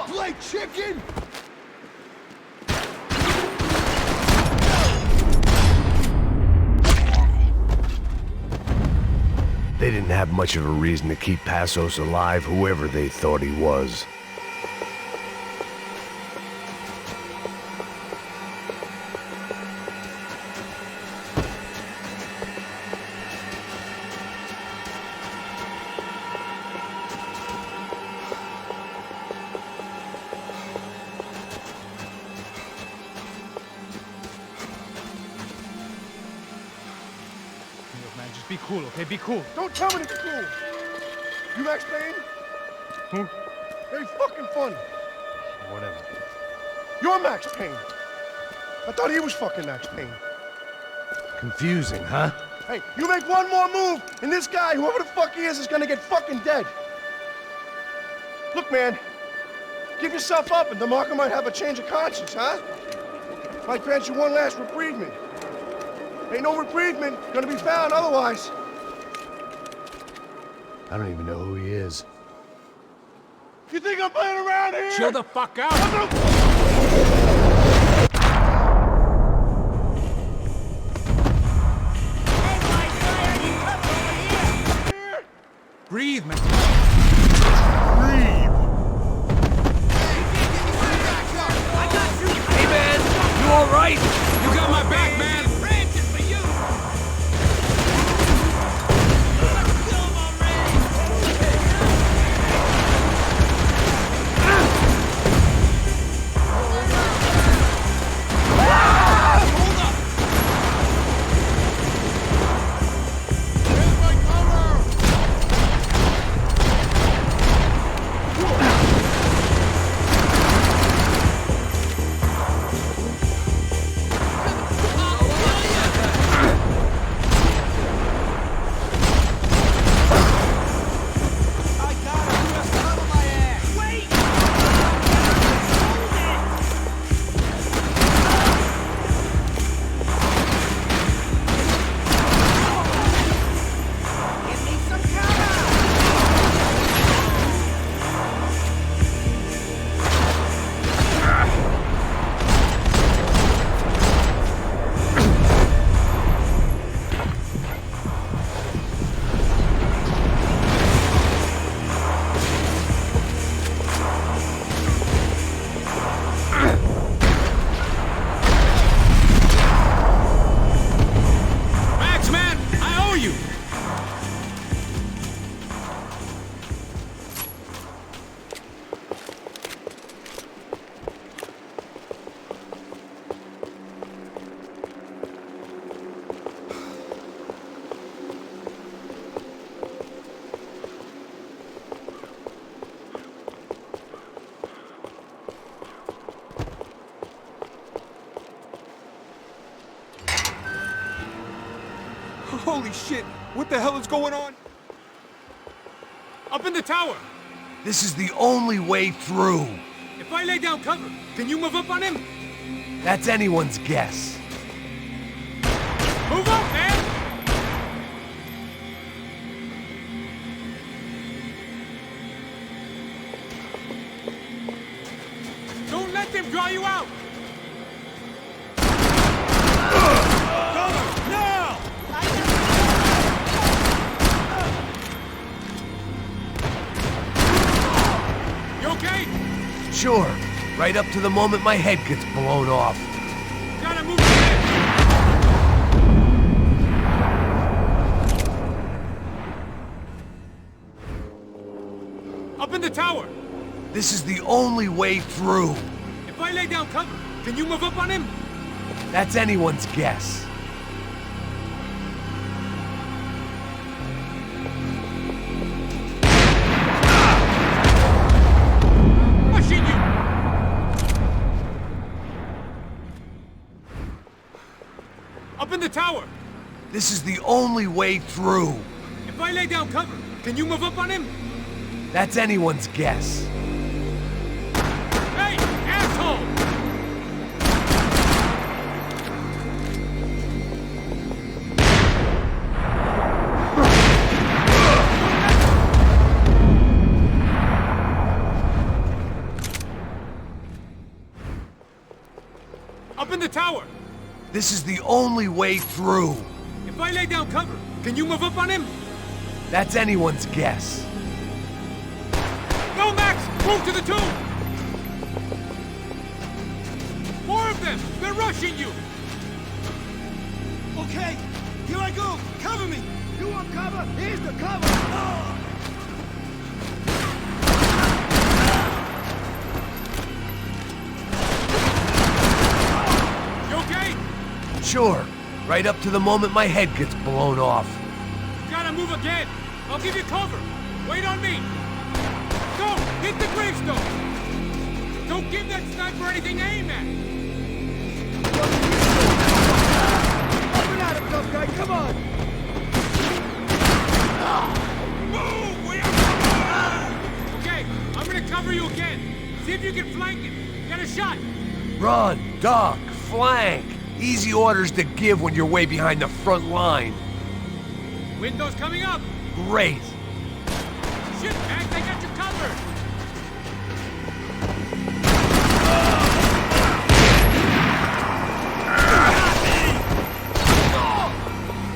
Play chicken! didn't have much of a reason to keep Passos alive, whoever they thought he was. Be cool, okay? Be cool. Don't tell me to be cool. You Max Payne? Who? Very fucking funny. Whatever. You're Max Payne. I thought he was fucking Max Payne. Confusing, huh? Hey, you make one more move, and this guy, whoever the fuck he is gonna get fucking dead. Look, man, give yourself up, and DeMarco might have a change of conscience, huh? Might grant you one last reprievement. Ain't no reprievement gonna be found otherwise. I don't even know who he is. You think I'm playing around here? Chill the fuck out! Breathe, man. Breathe. Hey, man! You all right? You got my back, man! Holy shit! What the hell is going on? Up in the tower! This is the only way through. If I lay down cover, can you move up on him? That's anyone's guess. Move up, man! Don't let them draw you out! Sure, right up to the moment my head gets blown off. Gotta move ahead. Up in the tower. This is the only way through. If I lay down cover, can you move up on him? That's anyone's guess. Up in the tower! This is the only way through. If I lay down cover, can you move up on him? That's anyone's guess. Hey, asshole! Up in the tower! This is the only way through. If I lay down cover, can you move up on him? That's anyone's guess. Go, Max! Move to the tomb! More of them! They're rushing you! Okay, here I go. Cover me. You want cover? Here's the cover. You okay? Sure. Right up to the moment my head gets blown off. You gotta move again. I'll give you cover. Wait on me. Go! Hit the gravestone! Don't give that sniper anything to aim at! Open at him, tough guy. Come on. Move! We are... Okay, I'm gonna cover you again. See if you can flank it. Get a shot. Run, duck, flank. Easy orders to give when you're way behind the front line. Windows coming up. Great. Shit, Max, I got you covered.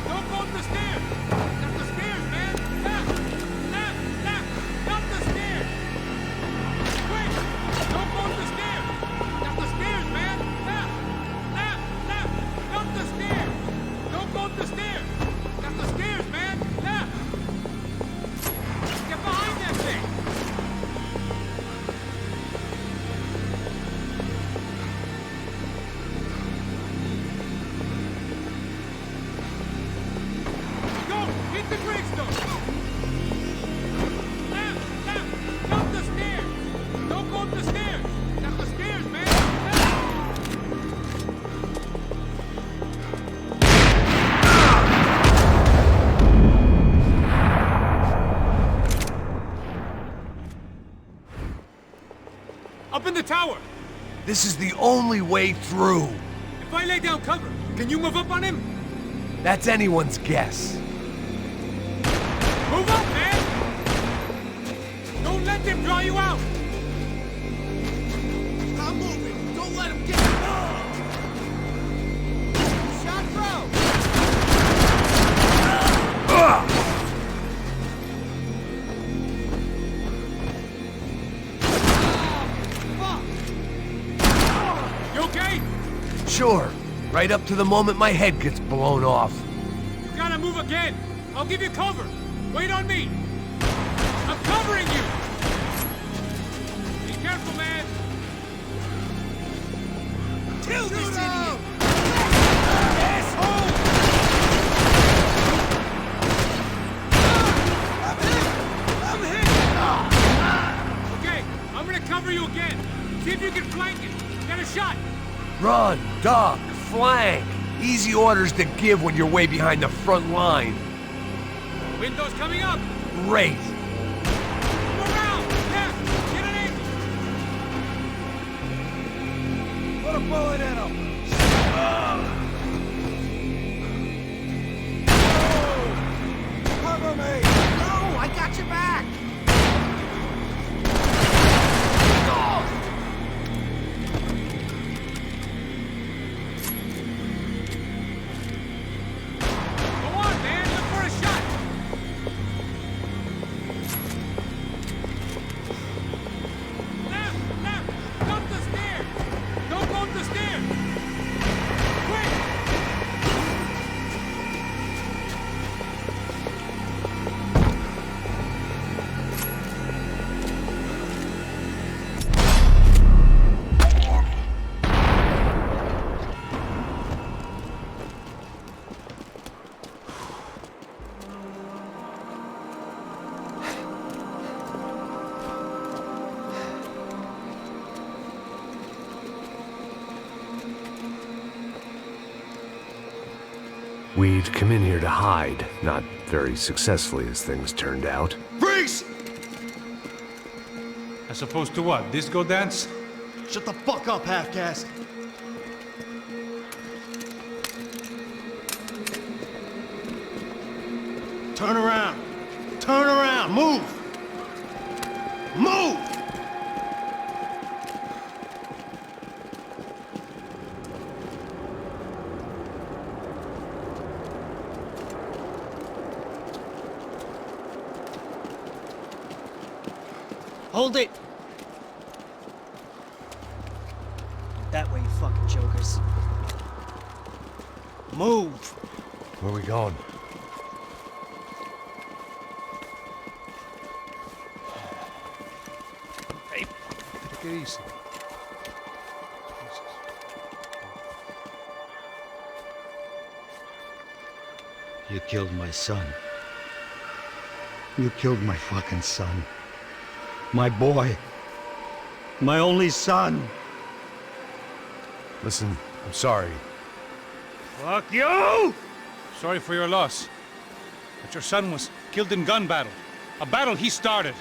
Don't go up the stairs. Up the stairs, man. Left, left, left. Up the stairs. Quick. Don't go up the stairs. Up the stairs, man. Left, left, left. Up the stairs. Don't go up the stairs. Up the stairs, man. Left. Get behind that thing. Go! Hit the gravestone! Left! Left! Up the stairs! Don't go up the stairs! Up the stairs, man! Up in the tower! This is the only way through. If I lay down cover, can you move up on him? That's anyone's guess. Move up, man! Don't let them draw you out! I'm moving. Don't let him get shot throw. You okay? Sure. Right up to the moment my head gets blown off. You gotta move again! I'll give you cover! Wait on me! I'm covering you! Be careful, man! Kill this idiot! Asshole! I'm hit! Okay, I'm gonna cover you again. See if you can flank it. Get a shot. Run, duck, flank. Easy orders to give when you're way behind the front line. Windows coming up. Great. Move around. Left. Get an angle. Put a bullet in him. Cover me. No, I got your back. Go on, man. Look for a shot. Left. Left. Up the stairs. Don't go up the stairs. Quick. We'd come in here to hide, not very successfully as things turned out. Freeze! As opposed to what? Disco dance? Shut the fuck up, half-caste. Turn around. Turn around. Move. Move! Hold it! That way, you fucking jokers. Move! Where are we going? Hey, take it easy. You killed my son. You killed my fucking son. My boy. My only son. Listen, I'm sorry. Fuck you! Sorry for your loss. But your son was killed in gun battle. A battle he started.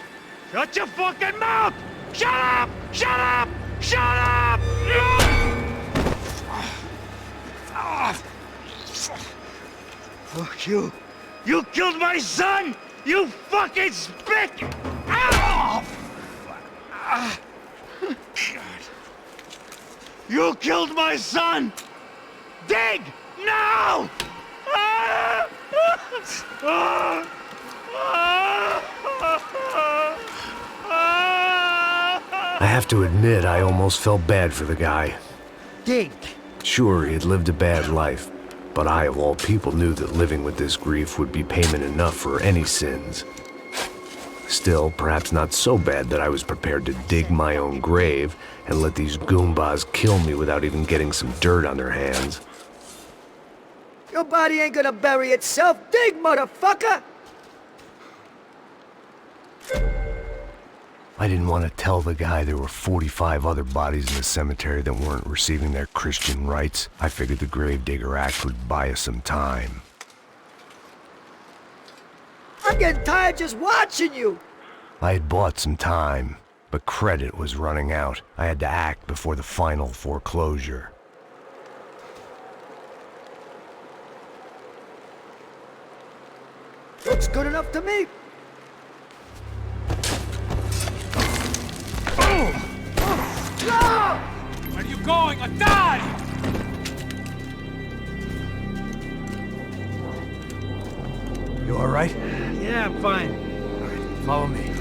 Shut your fucking mouth! Shut up! Shut up! Shut up! Fuck you. You killed my son! You fucking spick! Ow! God. You killed my son! Dig! Now! I have to admit, I almost felt bad for the guy. Dig! Sure, he had lived a bad life, but I, of all people, knew that living with this grief would be payment enough for any sins. Still, perhaps not so bad that I was prepared to dig my own grave and let these goombas kill me without even getting some dirt on their hands. Your body ain't gonna bury itself. Dig, motherfucker! I didn't want to tell the guy there were 45 other bodies in the cemetery that weren't receiving their Christian rites. I figured the Gravedigger Act would buy us some time. I'm getting tired just watching you! I had bought some time, but credit was running out. I had to act before the final foreclosure. Looks good enough to me. Where are you going? A die! You all right? Yeah, I'm fine. All right, follow me.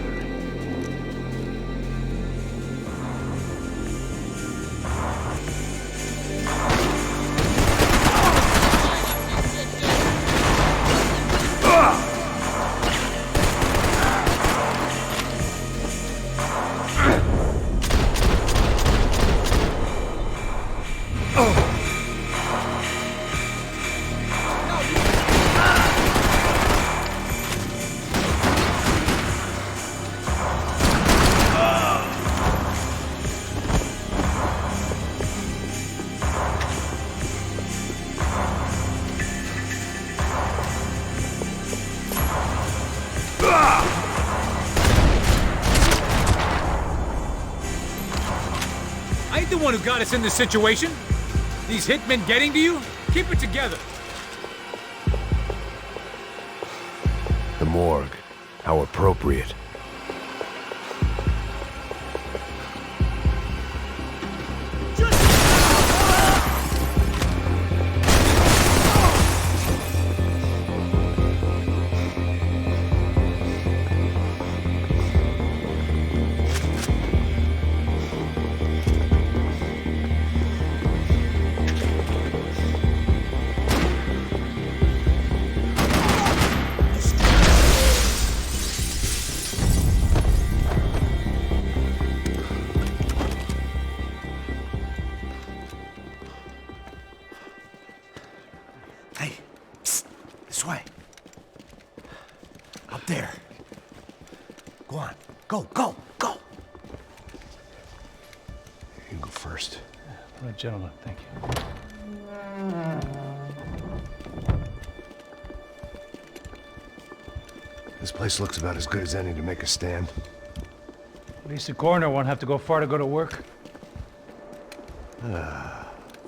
I ain't the one who got us in this situation. These hitmen getting to you? Keep it together. The morgue. How appropriate. This way. Up there. Go on. Go, go, go! You go first. All right, gentlemen, thank you. This place looks about as good as any to make a stand. At least the coroner won't have to go far to go to work.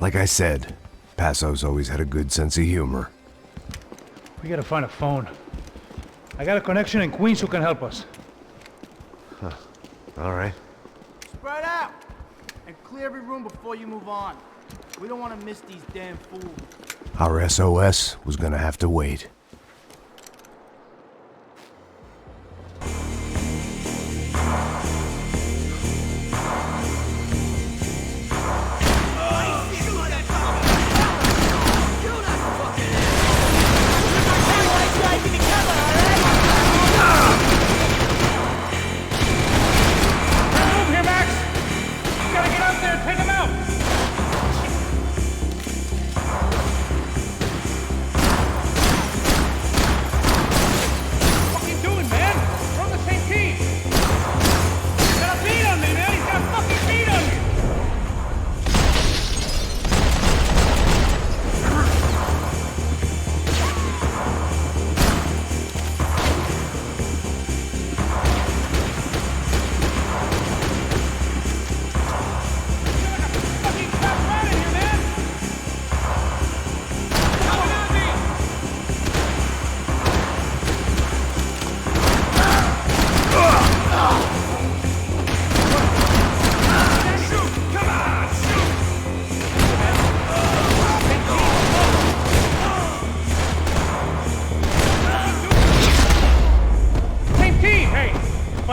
Like I said, Passo's always had a good sense of humor. We gotta find a phone. I got a connection in Queens who can help us. Huh. All right. Spread out! And clear every room before you move on. We don't want to miss these damn fools. Our SOS was gonna have to wait.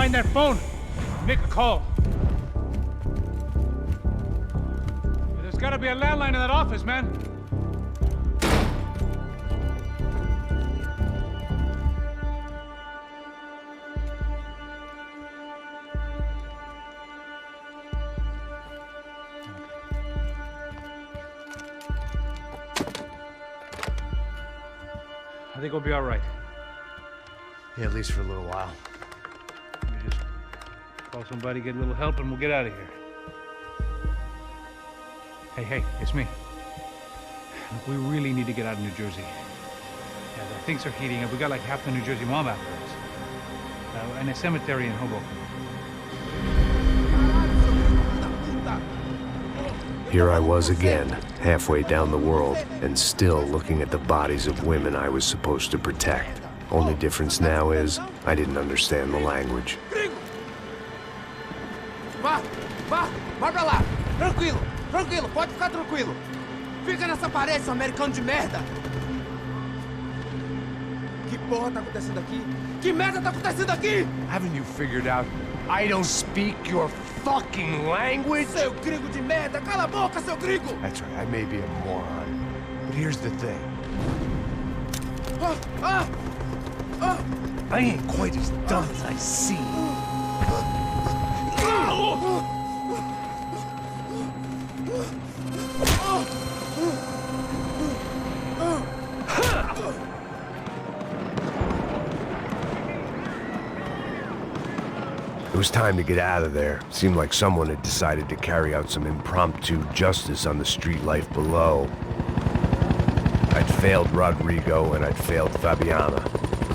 Find that phone. Make a call. There's gotta be a landline in that office, man. I think we'll be all right. Yeah, at least for a little while. Let me just call somebody, get a little help, and we'll get out of here. Hey, it's me. Look, we really need to get out of New Jersey. Yeah, things are heating up. We got like half the New Jersey mob after us. And a cemetery in Hoboken. Here I was again, halfway down the world, and still looking at the bodies of women I was supposed to protect. Only difference now is, I didn't understand the language. Vai pra lá! Tranquilo, pode ficar tranquilo! Fica nessa parede, seu americano de merda! Que porra tá acontecendo aqui? Que merda tá acontecendo aqui? Haven't you figured out I don't speak your fucking language? Seu gringo de merda! Cala a boca, seu gringo! That's right, I may be a moron, but here's the thing. I ain't quite as dumb as I seem. It was time to get out of there. Seemed like someone had decided to carry out some impromptu justice on the street life below. I'd failed Rodrigo and I'd failed Fabiana.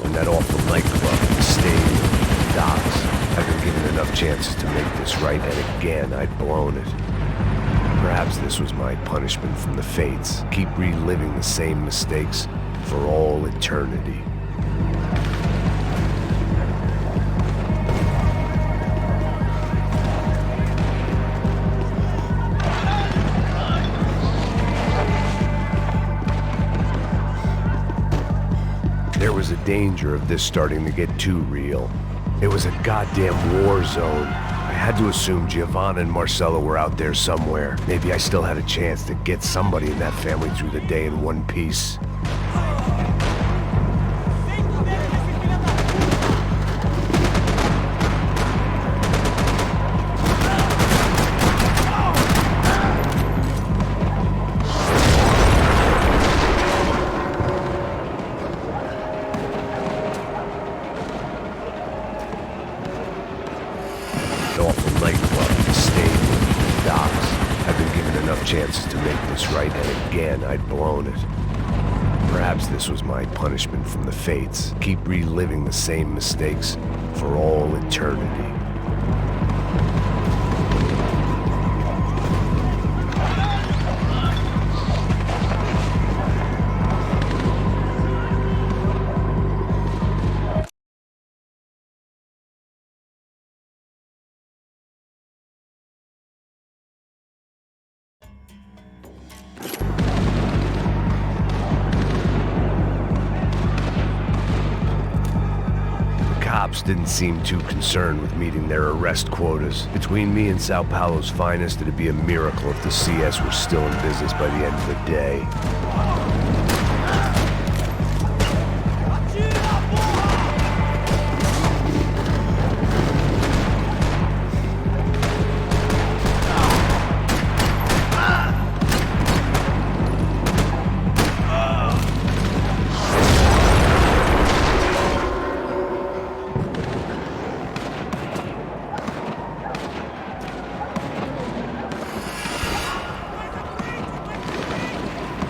And that awful nightclub, the stadium, the docks. I'd been given enough chances to make this right, and again I'd blown it. Perhaps this was my punishment from the fates. Keep reliving the same mistakes for all eternity. There was a danger of this starting to get too real. It was a goddamn war zone. I had to assume Giovanna and Marcelo were out there somewhere. Maybe I still had a chance to get somebody in that family through the day in one piece. Chances to make this right, and again I'd blown it. Perhaps this was my punishment from the fates. Keep reliving the same mistakes for all eternity. Cops didn't seem too concerned with meeting their arrest quotas. Between me and Sao Paulo's finest, it'd be a miracle if the CS were still in business by the end of the day.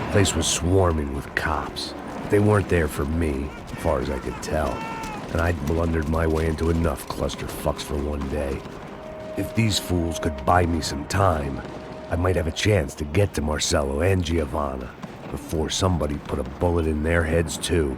The place was swarming with cops. They weren't there for me, as far as I could tell, and I'd blundered my way into enough clusterfucks for one day. If these fools could buy me some time, I might have a chance to get to Marcelo and Giovanna before somebody put a bullet in their heads too.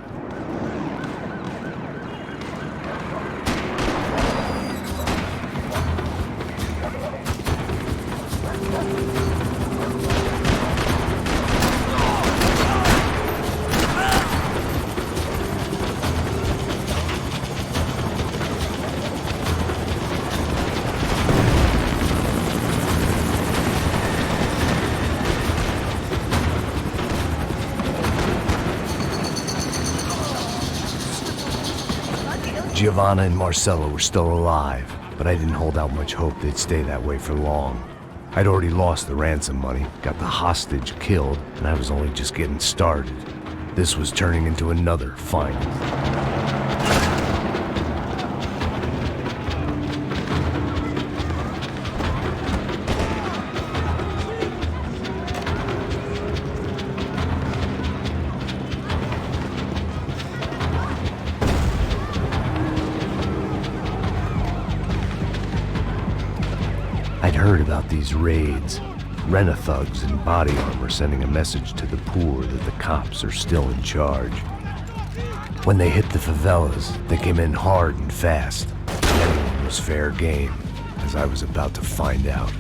Giovanna and Marcelo were still alive, but I didn't hold out much hope they'd stay that way for long. I'd already lost the ransom money, got the hostage killed, and I was only just getting started. This was turning into another final. I'd heard about these raids. Rent-a-thugs in body armor sending a message to the poor that the cops are still in charge. When they hit the favelas, they came in hard and fast. Anyone was fair game, as I was about to find out.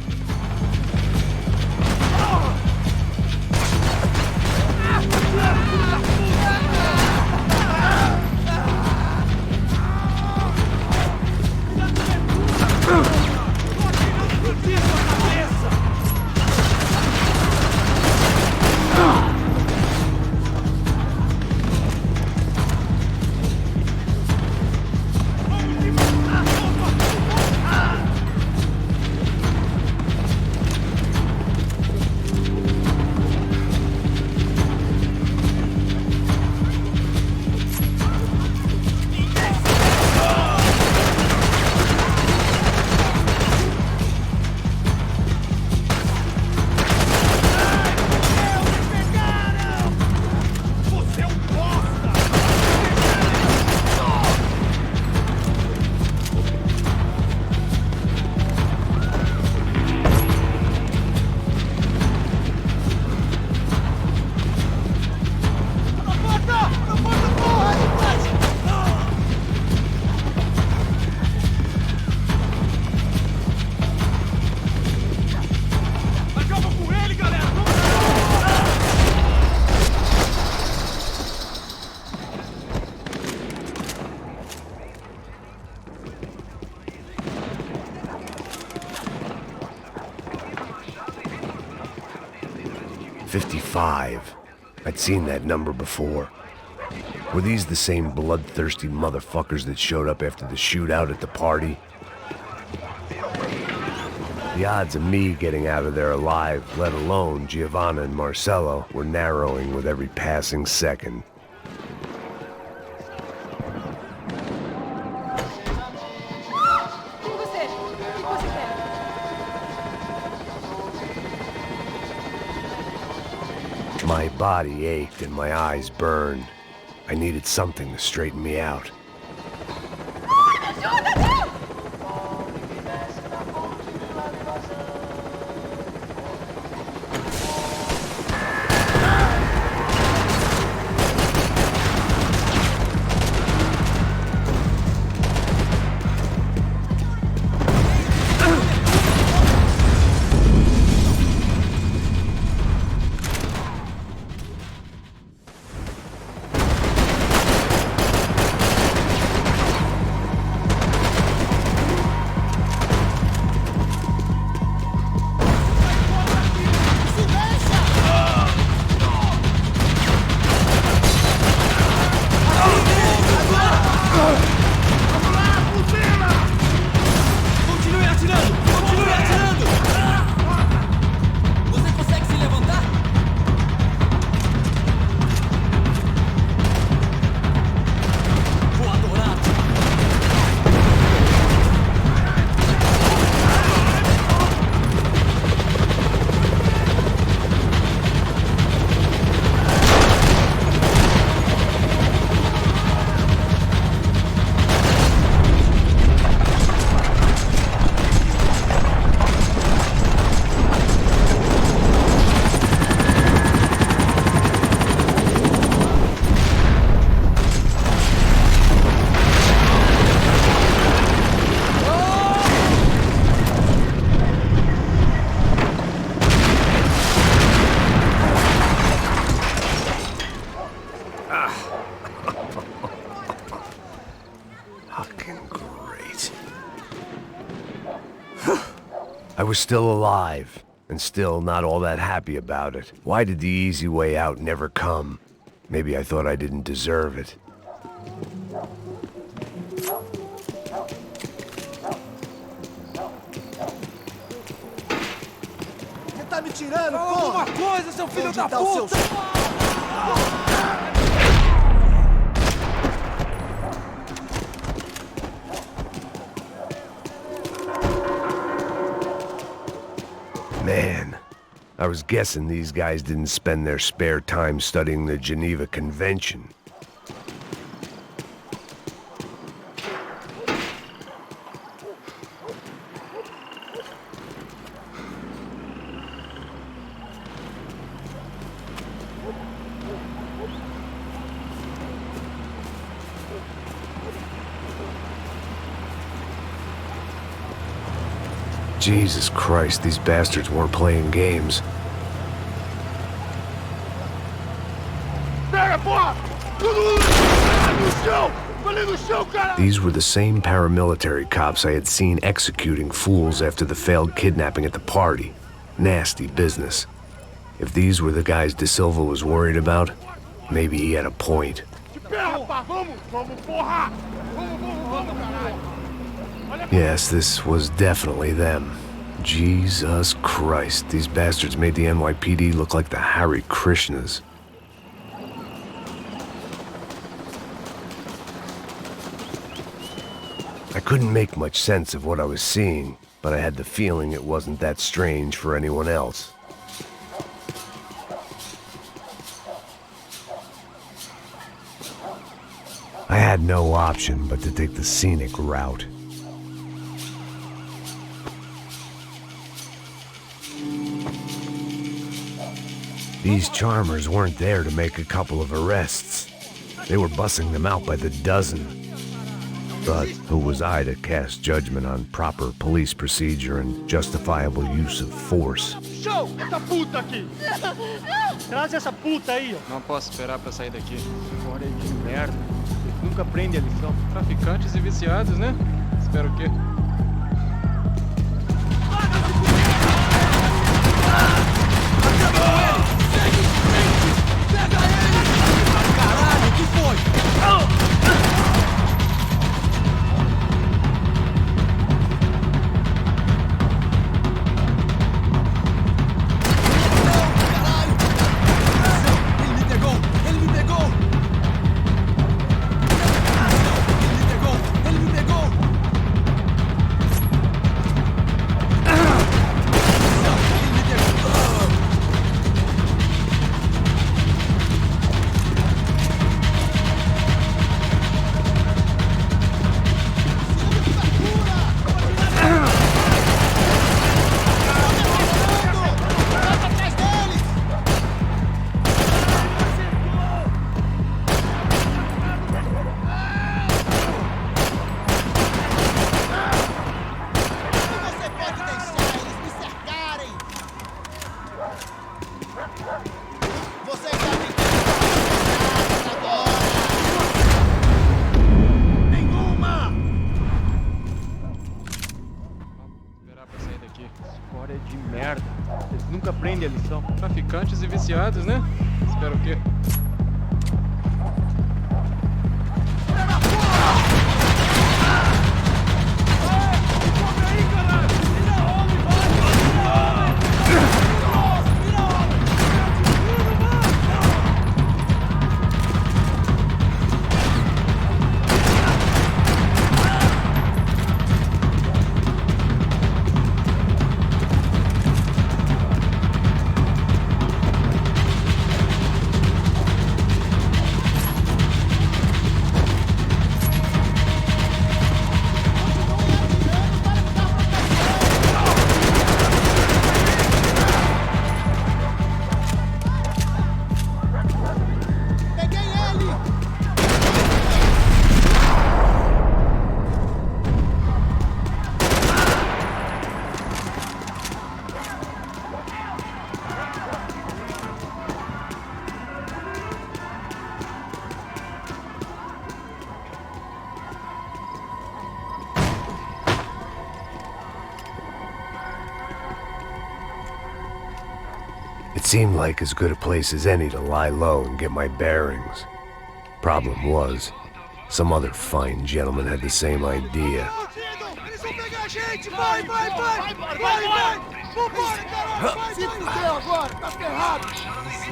I'd seen that number before. Were these the same bloodthirsty motherfuckers that showed up after the shootout at the party? The odds of me getting out of there alive, let alone Giovanna and Marcelo, were narrowing with every passing second. My body ached and my eyes burned. I needed something to straighten me out. I was still alive, and still not all that happy about it. Why did the easy way out never come? Maybe I thought I didn't deserve it. me tirando, Fala alguma coisa, seu filho da puta! Man, I was guessing these guys didn't spend their spare time studying the Geneva Convention. Jesus Christ, these bastards weren't playing games. These were the same paramilitary cops I had seen executing fools after the failed kidnapping at the party. Nasty business. If these were the guys De Silva was worried about, maybe he had a point. Yes, this was definitely them. Jesus Christ, these bastards made the NYPD look like the Hare Krishnas. I couldn't make much sense of what I was seeing, but I had the feeling it wasn't that strange for anyone else. I had no option but to take the scenic route. These charmers weren't there to make a couple of arrests. They were bussing them out by the dozen. But who was I to cast judgment on proper police procedure and justifiable use of force? Show! Essa puta aqui! Traz essa puta aí, ó! Não posso esperar pra sair daqui. Fora de merda. Eles nunca aprendem a lição. Traficantes e viciados, né? Espero o quê? Caralho, o que foi? Fora de merda. Eles nunca aprendem a lição. Traficantes e viciados, né? Espero o quê? It seemed like as good a place as any to lie low and get my bearings. Problem was, some other fine gentleman had the same idea. Eles vão pegar a gente! Vai, vai, vai! Vai, vai!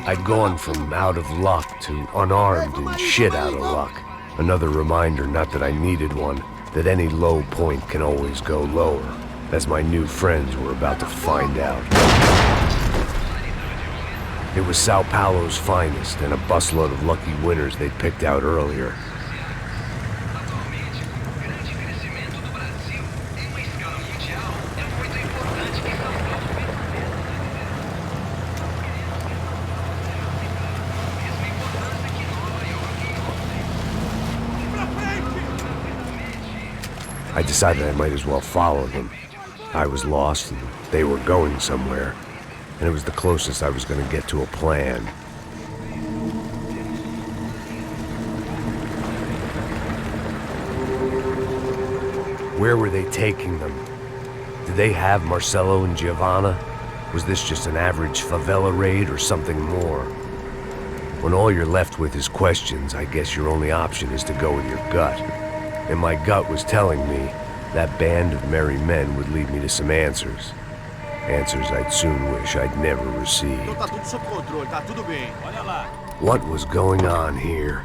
I'd gone from out of luck to unarmed and shit out of luck. Another reminder, not that I needed one, that any low point can always go lower, as my new friends were about to find out. It was Sao Paulo's finest, and a busload of lucky winners they'd picked out earlier. I decided I might as well follow them. I was lost, and they were going somewhere, and it was the closest I was going to get to a plan. Where were they taking them? Did they have Marcelo and Giovanna? Was this just an average favela raid or something more? When all you're left with is questions, I guess your only option is to go with your gut. And my gut was telling me that band of merry men would lead me to some answers. Answers I'd soon wish I'd never received. What was going on here?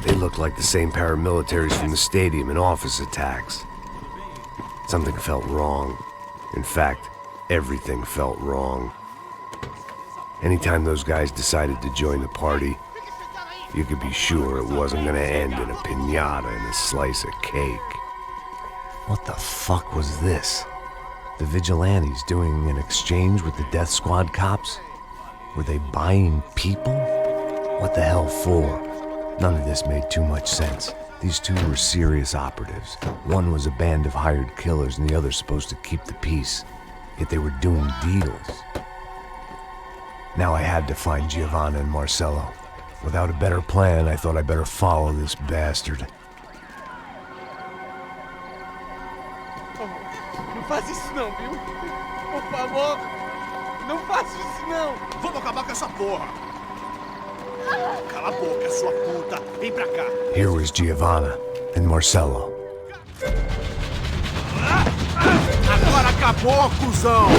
They looked like the same paramilitaries from the stadium in office attacks. Something felt wrong. In fact, everything felt wrong. Anytime those guys decided to join the party, you could be sure it wasn't gonna end in a piñata and a slice of cake. What the fuck was this? The vigilantes doing an exchange with the death squad cops? Were they buying people? What the hell for? None of this made too much sense. These two were serious operatives. One was a band of hired killers and the other supposed to keep the peace. Yet they were doing deals. Now I had to find Giovanna and Marcelo. Without a better plan, I thought I'd better follow this bastard. Não faz isso não, viu? Por favor, não faça isso não. Vamos acabar com essa porra. Cala a boca, sua puta. Vem pra cá. Here was Giovanna and Marcelo. Agora acabou, cuzão.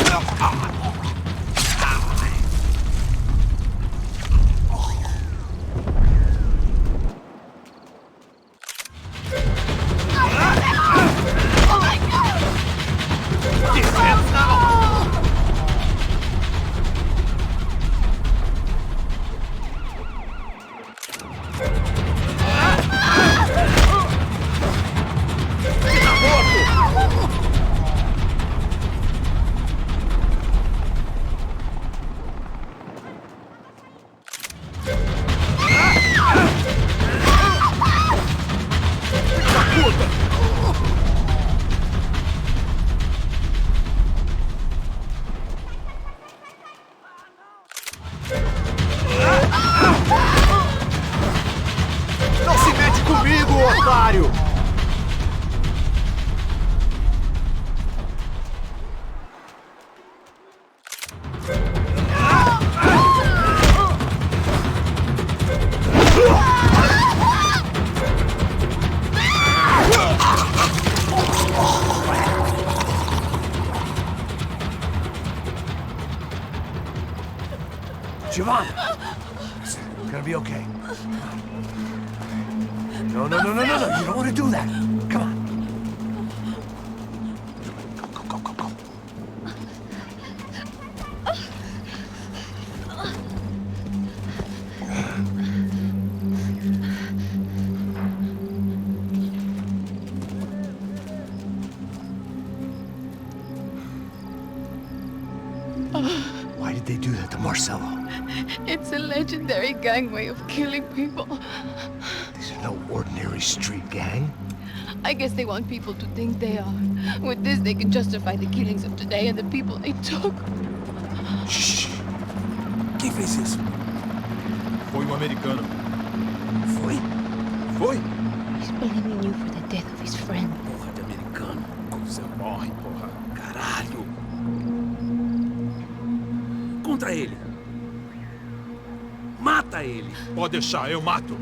Não se mete comigo, otário! Giovanna! Listen, it's gonna be okay. No, no, no, no, no, no. You don't want to do that. Come on. Go, go, go, go, go. Why did they do that to Marcelo? It's a legendary gang way of killing people. These are no ordinary street gang. I guess they want people to think they are. With this, they can justify the killings of today and the people they took. Shh! Quem fez isso? Foi americano. Foi? Foi? He's blaming you for the death of his friend. Porra de americano. Você morre, porra. Caralho. Contra ele. Mata ele. Pode deixar, eu mato.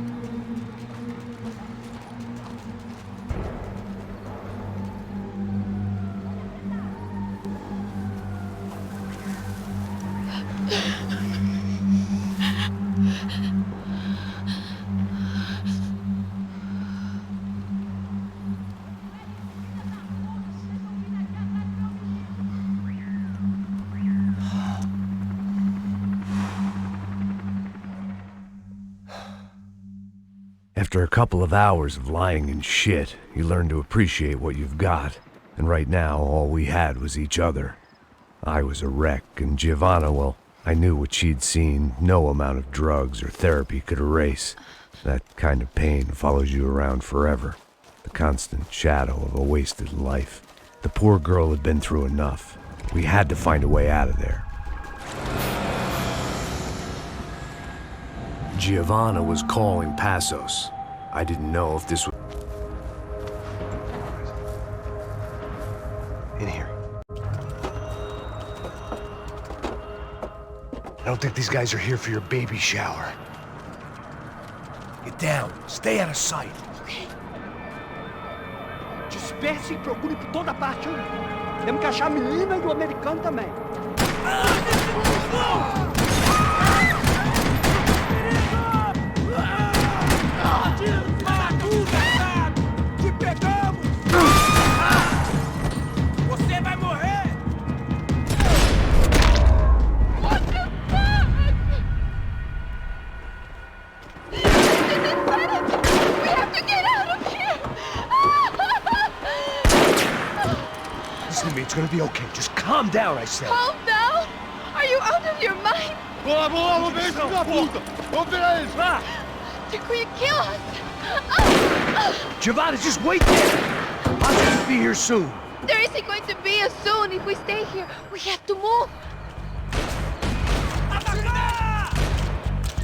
After a couple of hours of lying in shit, you learn to appreciate what you've got. And right now, all we had was each other. I was a wreck, and Giovanna, well, I knew what she'd seen no amount of drugs or therapy could erase. That kind of pain follows you around forever. The constant shadow of a wasted life. The poor girl had been through enough. We had to find a way out of there. Giovanna was calling Passos. I didn't know if this was... In here. I don't think these guys are here for your baby shower. Get down. Stay out of sight. Disperse e procure por toda parte. Temos que achar a menina e o americano também. Te pegamos! Você vai morrer! What the fuck? We have to get out of here! Listen to me, it's gonna be okay. Just calm down, I said. Calm down? Are you out of your mind? Boa, vamos ver esse filho da puta! Vamos virar eles, vá! They're going to kill us! Giovanna, just wait there! I'll just be here soon. There isn't going to be a soon if we stay here. We have to move.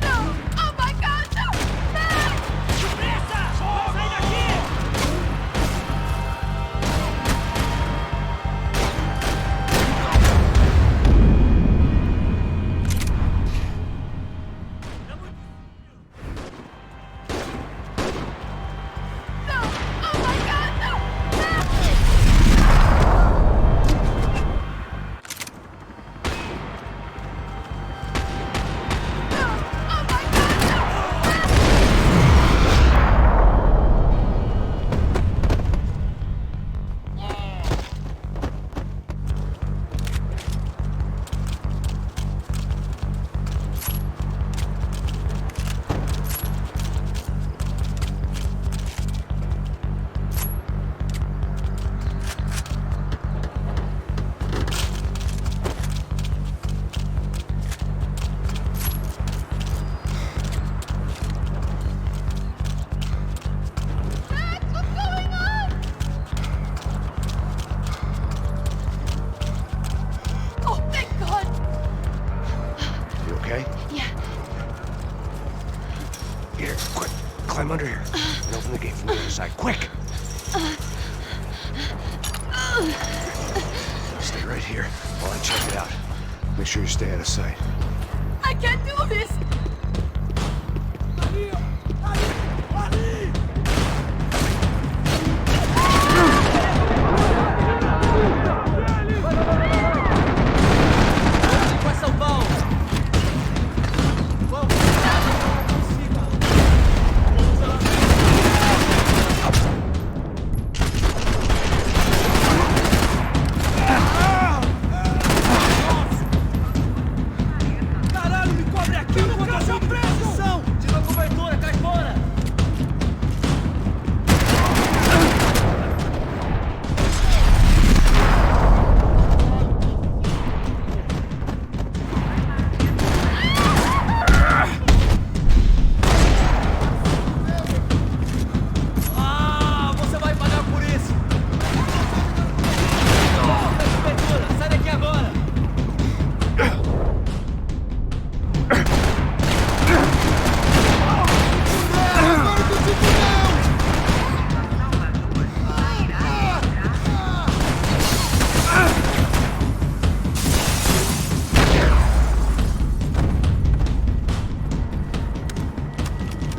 No! Oh my God, no! Max! Depressa! Sai daqui! Climb under here and open the gate from the other side. Quick! Stay right here while I check it out. Make sure you stay out of sight. I can't do this!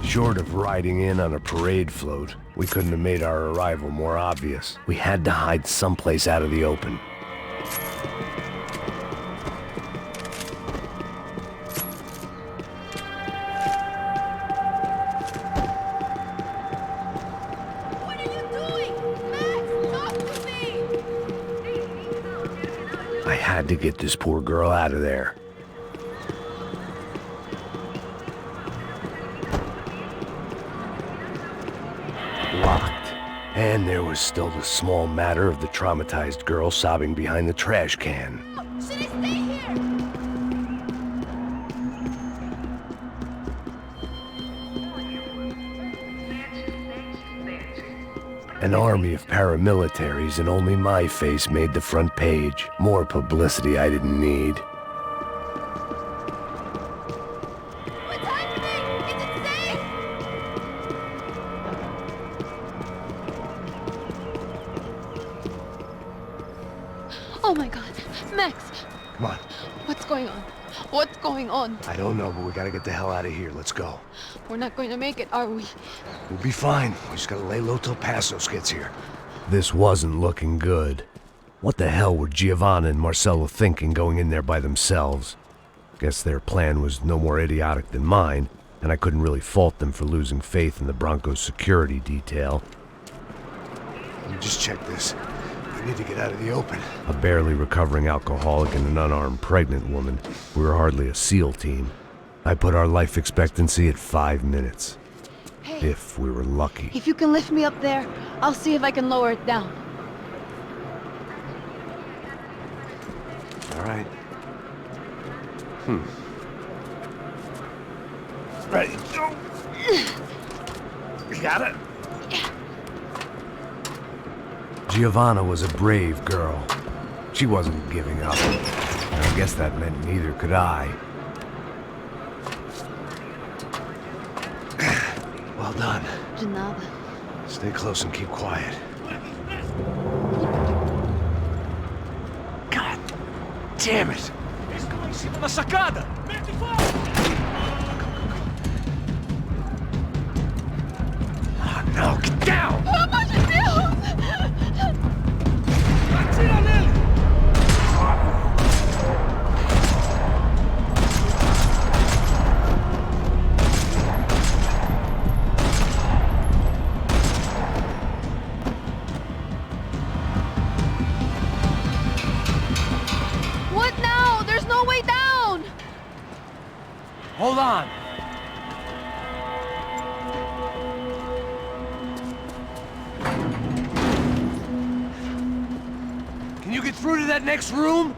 Short of riding in on a parade float, we couldn't have made our arrival more obvious. We had to hide someplace out of the open. What are you doing? Max, talk to me! I had to get this poor girl out of there. locked. And there was still the small matter of the traumatized girl sobbing behind the trash can. Should I stay here? An army of paramilitaries and only my face made the front page. More publicity I didn't need. What's happening? Is it safe? Oh my god. Max, Come on. what's going on? What's going on? I don't know, but we gotta get the hell out of here. Let's go. We're not going to make it, are we? We'll be fine. We just gotta lay low till Passos gets here. This wasn't looking good. What the hell were Giovanna and Marcello thinking going in there by themselves? Guess their plan was no more idiotic than mine, and I couldn't really fault them for losing faith in the Broncos security detail. Let me just check this. We need to get out of the open. A barely recovering alcoholic and an unarmed pregnant woman. We were hardly a SEAL team. I put our life expectancy at 5 minutes. Hey. If we were lucky. If you can lift me up there, I'll see if I can lower it down. All right. Ready, go. You got it? Giovanna was a brave girl. She wasn't giving up. And I guess that meant neither could I. Well done. De nada. Stay close and keep quiet. God damn it! Em cima da sacada! No, get down! Pelo amor de Deus! Atira nele! What now? There's no way down! Hold on. Can you get through to that next room?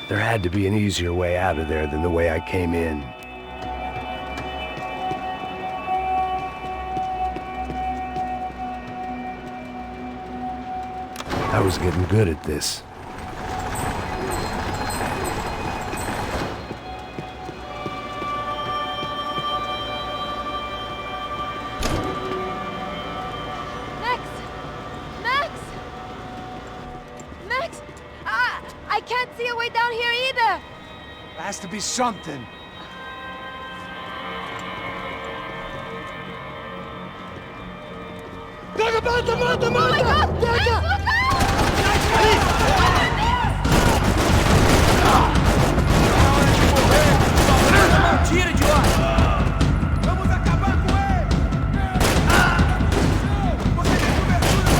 There had to be an easier way out of there than the way I came in. I was getting good at this. Max! Max! Max! I can't see a way down here either! There has to be something. Pega, mata, mata, Oh my god! Max, look Tira de lá! Vamos acabar com ele! Você tem cobertura!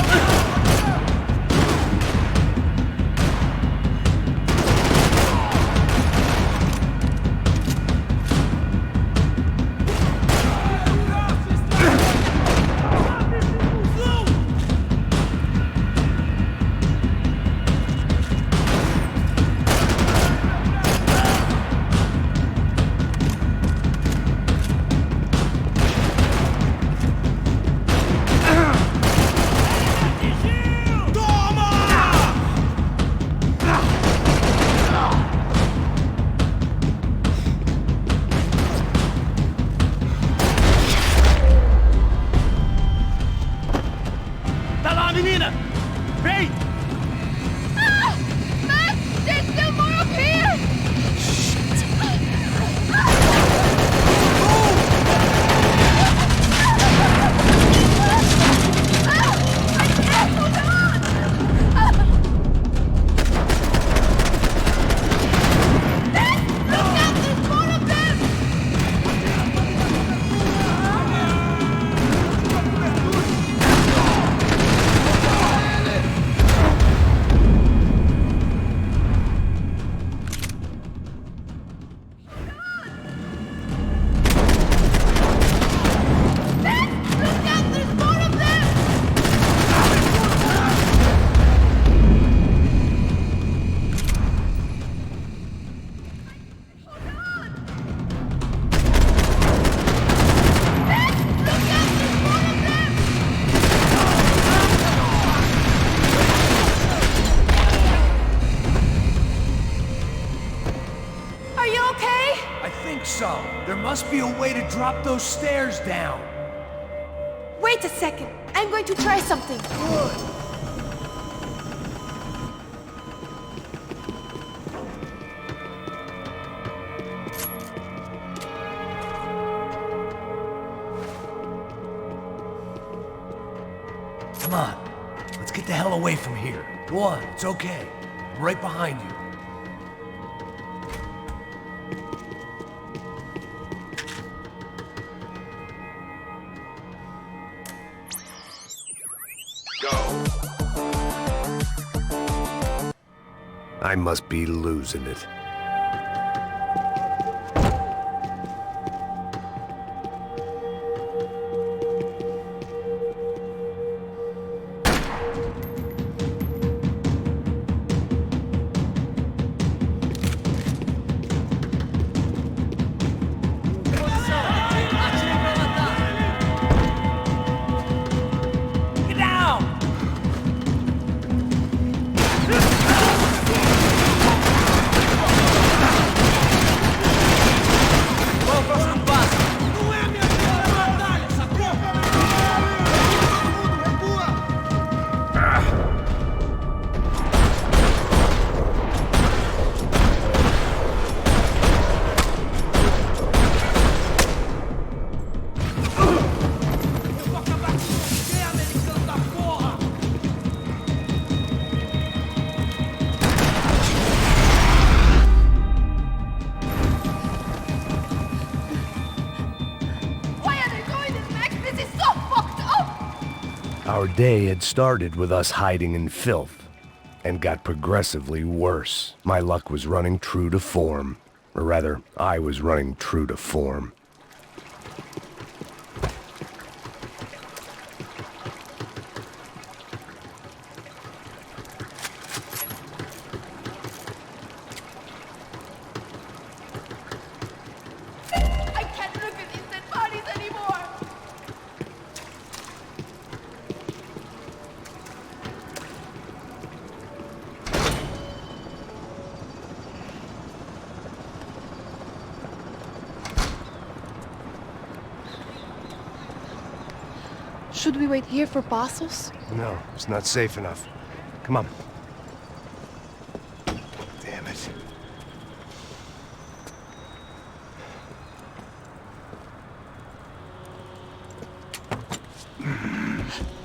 think so. There must be a way to drop those stairs down. Wait a second. I'm going to try something. Good. Come on. Let's get the hell away from here. Go on, it's okay. I'm right behind you. I must be losing it. Our day had started with us hiding in filth, and got progressively worse. My luck was running true to form. Or rather, I was running true to form. I can't look at these dead bodies anymore. Should we wait here for Passos? No, it's not safe enough. Come on. Damn it.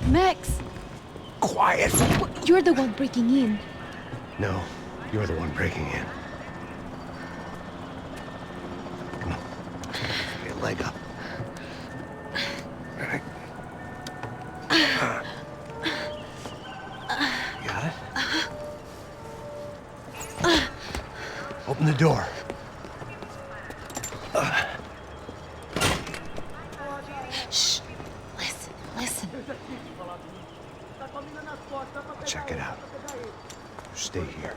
Max! Quiet! You're the one breaking in. No, you're the one breaking in. Come on. Get a leg up. All right. Got it? Open the door. Shh. Listen, listen. Check it out. Stay here.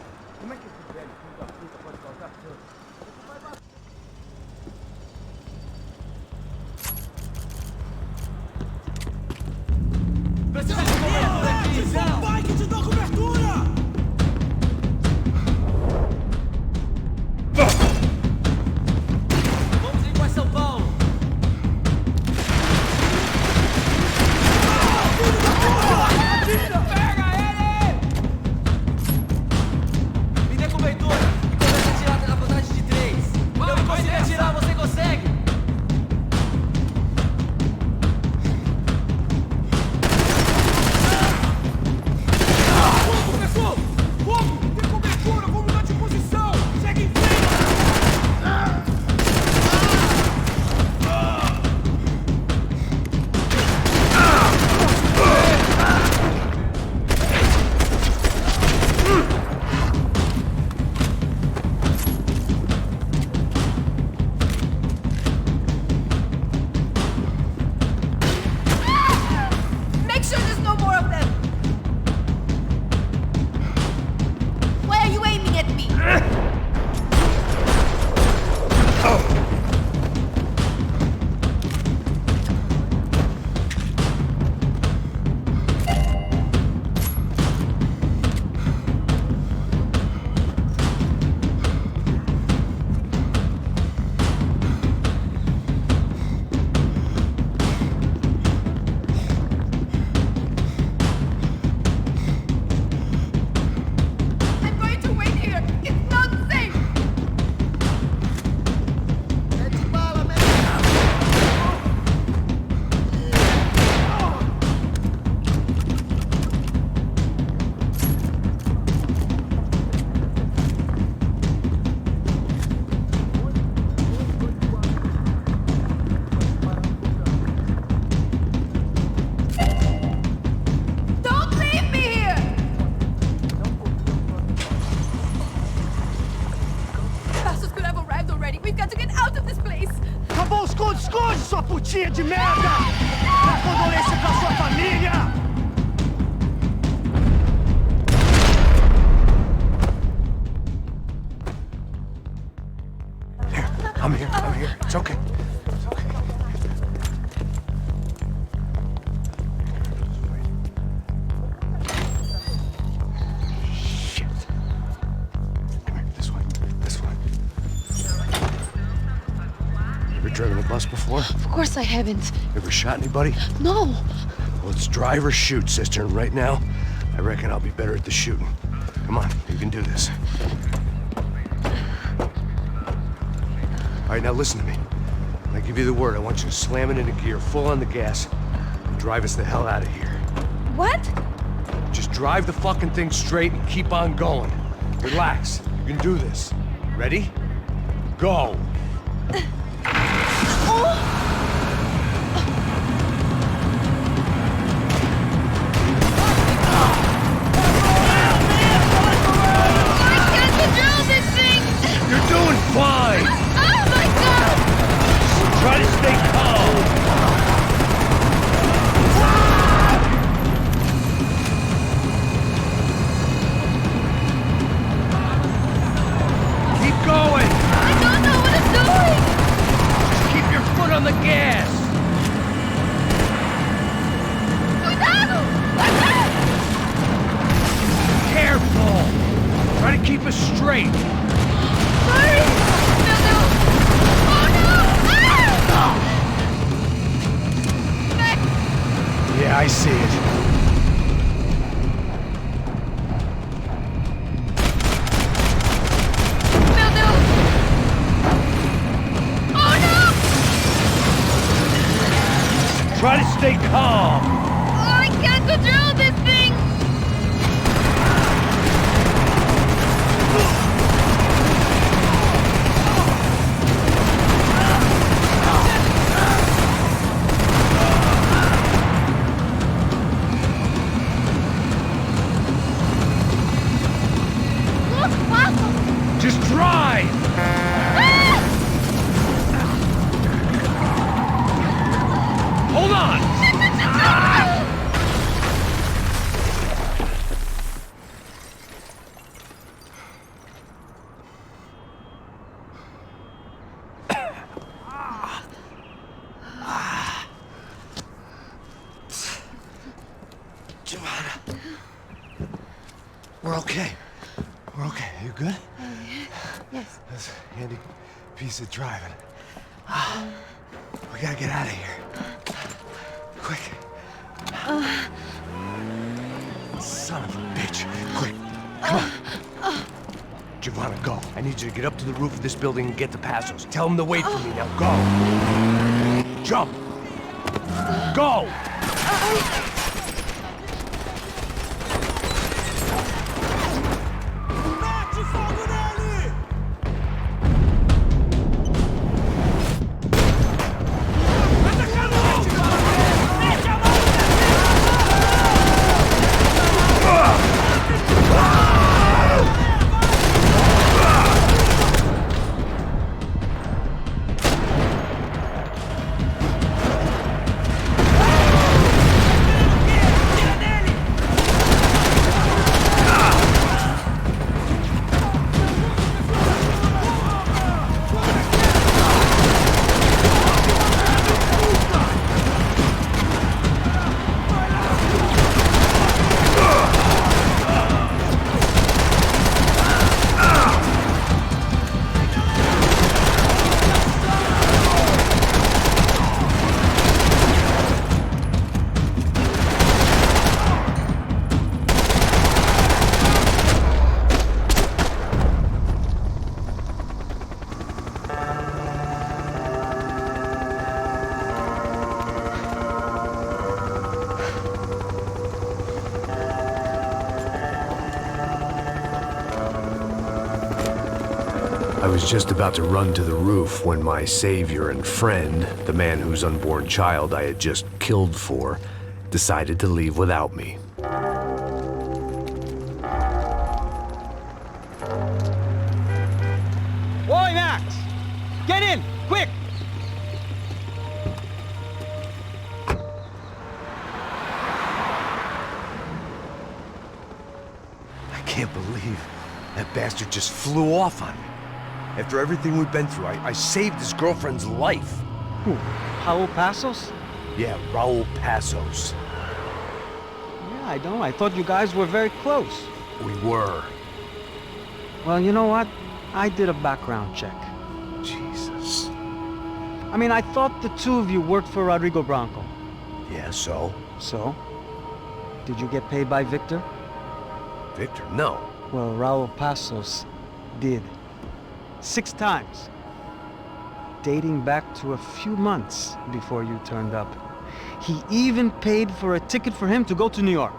Vai que te dou cobertura! esconde, sua putinha de merda! Dá condolência pra sua família! I'm here. It's okay. It's okay. Shit. Come here, this way. You ever driven a bus before? Of course I haven't. Ever shot anybody? No. Well, it's drive or shoot, sister, and right now, I reckon I'll be better at the shooting. Come on, you can do this. All right, now listen to me. When I give you the word, I want you to slam it into gear, full on the gas, and drive us the hell out of here. What? Just drive the fucking thing straight and keep on going. Relax. You can do this. Ready? Go! You're doing fine! Oh my god! Try to stay calm! Keep going! I don't know what I'm doing! Just keep your foot on the gas! Cuidado! Careful! Try to keep us straight! Sorry! No, no! Oh no! Ah! Max! Yeah, I see it. No, no! Oh no! Try to stay calm! Oh, I can't control this thing! Look, Papa! Just drive! Hold on! Giovanna. We're okay. We're okay. You good? Yes. That's a handy piece of driving. We gotta get out of here. Quick. Son of a bitch. Quick. Come on. Giovanna, go. I need you to get up to the roof of this building and get the Passos. Tell them to wait for me. Now go. Jump. Go. I was just about to run to the roof when my savior and friend, the man whose unborn child I had just killed for, decided to leave without me. Oi, Max! Get in, quick! bastard just flew off on me. After everything we've been through, I saved his girlfriend's life. Who? Raul Passos? Yeah, Raul Passos. Yeah, I know. I thought you guys were very close. We were. Well, you know what? I did a background check. Jesus. I mean, I thought the two of you worked for Rodrigo Branco. Yeah, so? So? Did you get paid by Victor? Victor? No. Well, Raul Passos did. 6 times. Dating back to a few months before you turned up. He even paid for a ticket for him to go to New York.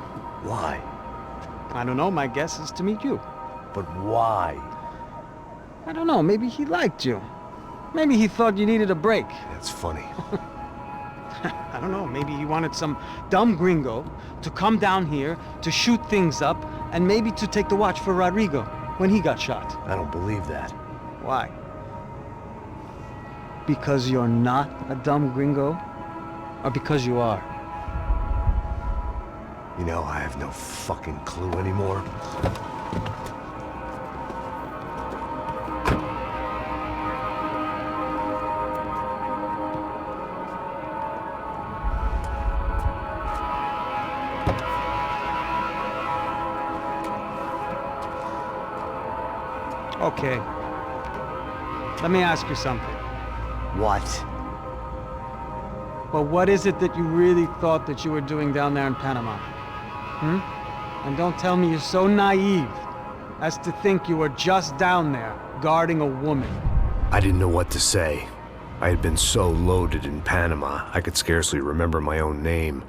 Why? I don't know, my guess is to meet you. But why? I don't know, maybe he liked you. Maybe he thought you needed a break. That's funny. I don't know, maybe he wanted some dumb gringo to come down here to shoot things up and maybe to take the watch for Rodrigo when he got shot. I don't believe that. Why? Because you're not a dumb gringo? Or because you are? You know, I have no fucking clue anymore. Okay. Let me ask you something. What? Well, what is it that you really thought that you were doing down there in Panama? And don't tell me you're so naive as to think you were just down there guarding a woman. I didn't know what to say. I had been so loaded in Panama, I could scarcely remember my own name.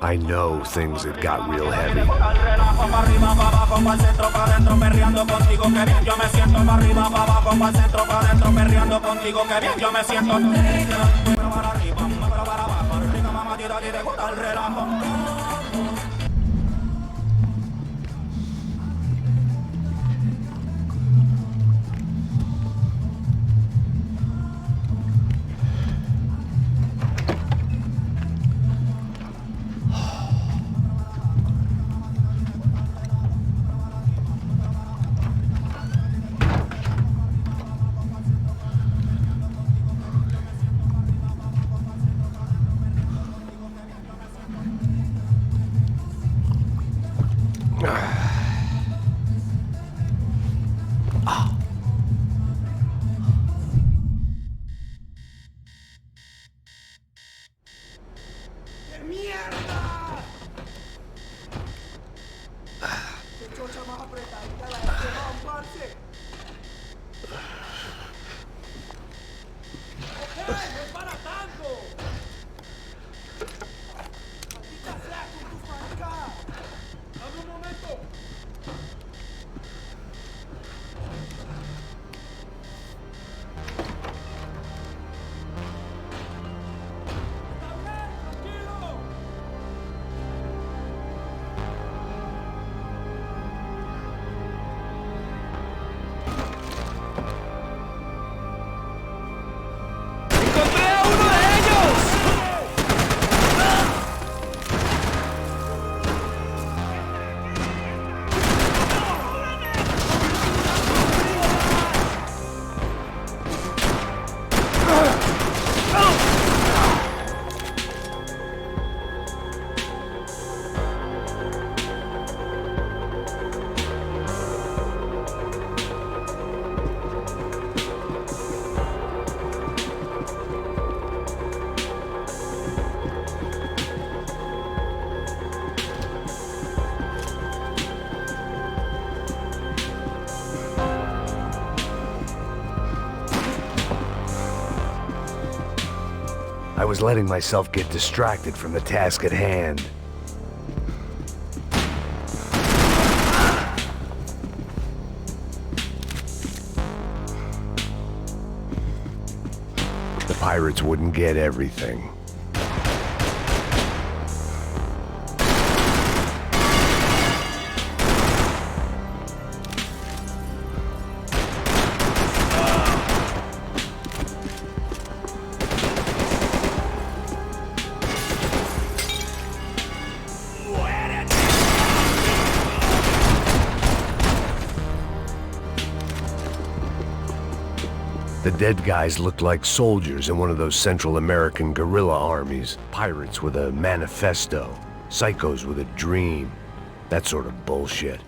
I know things had got real heavy. I was letting myself get distracted from the task at hand. The pirates wouldn't get everything. The dead guys looked like soldiers in one of those Central American guerrilla armies. Pirates with a manifesto. Psychos with a dream. That sort of bullshit.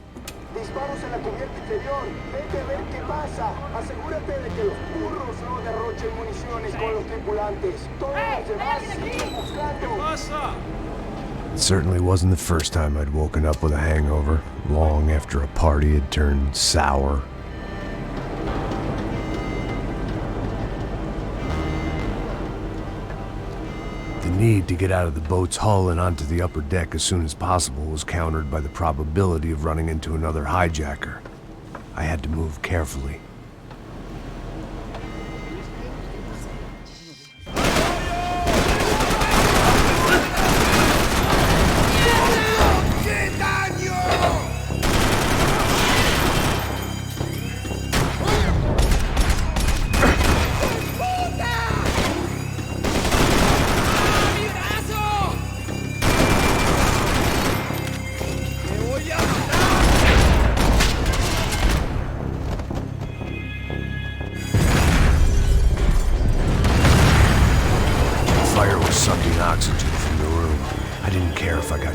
Disparos en la cubierta exterior. Vete a ver qué pasa. Asegúrate de que los burros no derrochen municiones con los tripulantes. Todos los demás siguen buscando. It certainly wasn't the first time I'd woken up with a hangover, long after a party had turned sour. The need to get out of the boat's hull and onto the upper deck as soon as possible was countered by the probability of running into another hijacker. I had to move carefully.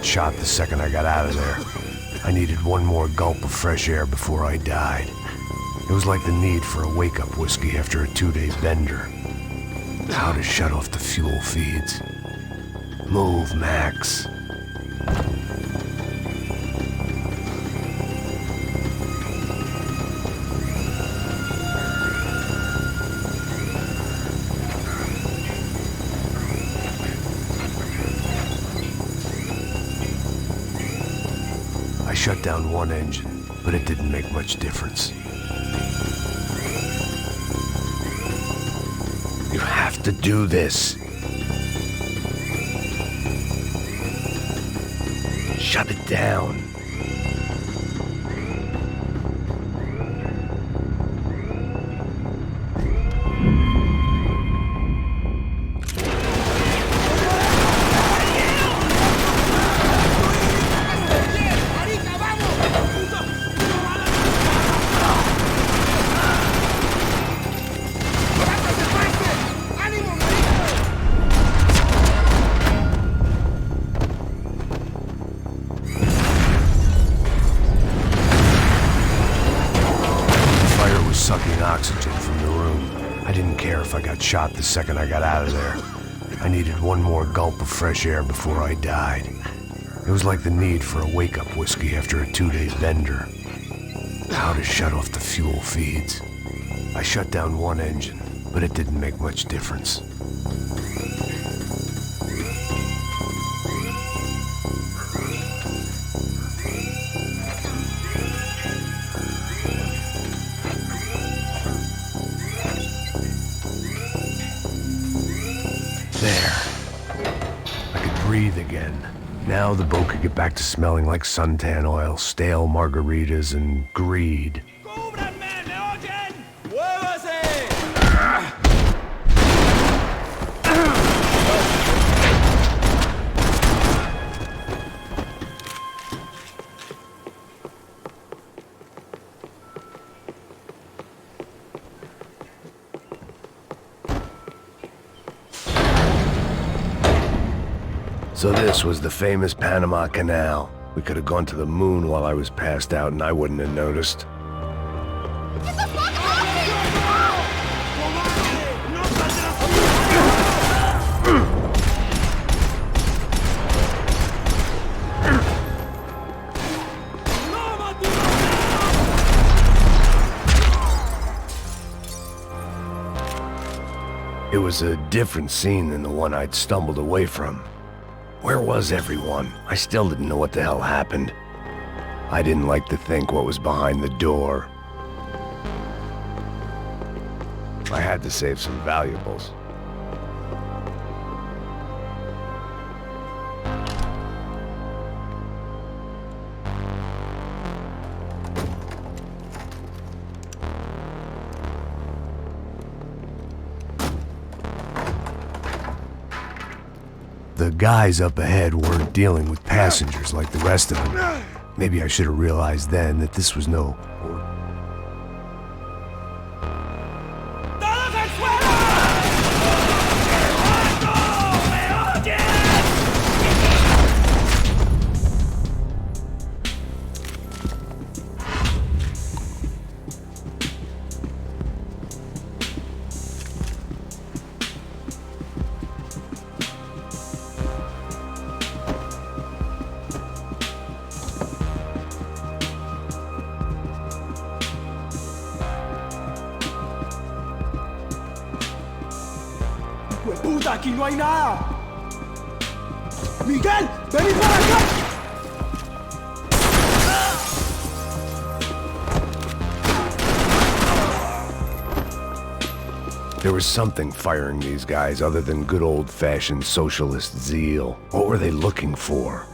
Shot the second I got out of there. I needed one more gulp of fresh air before I died. It was like the need for a wake-up whiskey after a 2-day bender. How to shut off the fuel feeds. Move, Max. I shut down one engine, but it didn't make much difference. You have to do this. Shut it down. Shot the second I got out of there. I needed one more gulp of fresh air before I died. It was like the need for a wake-up whiskey after a 2-day bender. How to shut off the fuel feeds. I shut down one engine, but it didn't make much difference. Now the boat could get back to smelling like suntan oil, stale margaritas, and greed. So this was the famous Panama Canal. We could have gone to the moon while I was passed out and I wouldn't have noticed. It was a different scene than the one I'd stumbled away from. Where was everyone? I still didn't know what the hell happened. I didn't like to think what was behind the door. I had to save some valuables. The guys up ahead weren't dealing with passengers like the rest of them. Maybe I should have realized then that this was no... ¡Todos ¡Puta, aquí no hay nada! ¡Miguel! ¡Vení para acá! There was something firing these guys other than good old-fashioned socialist zeal. What were they looking for?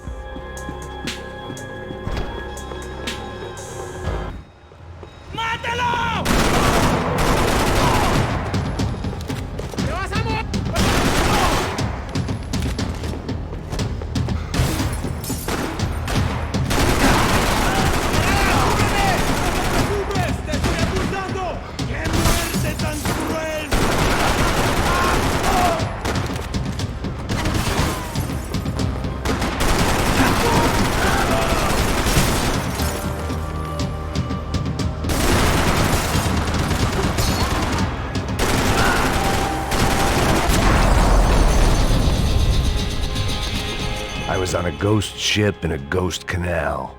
I was on a ghost ship in a ghost canal.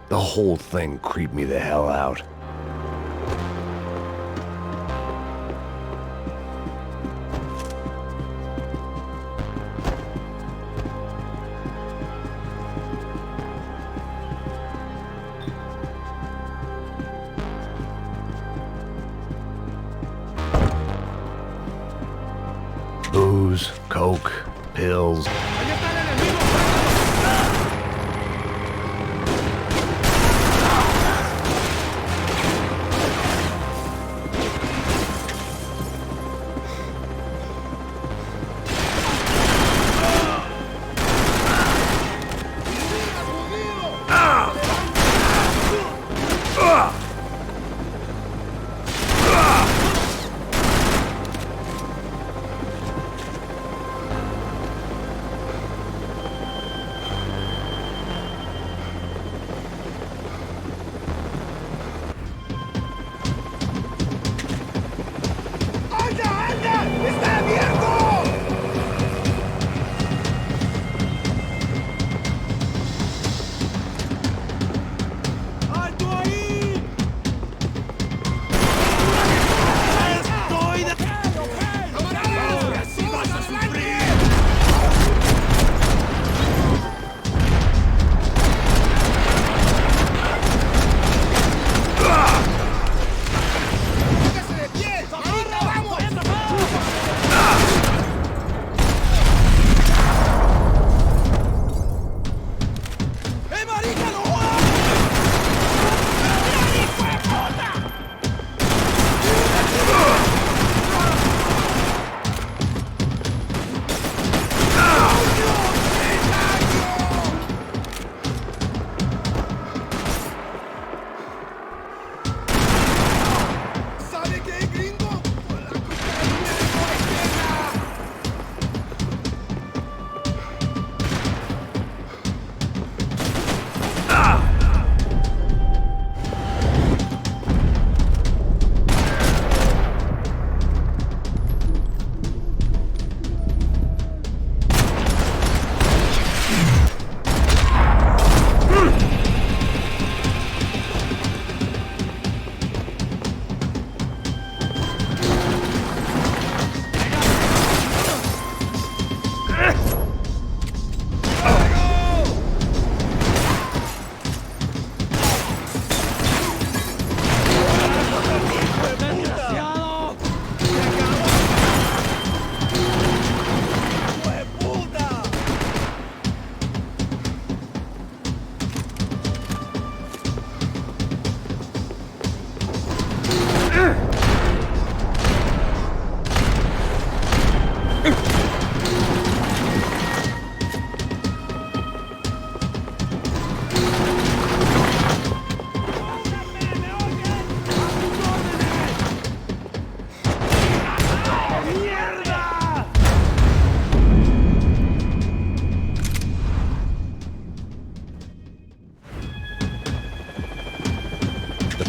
The whole thing creeped me the hell out. Booze, coke, pills.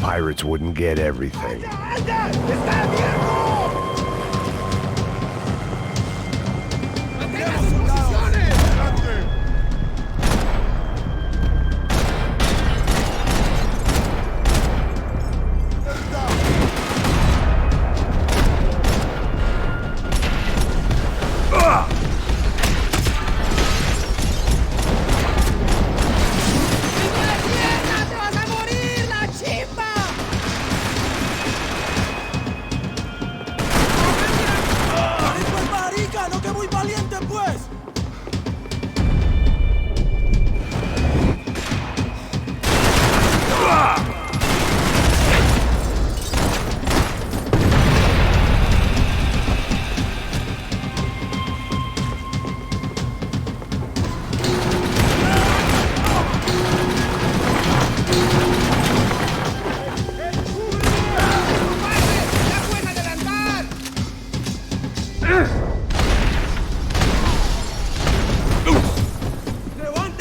Pirates wouldn't get everything.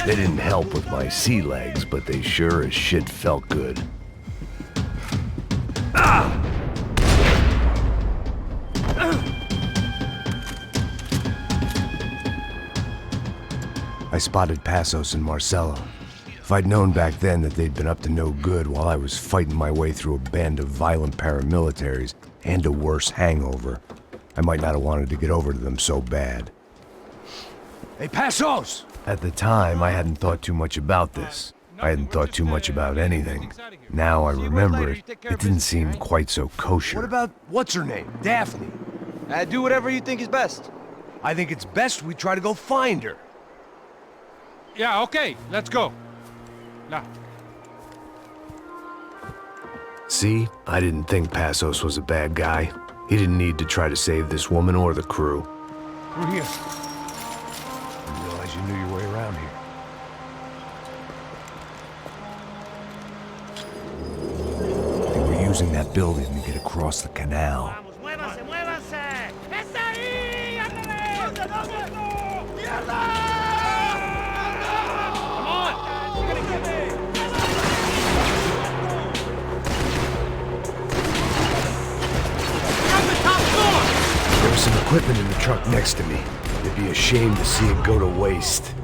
They didn't help with my sea legs, but they sure as shit felt good. I spotted Passos and Marcelo. If I'd known back then that they'd been up to no good while I was fighting my way through a band of violent paramilitaries and a worse hangover, I might not have wanted to get over to them so bad. Hey, Passos! At the time, I hadn't thought too much about this. I hadn't thought too much about anything. Now I remember it, it didn't seem quite so kosher. What about, what's her name? Daphne? Do whatever you think is best. I think it's best we try to go find her. Yeah, okay, let's go. Now. See? I didn't think Passos was a bad guy. He didn't need to try to save this woman or the crew. Through here. I didn't realize you knew your way around here. They were using that building to get across the canal. ¡Muévanse, muévanse! ¡Está ahí! ¡Mierda! There was some equipment in the truck next to me. It'd be a shame to see it go to waste.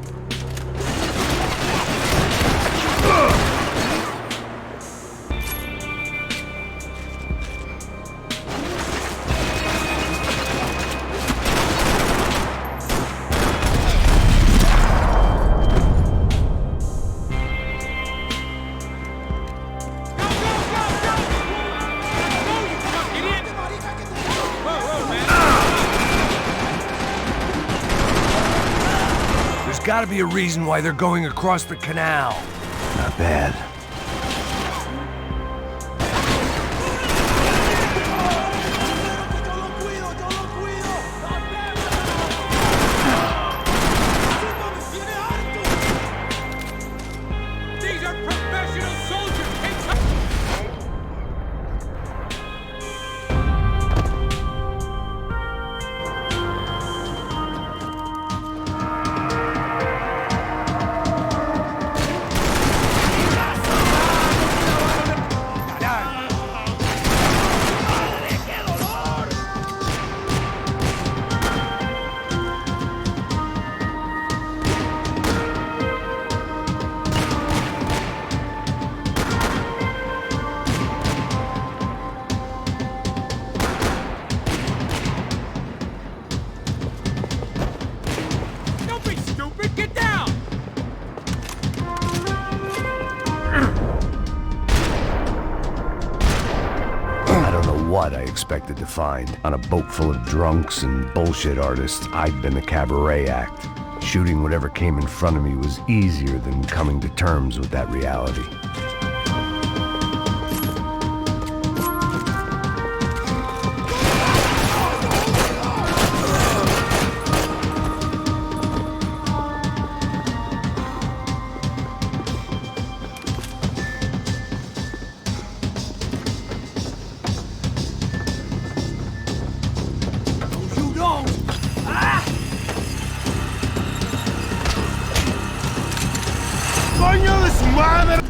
Gotta be a reason why they're going across the canal. Not bad. These are professional soldiers! What I expected to find. On a boat full of drunks and bullshit artists, I'd been the cabaret act. Shooting whatever came in front of me was easier than coming to terms with that reality. ¡Coño de su madre!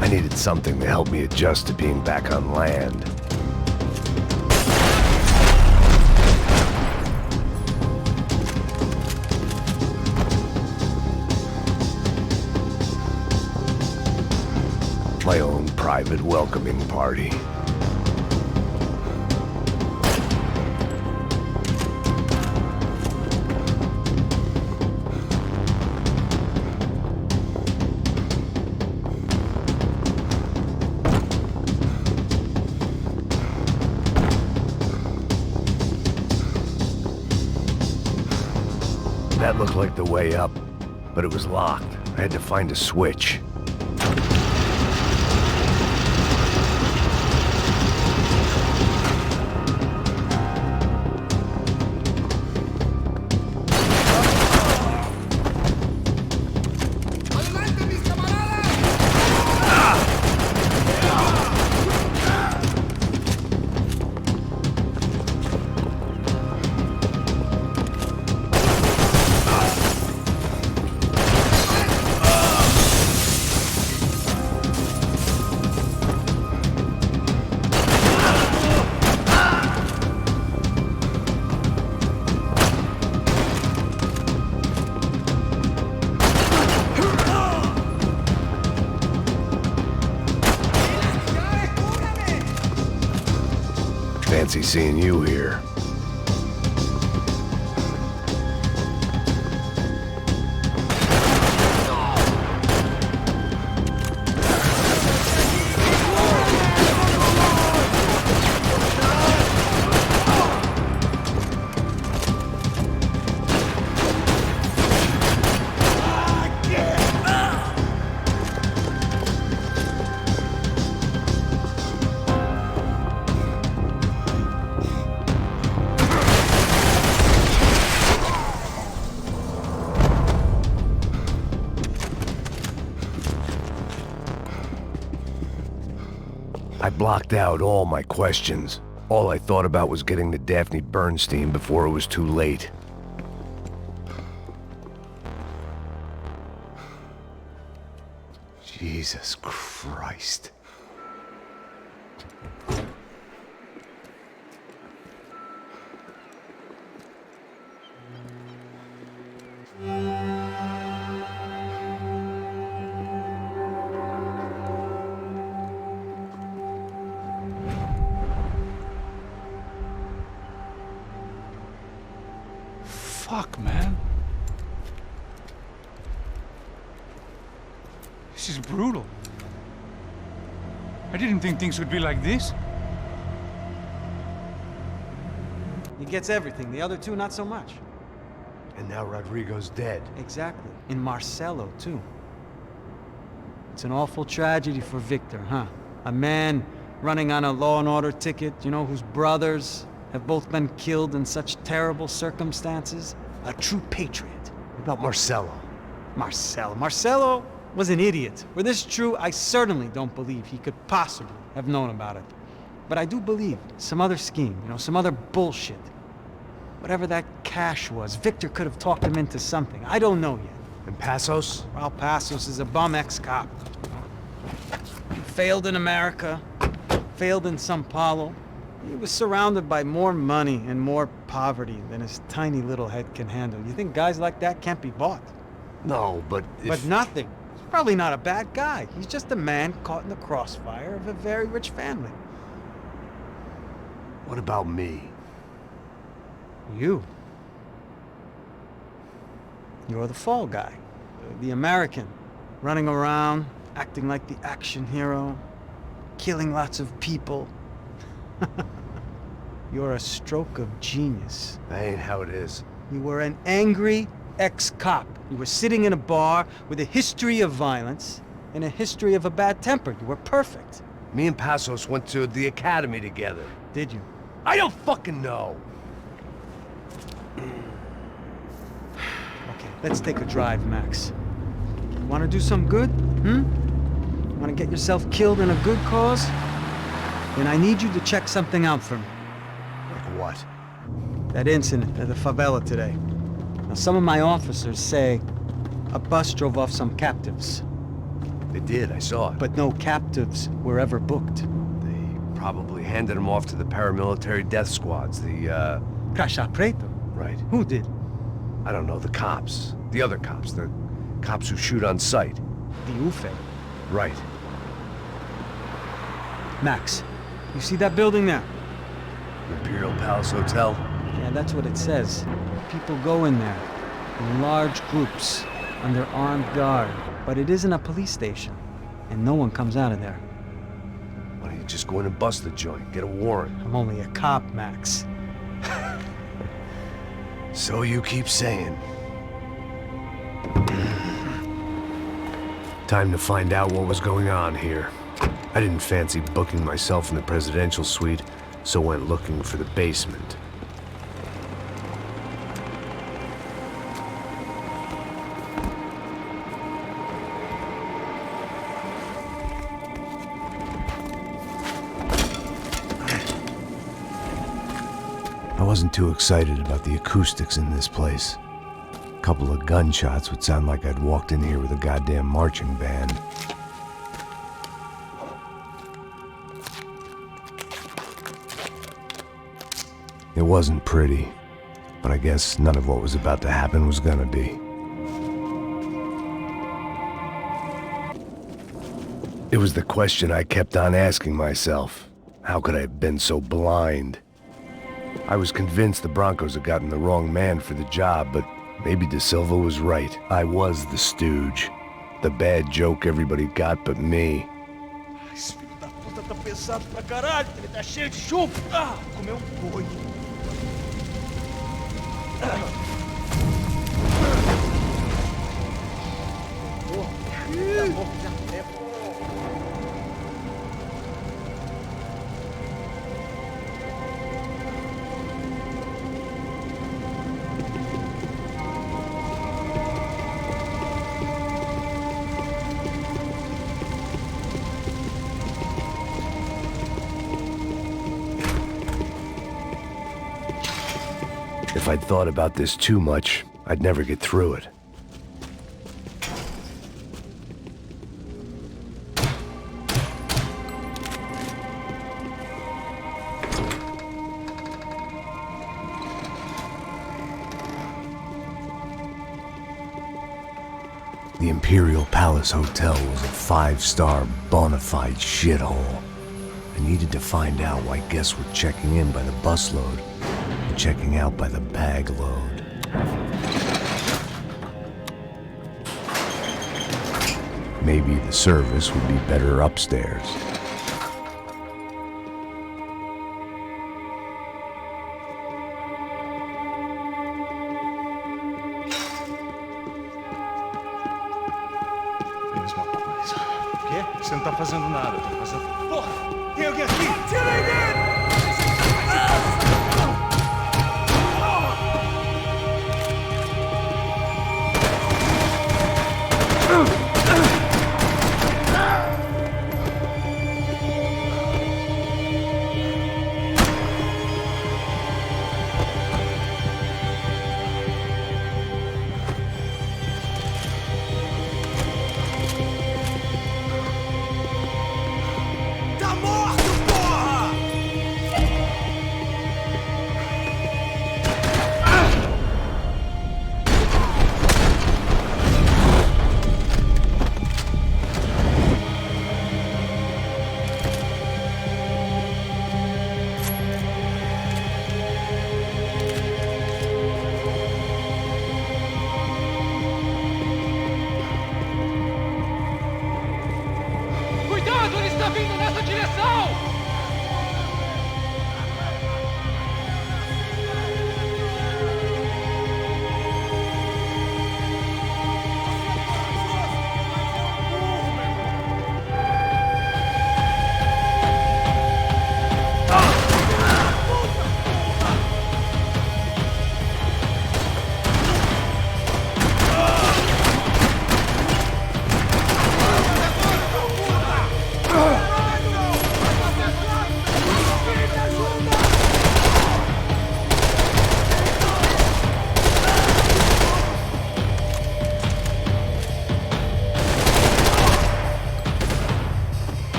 I needed something to help me adjust to being back on land. My own private welcoming party. That looked like the way up, but it was locked. I had to find a switch. Fancy seeing you here. I blocked out all my questions. All I thought about was getting to Daphne Bernstein before it was too late. Jesus Christ. Fuck, man. This is brutal. I didn't think things would be like this. He gets everything, the other two not so much. And now Rodrigo's dead. Exactly. In Marcelo, too. It's an awful tragedy for Victor, huh? A man running on a law and order ticket, you know, whose brothers have both been killed in such terrible circumstances. A true patriot. What about Marcelo? Marcelo was an idiot. Were this true, I certainly don't believe he could possibly have known about it. But I do believe some other scheme, you know, some other bullshit. Whatever that cash was, Victor could have talked him into something. I don't know yet. And Passos? Well, Passos is a bum ex-cop. He failed in America, failed in São Paulo. He was surrounded by more money and more poverty than his tiny little head can handle. You think guys like that can't be bought? No, but if... But nothing. He's probably not a bad guy. He's just a man caught in the crossfire of a very rich family. What about me? You. You're the fall guy. The American. Running around, acting like the action hero. Killing lots of people. You're a stroke of genius. That ain't how it is. You were an angry ex-cop. You were sitting in a bar with a history of violence and a history of a bad temper. You were perfect. Me and Passos went to the academy together. Did you? I don't fucking know. Okay, let's take a drive, Max. You want to do some good? Want to get yourself killed in a good cause? Then I need you to check something out for me. Like what? That incident at the favela today. Now, some of my officers say a bus drove off some captives. They did, I saw it. But no captives were ever booked. They probably handed them off to the paramilitary death squads, the, Caixa Preto? Right. Who did? I don't know, the cops. The other cops, the cops who shoot on sight. The UFE. Right. Max, you see that building there? Imperial Palace Hotel? Yeah, that's what it says. People go in there, in large groups, under armed guard. But it isn't a police station, and no one comes out of there. Why don't you just go in and bust the joint, get a warrant? I'm only a cop, Max. So you keep saying. Time to find out what was going on here. I didn't fancy booking myself in the presidential suite, so went looking for the basement. I wasn't too excited about the acoustics in this place. A couple of gunshots would sound like I'd walked in here with a goddamn marching band. It wasn't pretty, but I guess none of what was about to happen was gonna be. It was the question I kept on asking myself. How could I have been so blind? I was convinced the Broncos had gotten the wrong man for the job, but maybe De Silva was right. I was the stooge. The bad joke everybody got but me. Esse filho da puta tá pesado pra caralho, ele tá cheio de chumbo. Ah, comeu boi. If I'd thought about this too much, I'd never get through it. The Imperial Palace Hotel was a 5-star bona fide shithole. I needed to find out why guests were checking in by the busload and checking out by the bag load. Maybe the service would be better upstairs. Mesma coisa. O quê? Você não tá fazendo nada, eu tô fazendo... Porra! Tem alguém aqui! Atirem nele!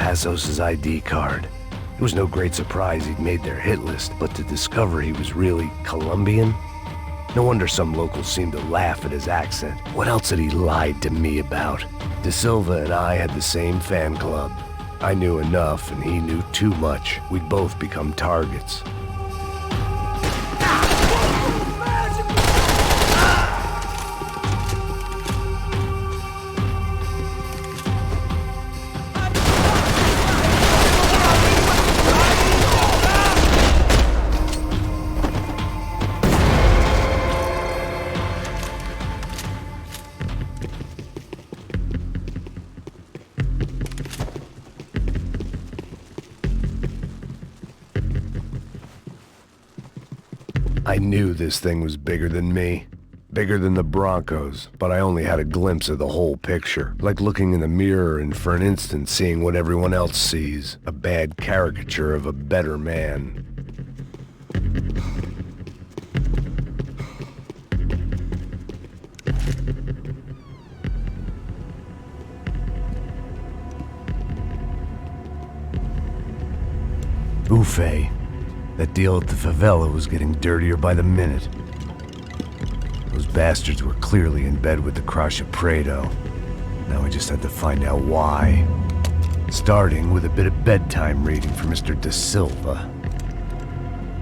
Passos' ID card. It was no great surprise he'd made their hit list, but to discover he was really Colombian? No wonder some locals seemed to laugh at his accent. What else had he lied to me about? De Silva and I had the same fan club. I knew enough and he knew too much. We'd both become targets. I knew this thing was bigger than me, bigger than the Broncos, but I only had a glimpse of the whole picture, like looking in the mirror and for an instant seeing what everyone else sees, a bad caricature of a better man. Ufe. That deal at the favela was getting dirtier by the minute. Those bastards were clearly in bed with the Crash of Prado. Now I just had to find out why. Starting with a bit of bedtime reading for Mr. De Silva.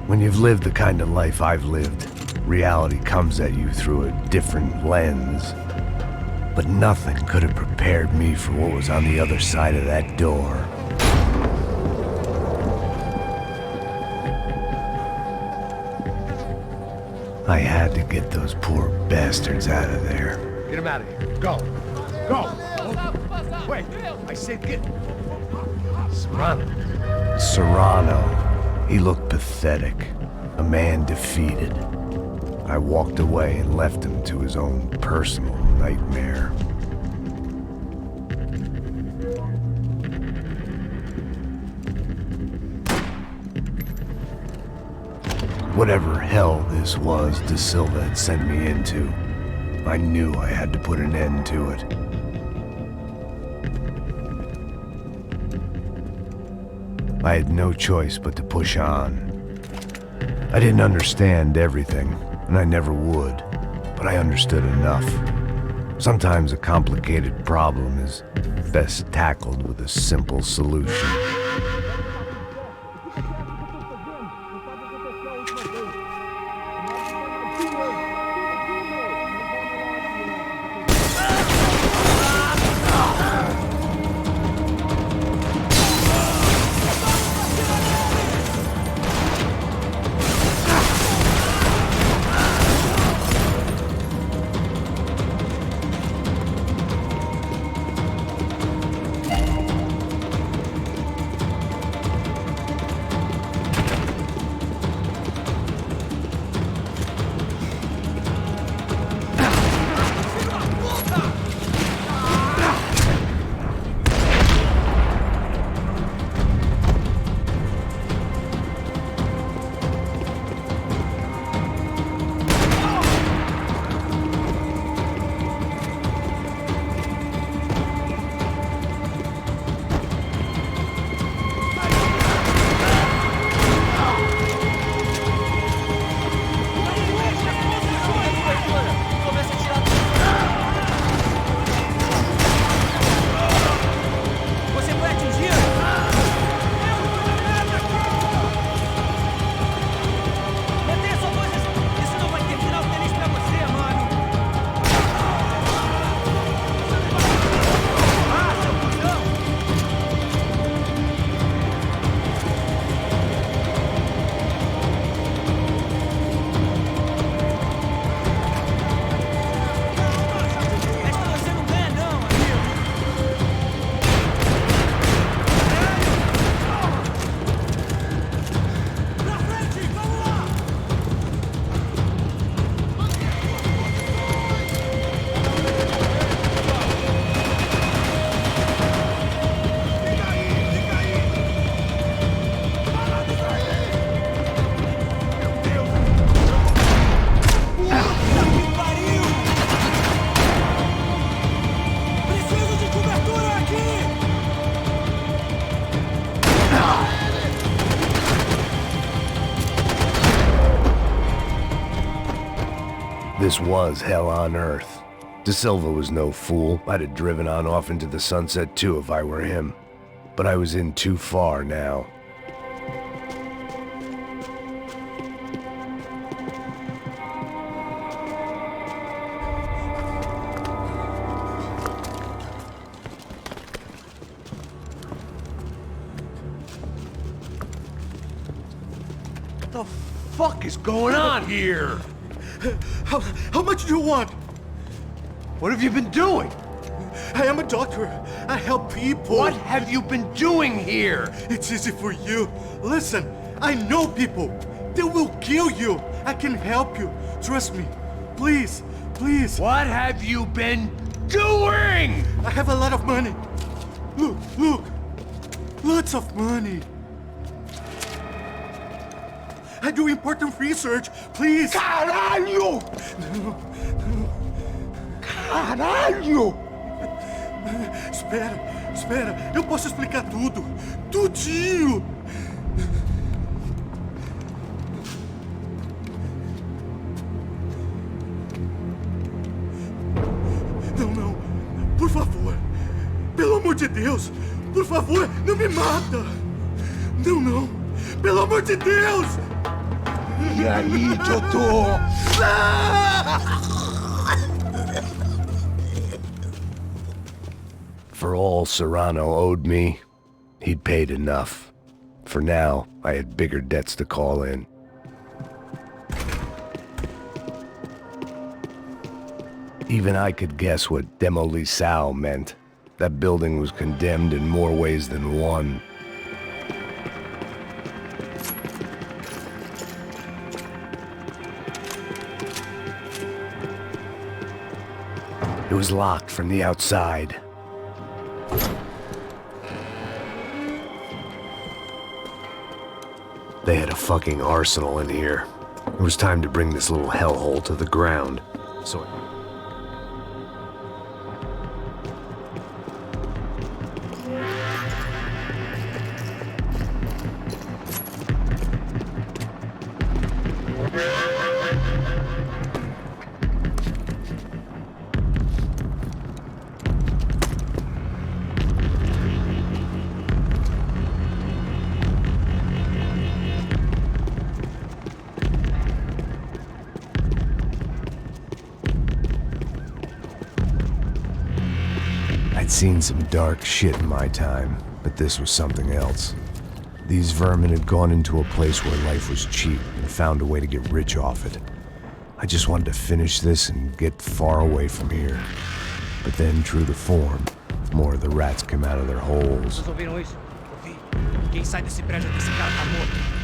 When you've lived the kind of life I've lived, reality comes at you through a different lens. But nothing could have prepared me for what was on the other side of that door. I had to get those poor bastards out of there. Get him out of here. Go. Go. Wait, I said get... Serrano. Serrano. He looked pathetic. A man defeated. I walked away and left him to his own personal nightmare. Whatever hell this was De Silva had sent me into, I knew I had to put an end to it. I had no choice but to push on. I didn't understand everything, and I never would, but I understood enough. Sometimes a complicated problem is best tackled with a simple solution. was hell on earth. De Silva was no fool. I'd have driven on off into the sunset too if I were him. But I was in too far now. What the fuck is going on here? How much do you want? What have you been doing? I am a doctor. I help people. What have you been doing here? It's easy for you. Listen, I know people. They will kill you. I can help you. Trust me. Please, please. What have you been doing? I have a lot of money. Look, look. Lots of money. I do important research. Please. Caralho! No. Caralho! Espera. Eu posso explicar tudo. Tudinho. Não. Por favor. Pelo amor de Deus. Por favor, não me mata. Não. Pelo amor de Deus. E aí, doutor? For all Serrano owed me, he'd paid enough. For now, I had bigger debts to call in. Even I could guess what demolição meant. That building was condemned in more ways than one. It was locked from the outside. They had a fucking arsenal in here. It was time to bring this little hellhole to the ground. So I'd seen some dark shit in my time, but this was something else. These vermin had gone into a place where life was cheap and found a way to get rich off it. I just wanted to finish this and get far away from here. But then, true to form, more of the rats came out of their holes. Vocês ouviram isso? Ouvi. Quem sai desse prédio desse cara tá morto.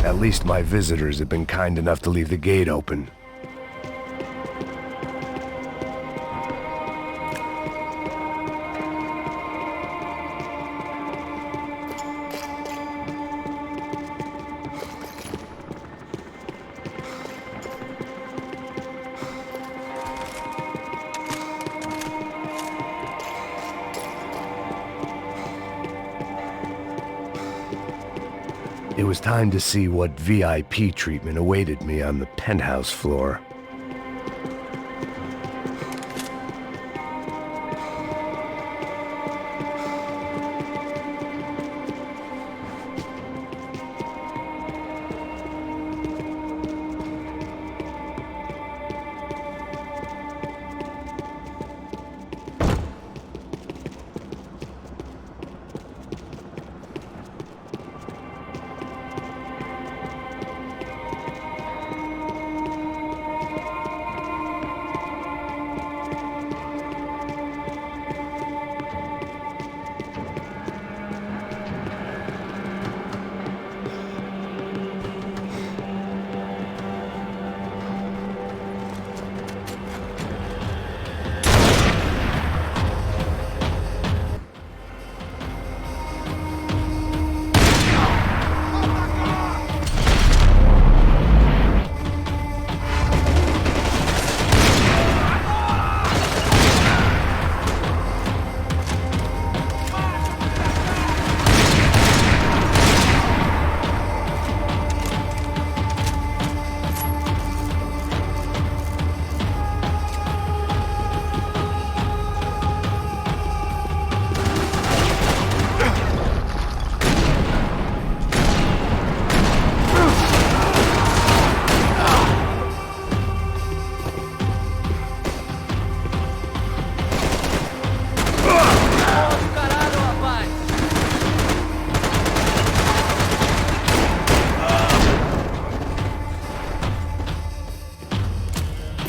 At least my visitors had been kind enough to leave the gate open. It was time to see what VIP treatment awaited me on the penthouse floor.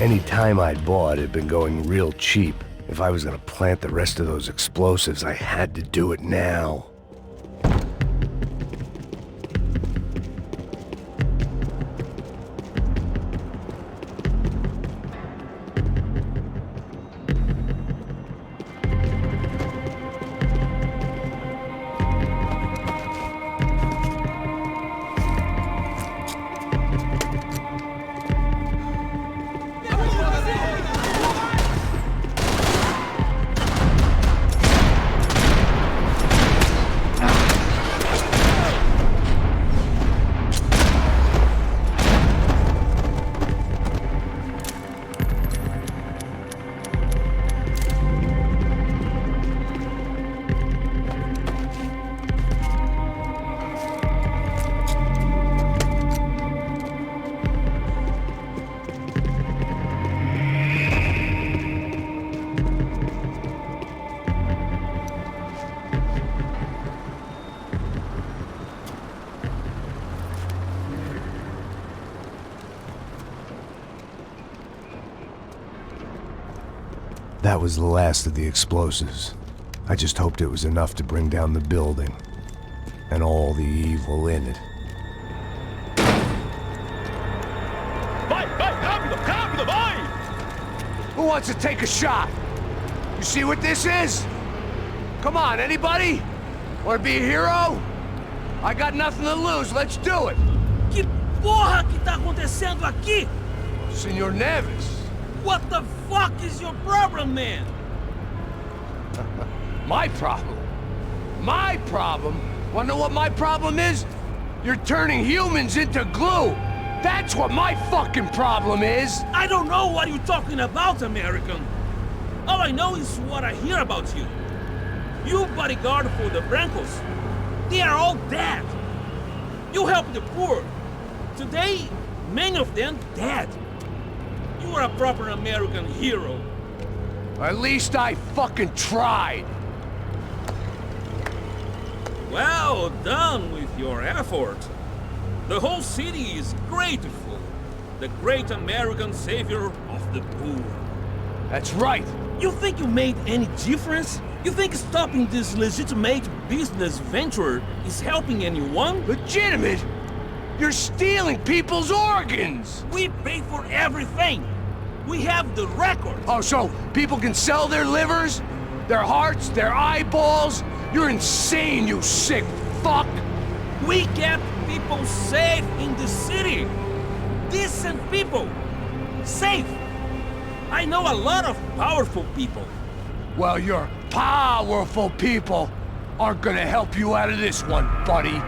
Any time I'd bought had been going real cheap. If I was gonna plant the rest of those explosives, I had to do it now. That was the last of the explosives. I just hoped it was enough to bring down the building and all the evil in it. Vai, rápido, rápido, vai! Who wants to take a shot? You see what this is? Come on, anybody? Want to be a hero? I got nothing to lose, let's do it! Que porra que tá acontecendo aqui? Senor Neves. What the fuck is your problem, man? My problem? My problem? Wanna know what my problem is? You're turning humans into glue! That's what my fucking problem is! I don't know what you're talking about, American. All I know is what I hear about you. You bodyguard for the Brancos. They are all dead. You help the poor. Today, many of them dead. You are a proper American hero. At least I fucking tried. Well done with your effort. The whole city is grateful. The great American savior of the poor. That's right. You think you made any difference? You think stopping this legitimate business venture is helping anyone? Legitimate? You're stealing people's organs! We pay for everything! We have the record! Oh, so people can sell their livers? Their hearts? Their eyeballs? You're insane, you sick fuck! We kept people safe in the city! Decent people! Safe! I know a lot of powerful people. Well, your powerful people aren't gonna help you out of this one, buddy.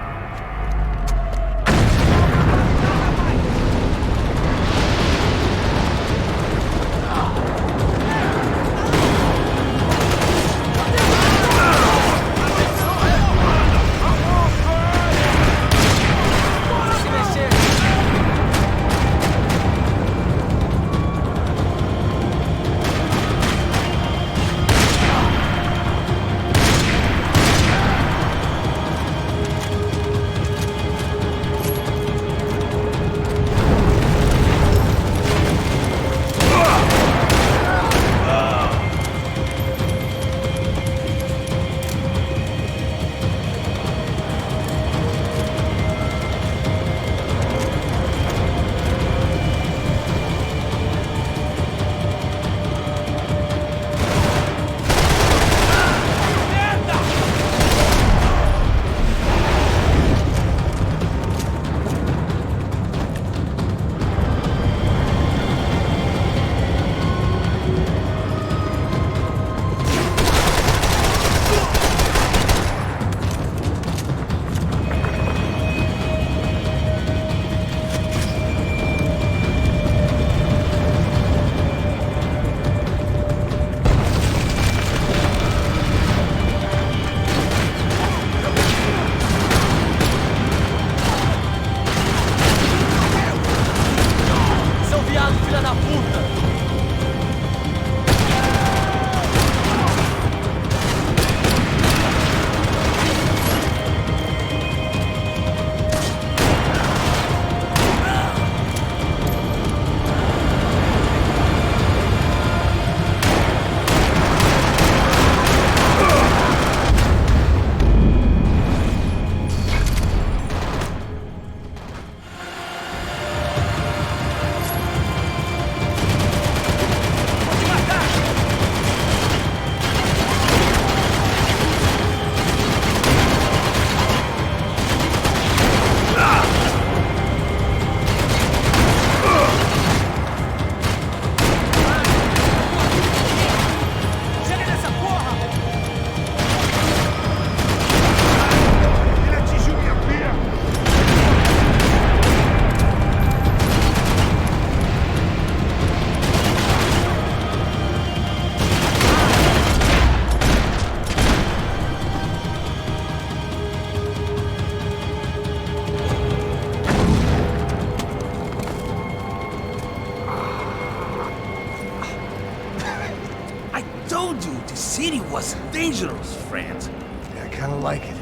dangerous, friend. Yeah, I kind of like it.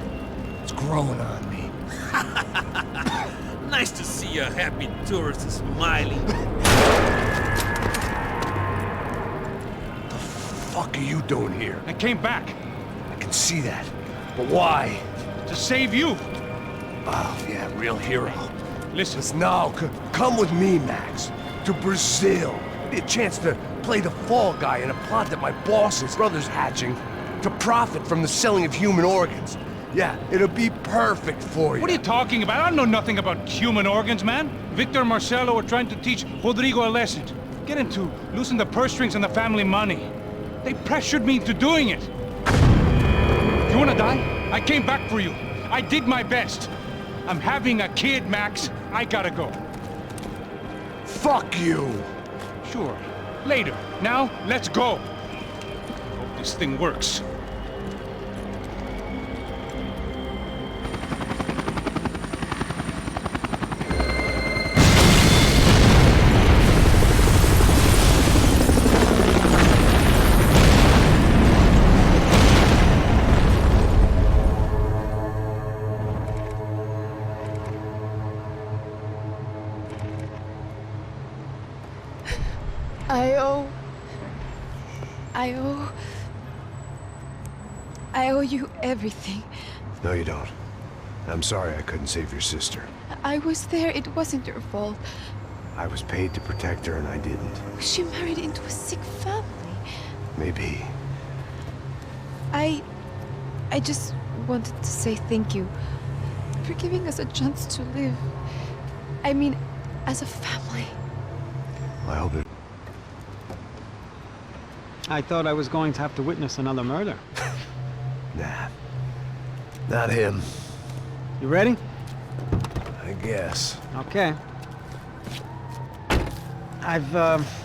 It's growing on me. Nice to see a happy tourist smiling. The fuck are you doing here? I came back. I can see that. But why? To save you. Oh, yeah, real hero. Listen. Now, come with me, Max. To Brazil. Be a chance to play the fall guy in a plot that my boss's brother's hatching to profit from the selling of human organs. Yeah, it'll be perfect for you. What are you talking about? I know nothing about human organs, man. Victor and Marcelo were trying to teach Rodrigo a lesson. Get him to loosen the purse strings and the family money. They pressured me into doing it. You wanna die? I came back for you. I did my best. I'm having a kid, Max. I gotta go. Fuck you! Sure. Later. Now, let's go. Hope this thing works. I owe you everything. No, you don't. I'm sorry I couldn't save your sister. I was there. It wasn't your fault. I was paid to protect her and I didn't. She married into a sick family. Maybe. I just wanted to say thank you for giving us a chance to live. I mean, as a family. I hope it... I thought I was going to have to witness another murder. Nah. Not him. You ready? I guess. Okay. I've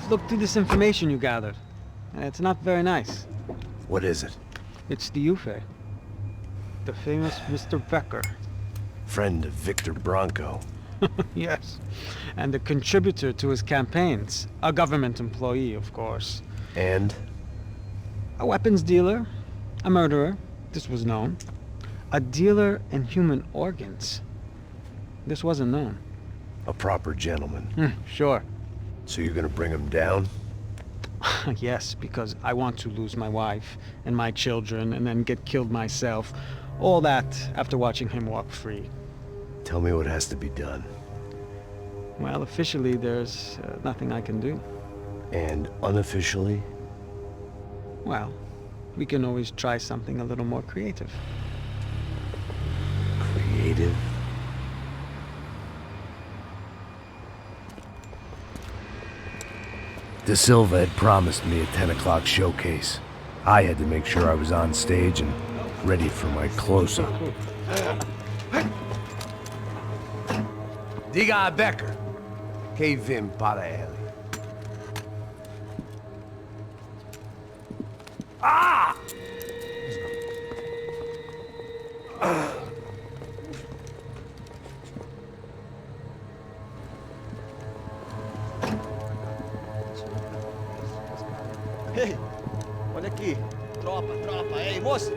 looked through this information you gathered, and it's not very nice. What is it? It's the Ufe. The famous Mr. Becker. Friend of Victor Bronco. Yes. And a contributor to his campaigns. A government employee, of course. And? A weapons dealer. A murderer. This was known. A dealer in human organs. This wasn't known. A proper gentleman. Sure. So you're gonna bring him down? Yes, because I want to lose my wife and my children and then get killed myself. All that after watching him walk free. Tell me what has to be done. Well, officially there's nothing I can do. And unofficially? Well, we can always try something a little more creative. Creative? De Silva had promised me a 10 o'clock showcase. I had to make sure I was on stage and ready for my close-up. Diga a Becker. Que vim para ele. Ah! Ei, olha aqui. Tropa. Ei, moço.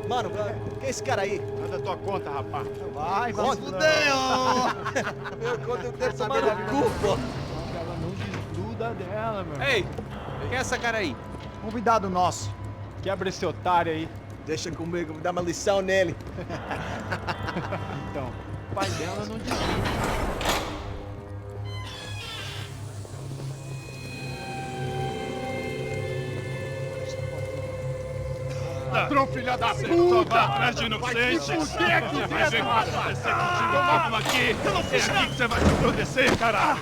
Mano, quem é esse cara aí? Manda tua conta, rapaz. Vai fudeu! Meu conta eu quero tomar no cu, pô. Ela não desgruda dela, meu. Ei, quem é essa cara aí? Convidado nosso. Quebra esse otário aí. Deixa comigo, dá uma lição nele. Então, o pai dela não desgruda. Ladrão, filha da puta! Vai atrás de inocentes! Vai ver o que vai acontecer contigo mesmo aqui! É aqui que você vai se proteger, caralho!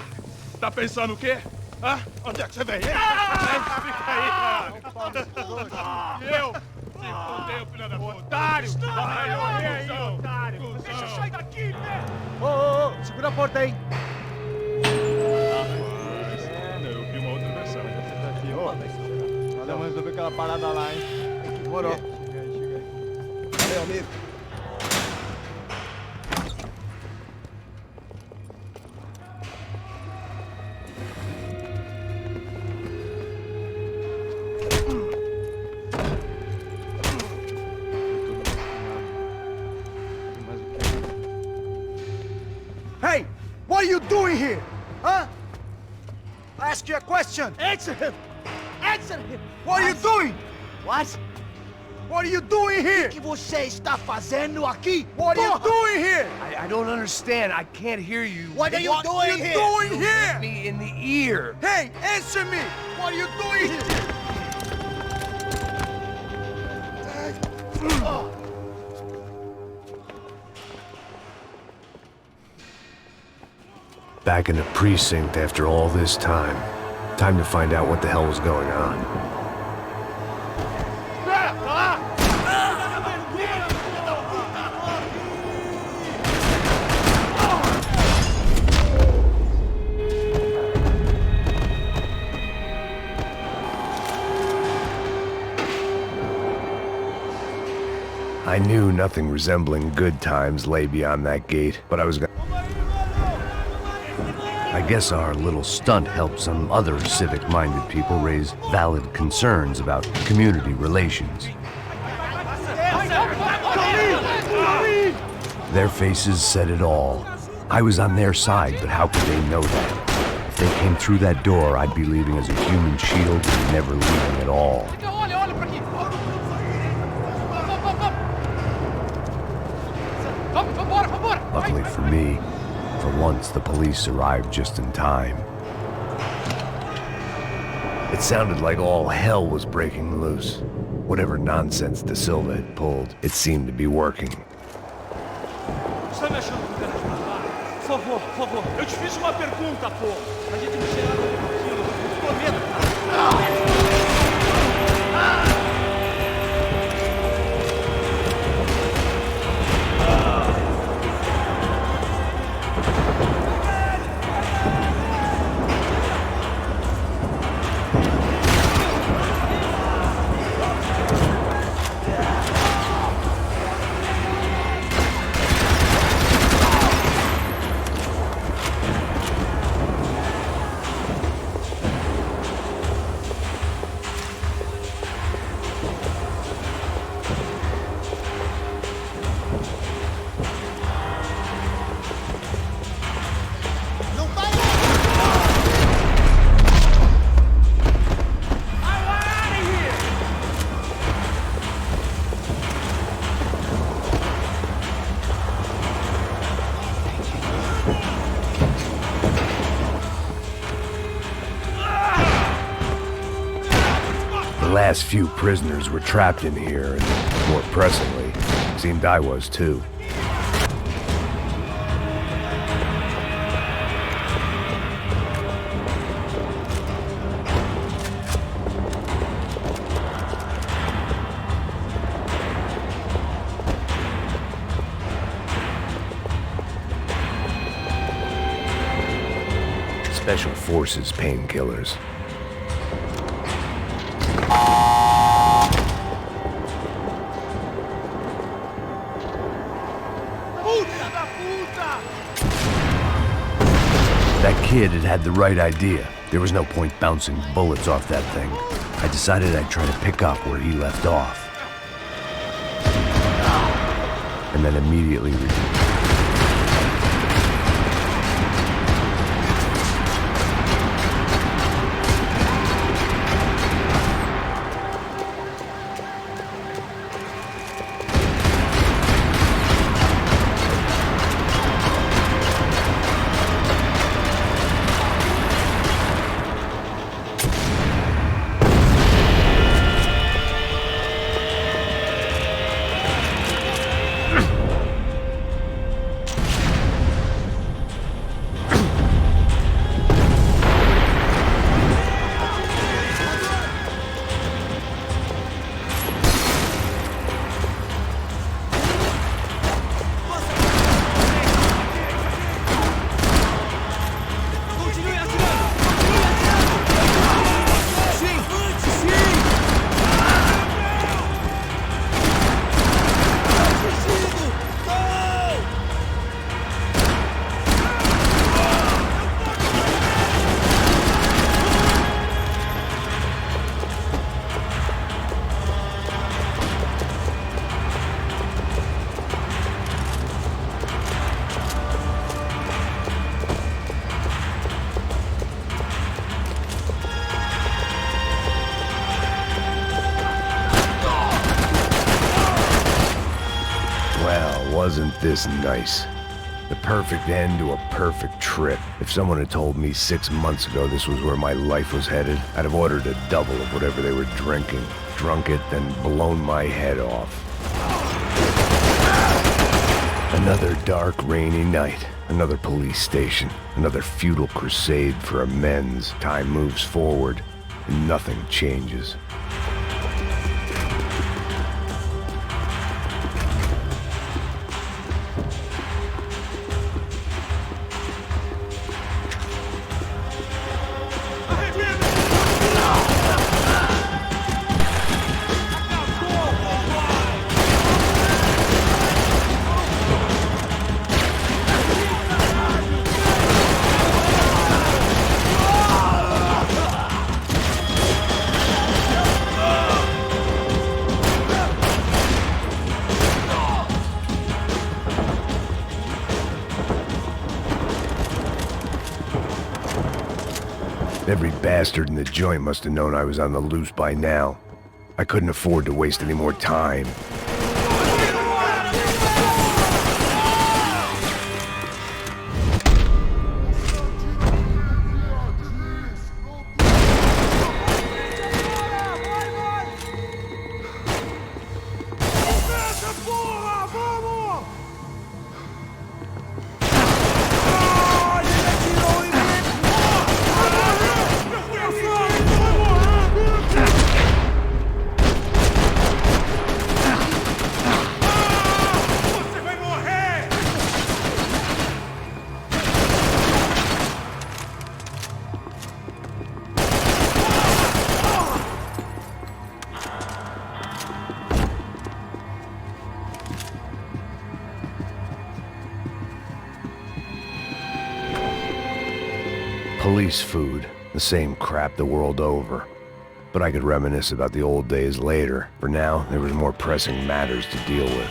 Tá pensando o quê? Hã? Onde é que você vem? Fica aí, cara! E eu? Se fodeu, filha da puta! Otário! Vai, aí, otário! Deixa eu sair daqui, né? Ô, segura a porta aí! Eu vi uma outra versão. Vamos resolver aquela parada lá, hein? Demorou. Chega aí. Valeu, amigo. What are you doing here? Huh? I ask you a question. Answer him! Answer him! What are you doing? What? What are you doing here? O que você está fazendo aqui? What are you doing here? I don't understand. I can't hear you. What are you doing here? Doing here? Hit me in the ear. Hey, answer me! What are you doing here? Back in the precinct after all this time. Time to find out what the hell was going on. I knew nothing resembling good times lay beyond that gate, but I was gonna... I guess our little stunt helped some other civic-minded people raise valid concerns about community relations. Their faces said it all. I was on their side, but how could they know that? If they came through that door, I'd be leaving as a human shield and never leaving at all. Luckily for me, for once the police arrived just in time. It sounded like all hell was breaking loose. Whatever nonsense De Silva had pulled, it seemed to be working. Está me achando que quer ajudar? Por favor, por favor. Eu te fiz uma pergunta, pô. A gente não chega naquilo. Prometo. The last few prisoners were trapped in here, and more pressingly, seemed I was too. Special Forces painkillers. That kid had had the right idea. There was no point bouncing bullets off that thing. I decided I'd try to pick up where he left off. And then immediately this nice? The perfect end to a perfect trip. If someone had told me 6 months ago this was where my life was headed, I'd have ordered a double of whatever they were drinking, drunk it, then blown my head off. Another dark, rainy night. Another police station. Another futile crusade for amends. Time moves forward, and nothing changes. Every bastard in the joint must have known I was on the loose by now. I couldn't afford to waste any more time. Police food, the same crap the world over. But I could reminisce about the old days later. For now, there was more pressing matters to deal with.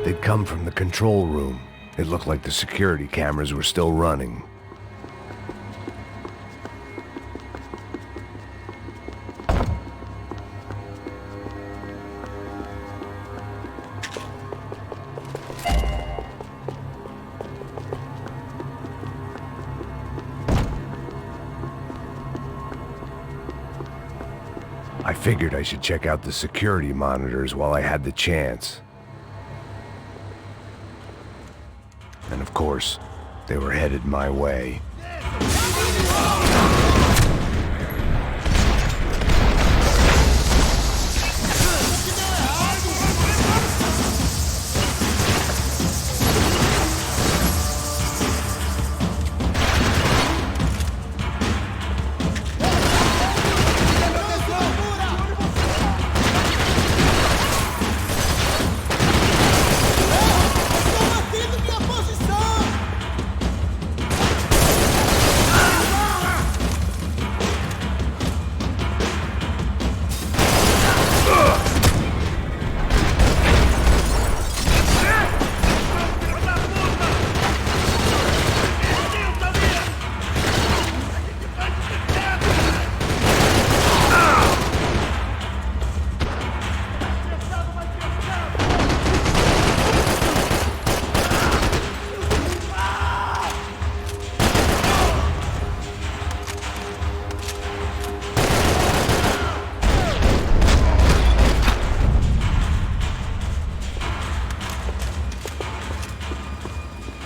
They'd come from the control room. It looked like the security cameras were still running. I figured I should check out the security monitors while I had the chance. And of course, they were headed my way.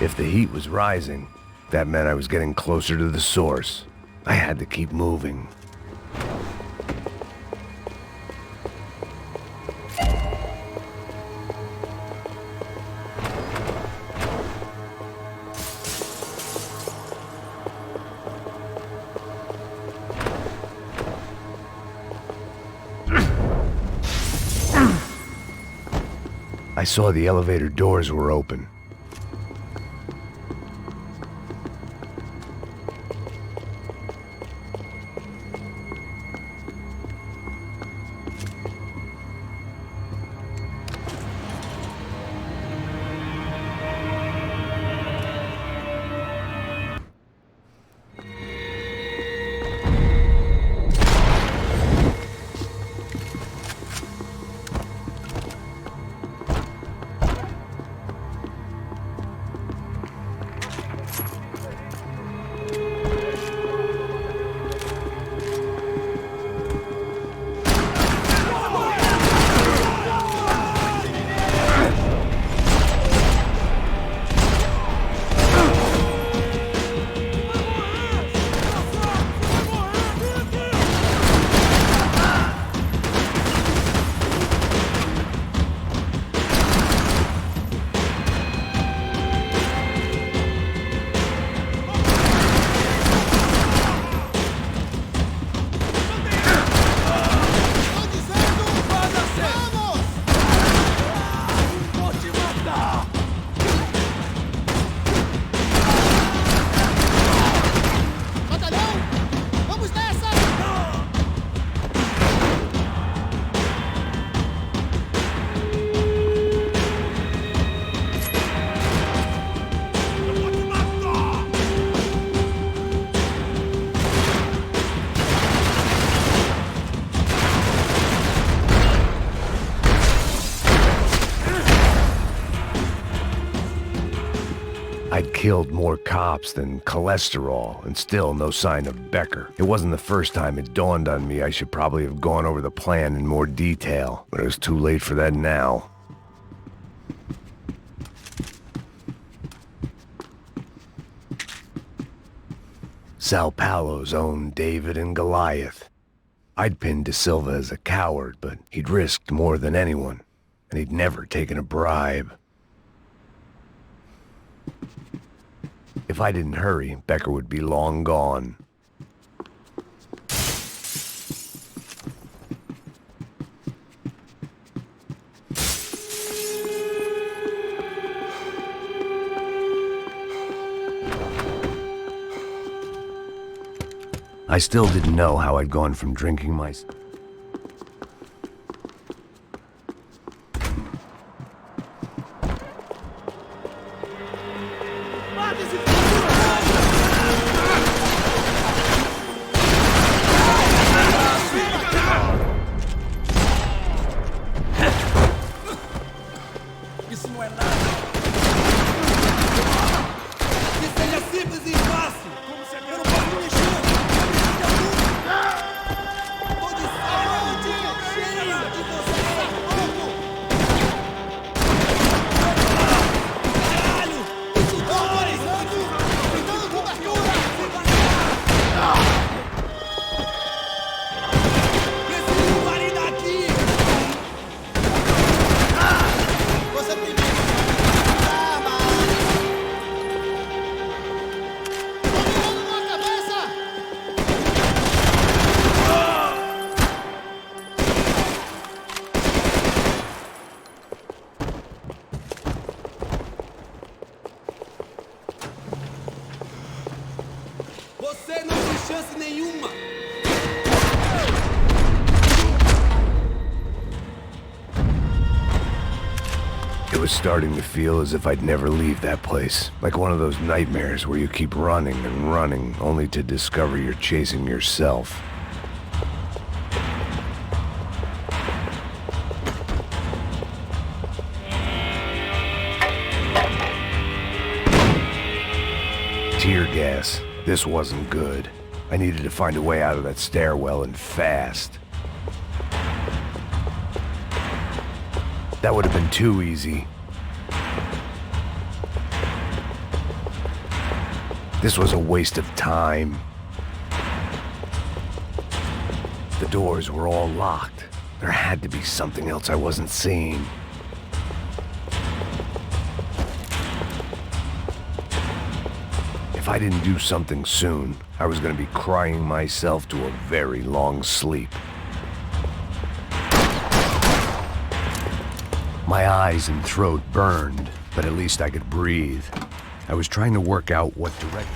If the heat was rising, that meant I was getting closer to the source. I had to keep moving. I saw the elevator doors were open. I'd killed more cops than cholesterol, and still no sign of Becker. It wasn't the first time it dawned on me I should probably have gone over the plan in more detail, but it was too late for that now. Sao Paulo's own David and Goliath. I'd pinned De Silva as a coward, but he'd risked more than anyone, and he'd never taken a bribe. If I didn't hurry, Becker would be long gone. I still didn't know how I'd gone from drinking my... Isso não é nada. Que seja simples e fácil. Como se eu não posso me mexer. Tô de saúde, cheio de você. Caralho! Isso dói! Cuidado com a cobertura! Preciso parar daqui! Você tem medo? Você não tem chance nenhuma! It was starting to feel as if I'd never leave that place. Like one of those nightmares where you keep running and running, only to discover you're chasing yourself. Tear gas. This wasn't good. I needed to find a way out of that stairwell, and fast. That would have been too easy. This was a waste of time. The doors were all locked. There had to be something else I wasn't seeing. If I didn't do something soon, I was going to be crying myself to a very long sleep. My eyes and throat burned, but at least I could breathe. I was trying to work out what direction.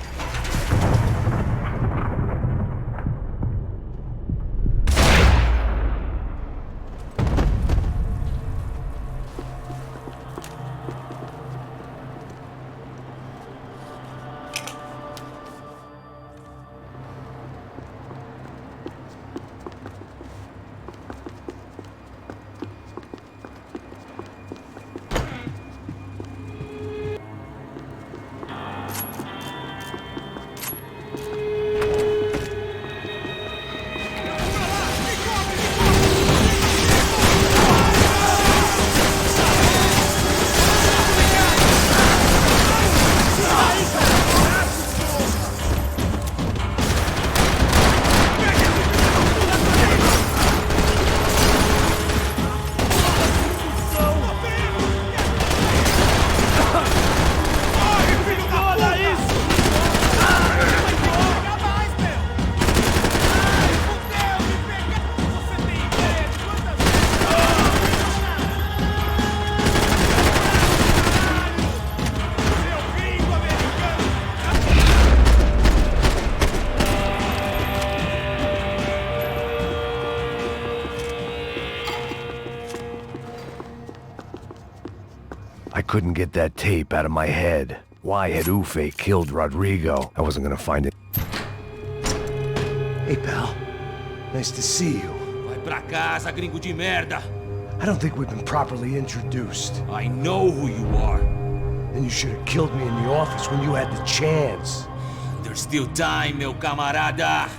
I couldn't get that tape out of my head. Why had Ufe killed Rodrigo? I wasn't gonna find it. Hey, pal. Nice to see you. Vai pra casa, gringo de merda! I don't think we've been properly introduced. I know who you are. Then you should have killed me in the office when you had the chance. There's still time, meu camarada.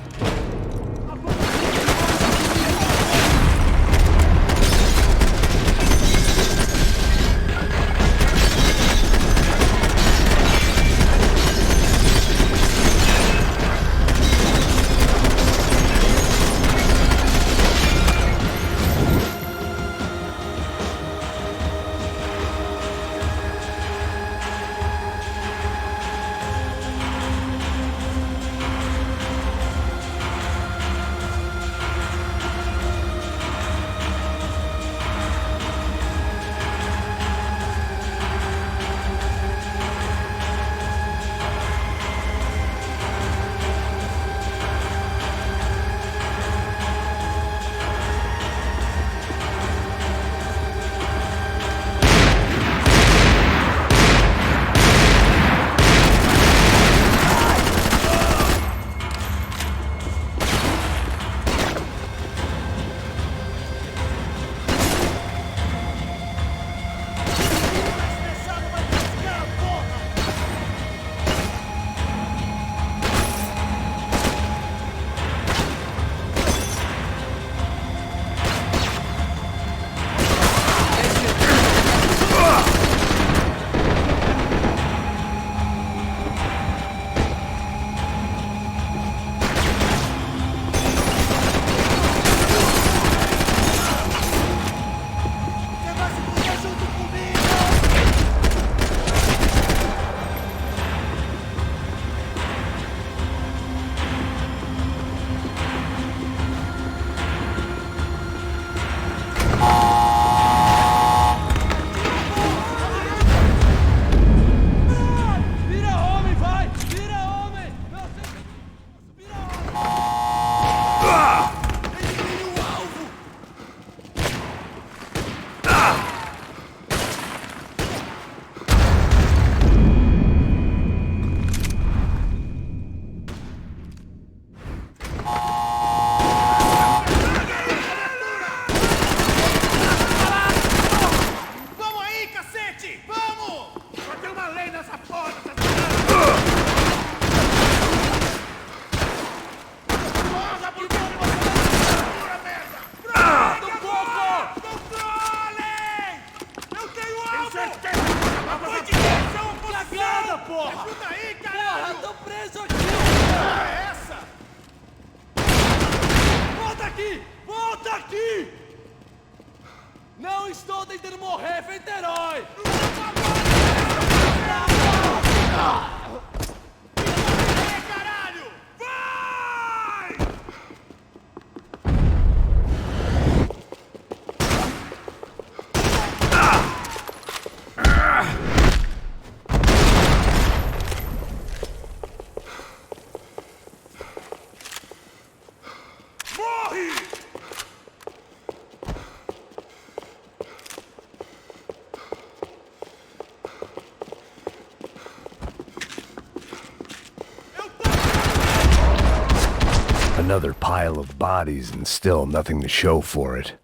Another pile of bodies and still nothing to show for it.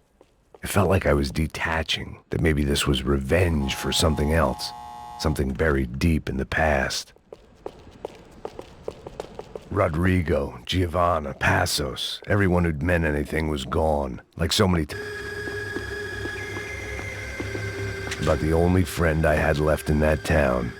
It felt like I was detaching, that maybe this was revenge for something else, something buried deep in the past. Rodrigo, Giovanna, Passos, everyone who'd meant anything was gone, like so many about the only friend I had left in that town.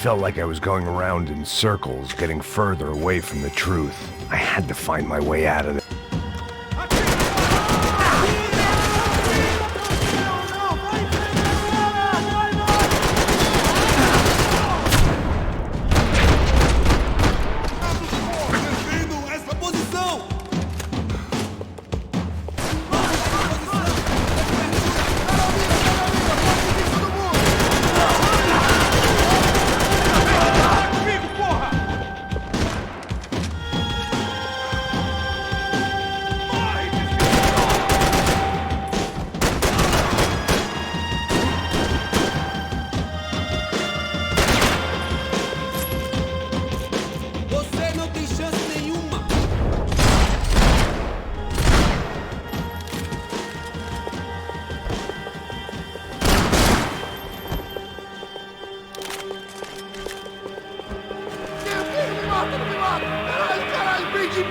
felt like I was going around in circles, getting further away from the truth. I had to find my way out of it.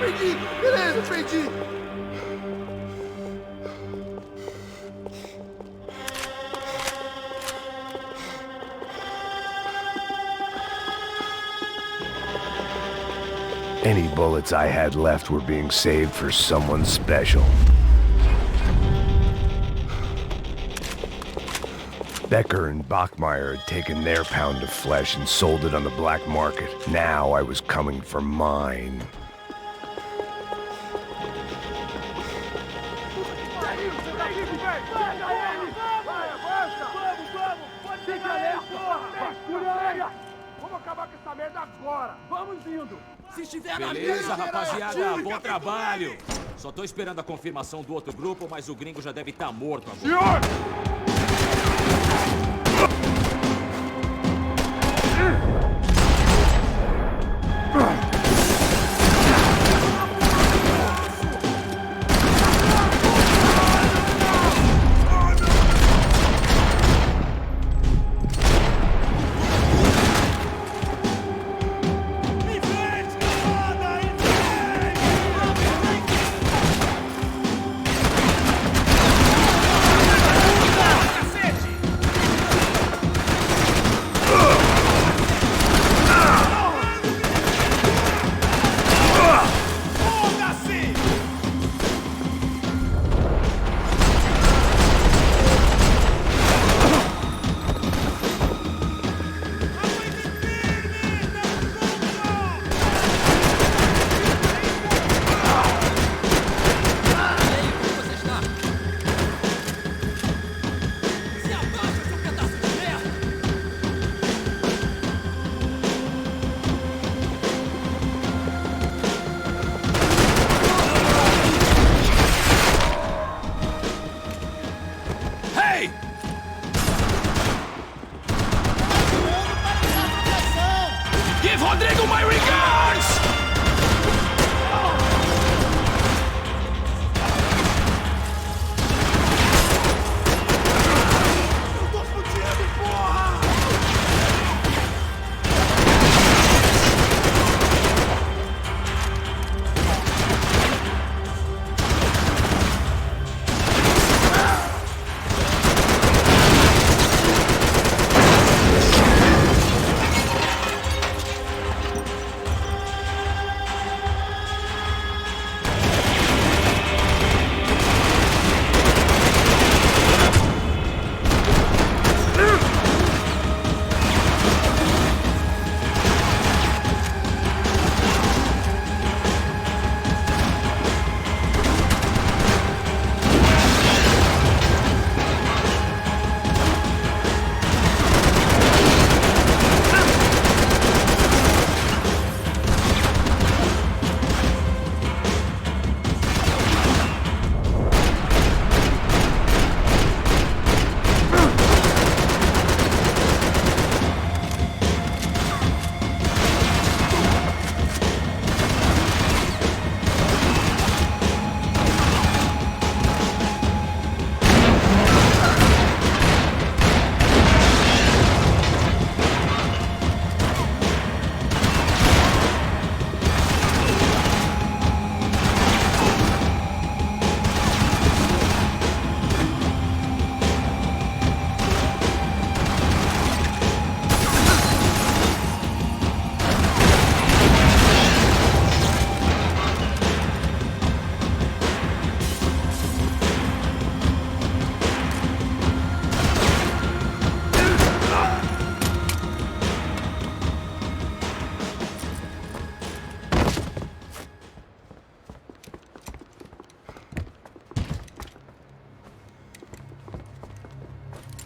Perdi! Beleza, perdi! Any bullets I had left were being saved for someone special. Becker and Bachmeyer had taken their pound of flesh and sold it on the black market. Now I was coming for mine. Beleza, rapaziada, bom trabalho. Só tô esperando a confirmação do outro grupo, mas o gringo já deve estar morto agora. Senhor!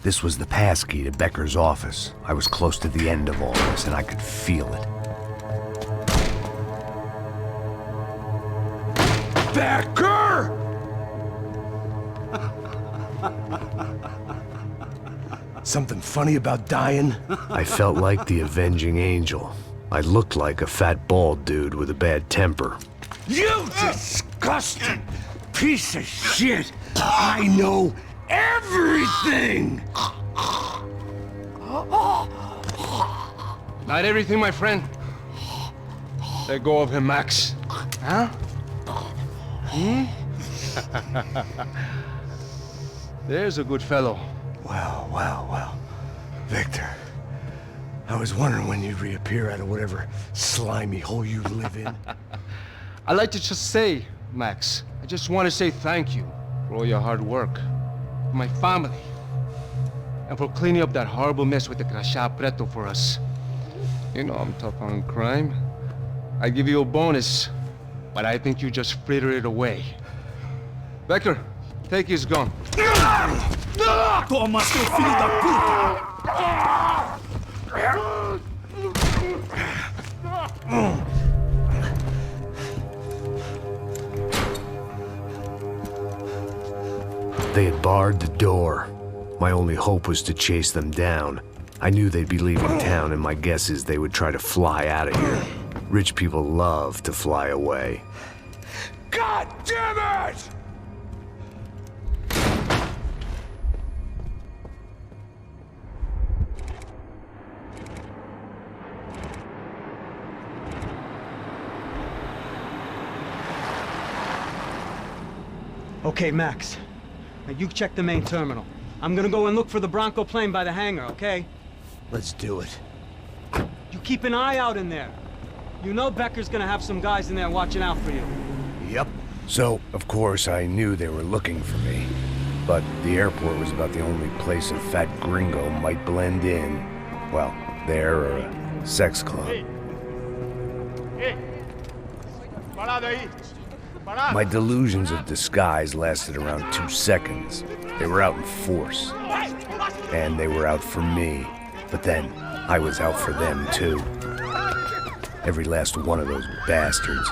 This was the passkey to Becker's office. I was close to the end of all this, and I could feel it. Becker! Something funny about dying? I felt like the avenging angel. I looked like a fat bald dude with a bad temper. You disgusting piece of shit! I know everything! Not everything, my friend. Let go of him, Max. Huh? Hmm? There's a good fellow. Well. Victor, I was wondering when you'd reappear out of whatever slimy hole you live in. I'd like to just say, Max, I just want to say thank you for all your hard work, for my family, and for cleaning up that horrible mess with the Crachá Preto for us. You know I'm tough on crime. I give you a bonus, but I think you just frittered it away. Becker, take his gun. Toma, seu filho da puta! They had barred the door. My only hope was to chase them down. I knew they'd be leaving town, and my guess is they would try to fly out of here. Rich people love to fly away. God damn it! Okay, Max. Now you check the main terminal. I'm gonna go and look for the Bronco plane by the hangar, okay? Let's do it. You keep an eye out in there. You know Becker's gonna have some guys in there watching out for you. Yep. So, of course, I knew they were looking for me. But the airport was about the only place a fat gringo might blend in. Well, there or a sex club. My delusions of disguise lasted around 2 seconds. They were out in force. And they were out for me. But then, I was out for them too. Every last one of those bastards.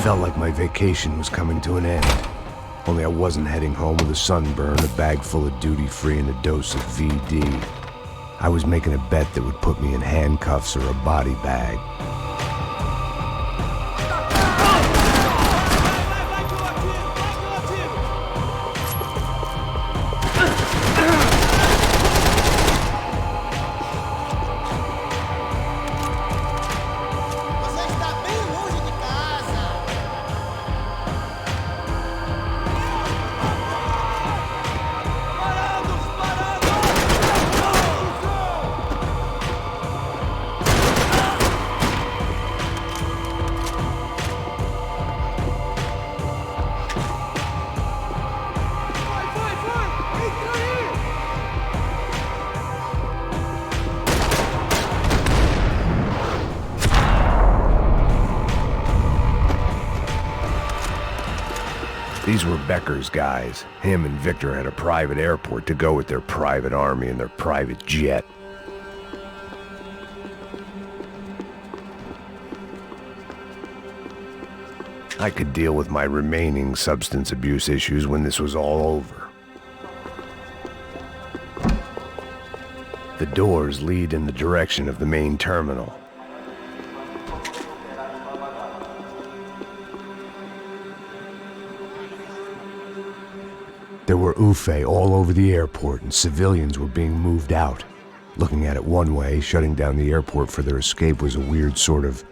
felt like my vacation was coming to an end. Only I wasn't heading home with a sunburn, a bag full of duty-free, and a dose of VD. I was making a bet that would put me in handcuffs or a body bag. These were Becker's guys. Him and Victor had a private airport to go with their private army and their private jet. I could deal with my remaining substance abuse issues when this was all over. The doors lead in the direction of the main terminal. There were UFE all over the airport, and civilians were being moved out. Looking at it one way, shutting down the airport for their escape was a weird sort of...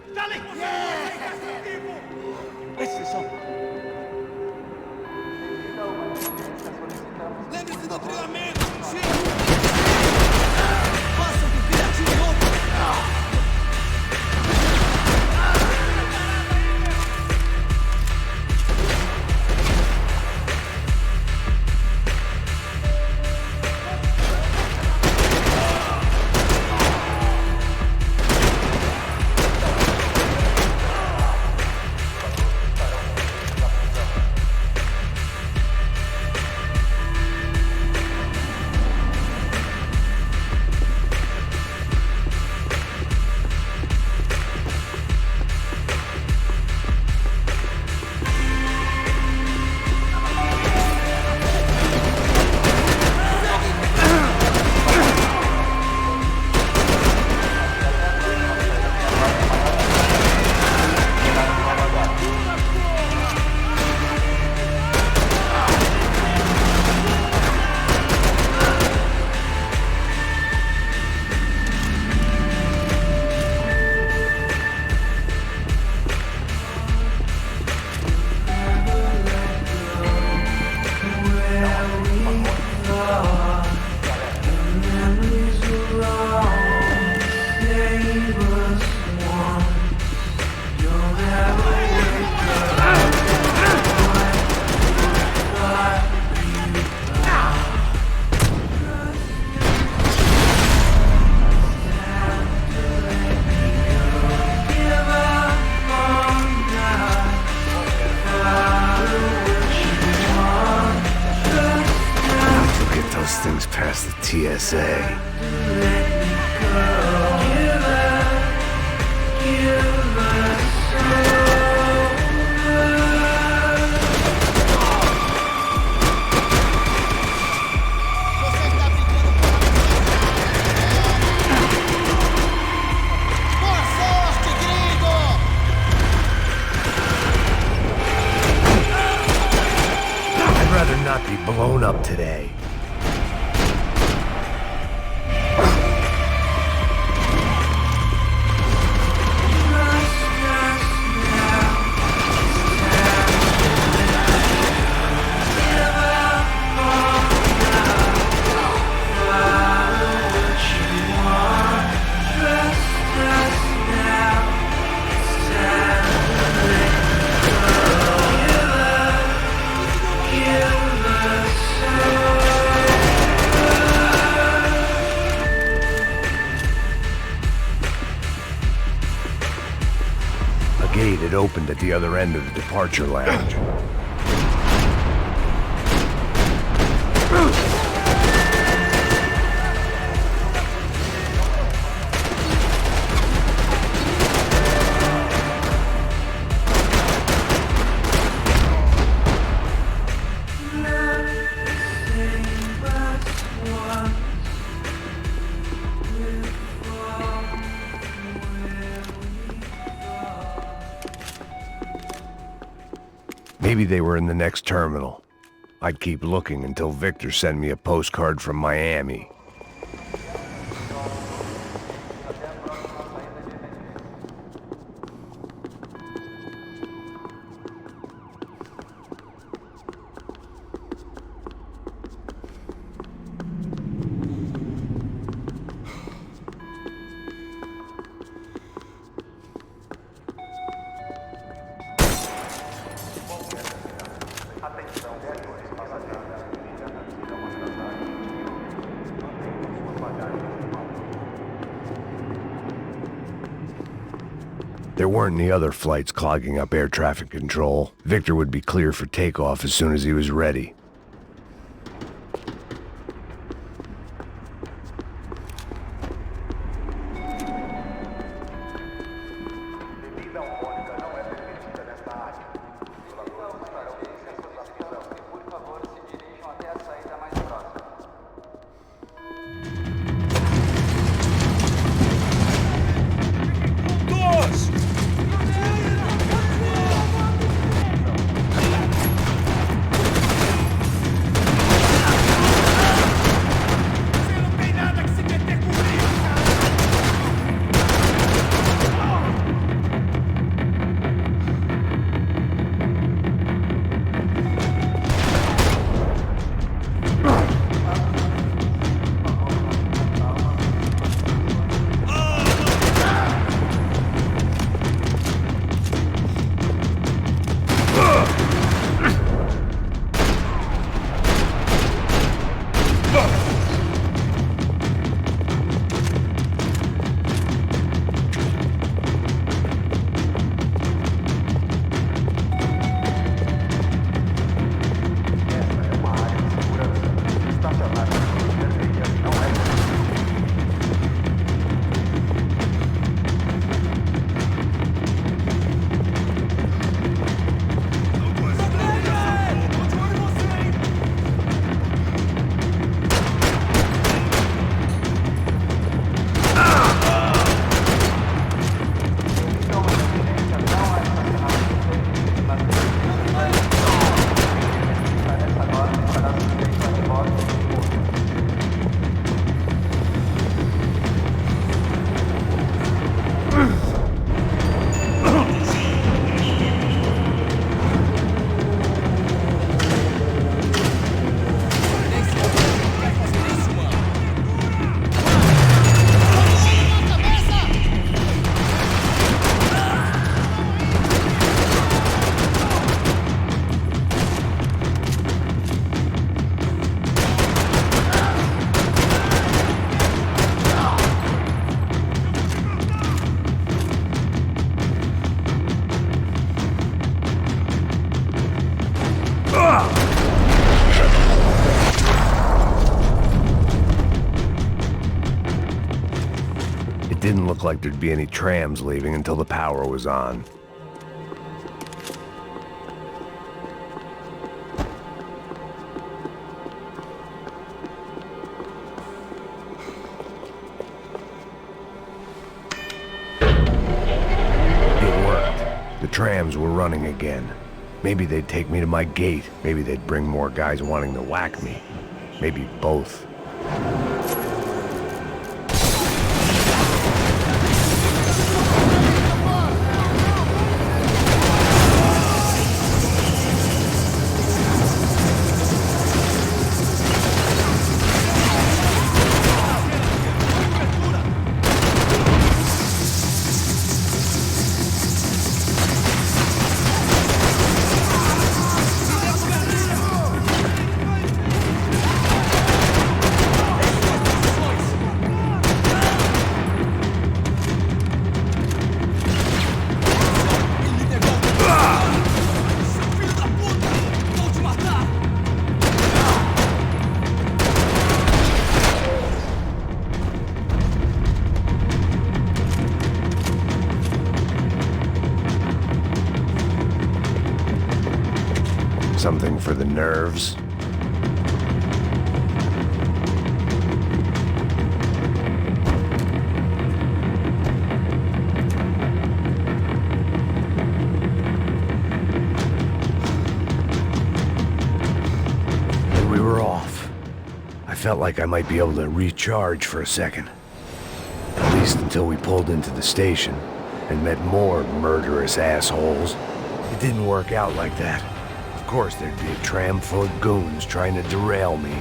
TSA. I'd rather not be blown up today. It opened at the other end of the departure lounge. Maybe they were in the next terminal. I'd keep looking until Victor sent me a postcard from Miami. There weren't any other flights clogging up air traffic control. Victor would be clear for takeoff as soon as he was ready. Didn't look like there'd be any trams leaving until the power was on. It worked. The trams were running again. Maybe they'd take me to my gate. Maybe they'd bring more guys wanting to whack me. Maybe both. Something for the nerves. felt like I might be able to recharge for a second. At least until we pulled into the station and met more murderous assholes. It didn't work out like that. Of course there'd be a tram full of goons trying to derail me.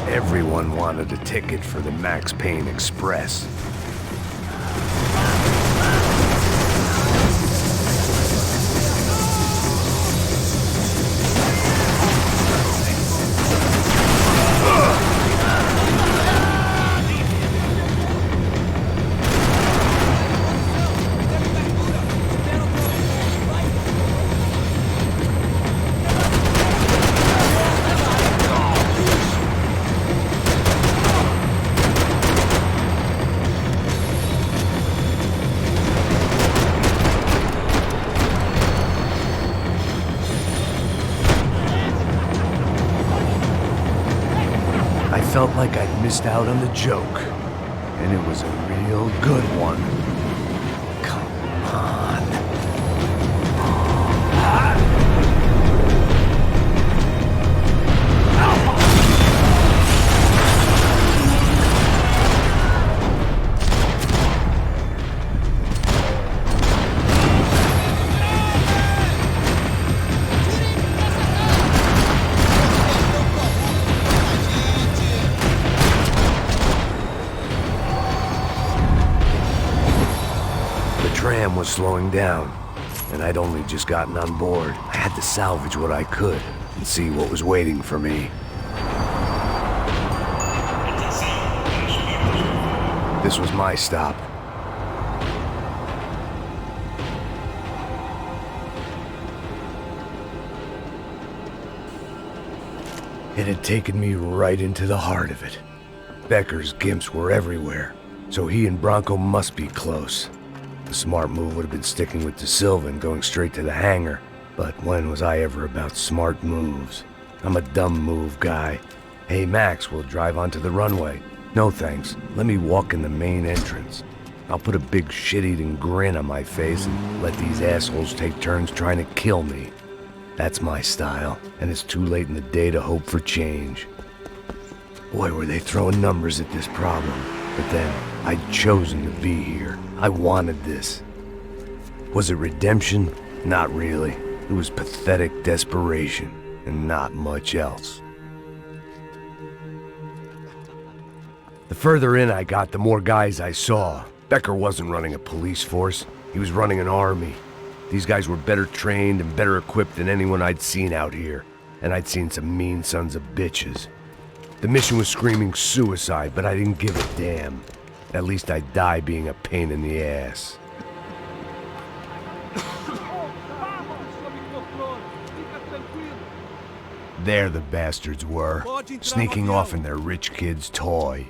Everyone wanted a ticket for the Max Payne Express. Felt like I'd missed out on the joke, and it was a real good one. Come on. The tram was slowing down, and I'd only just gotten on board. I had to salvage what I could and see what was waiting for me. This was my stop. It had taken me right into the heart of it. Becker's gimps were everywhere, so he and Bronco must be close. The smart move would have been sticking with De Silva and going straight to the hangar, but when was I ever about smart moves? I'm a dumb move guy. Hey Max, we'll drive onto the runway. No thanks, let me walk in the main entrance. I'll put a big shit-eating grin on my face and let these assholes take turns trying to kill me. That's my style, and it's too late in the day to hope for change. Boy, were they throwing numbers at this problem. But then, I'd chosen to be here. I wanted this. Was it redemption? Not really. It was pathetic desperation, and not much else. The further in I got, the more guys I saw. Becker wasn't running a police force. He was running an army. These guys were better trained and better equipped than anyone I'd seen out here. And I'd seen some mean sons of bitches. The mission was screaming suicide, but I didn't give a damn. At least I'd die being a pain in the ass. There the bastards were, sneaking off in their rich kid's toy.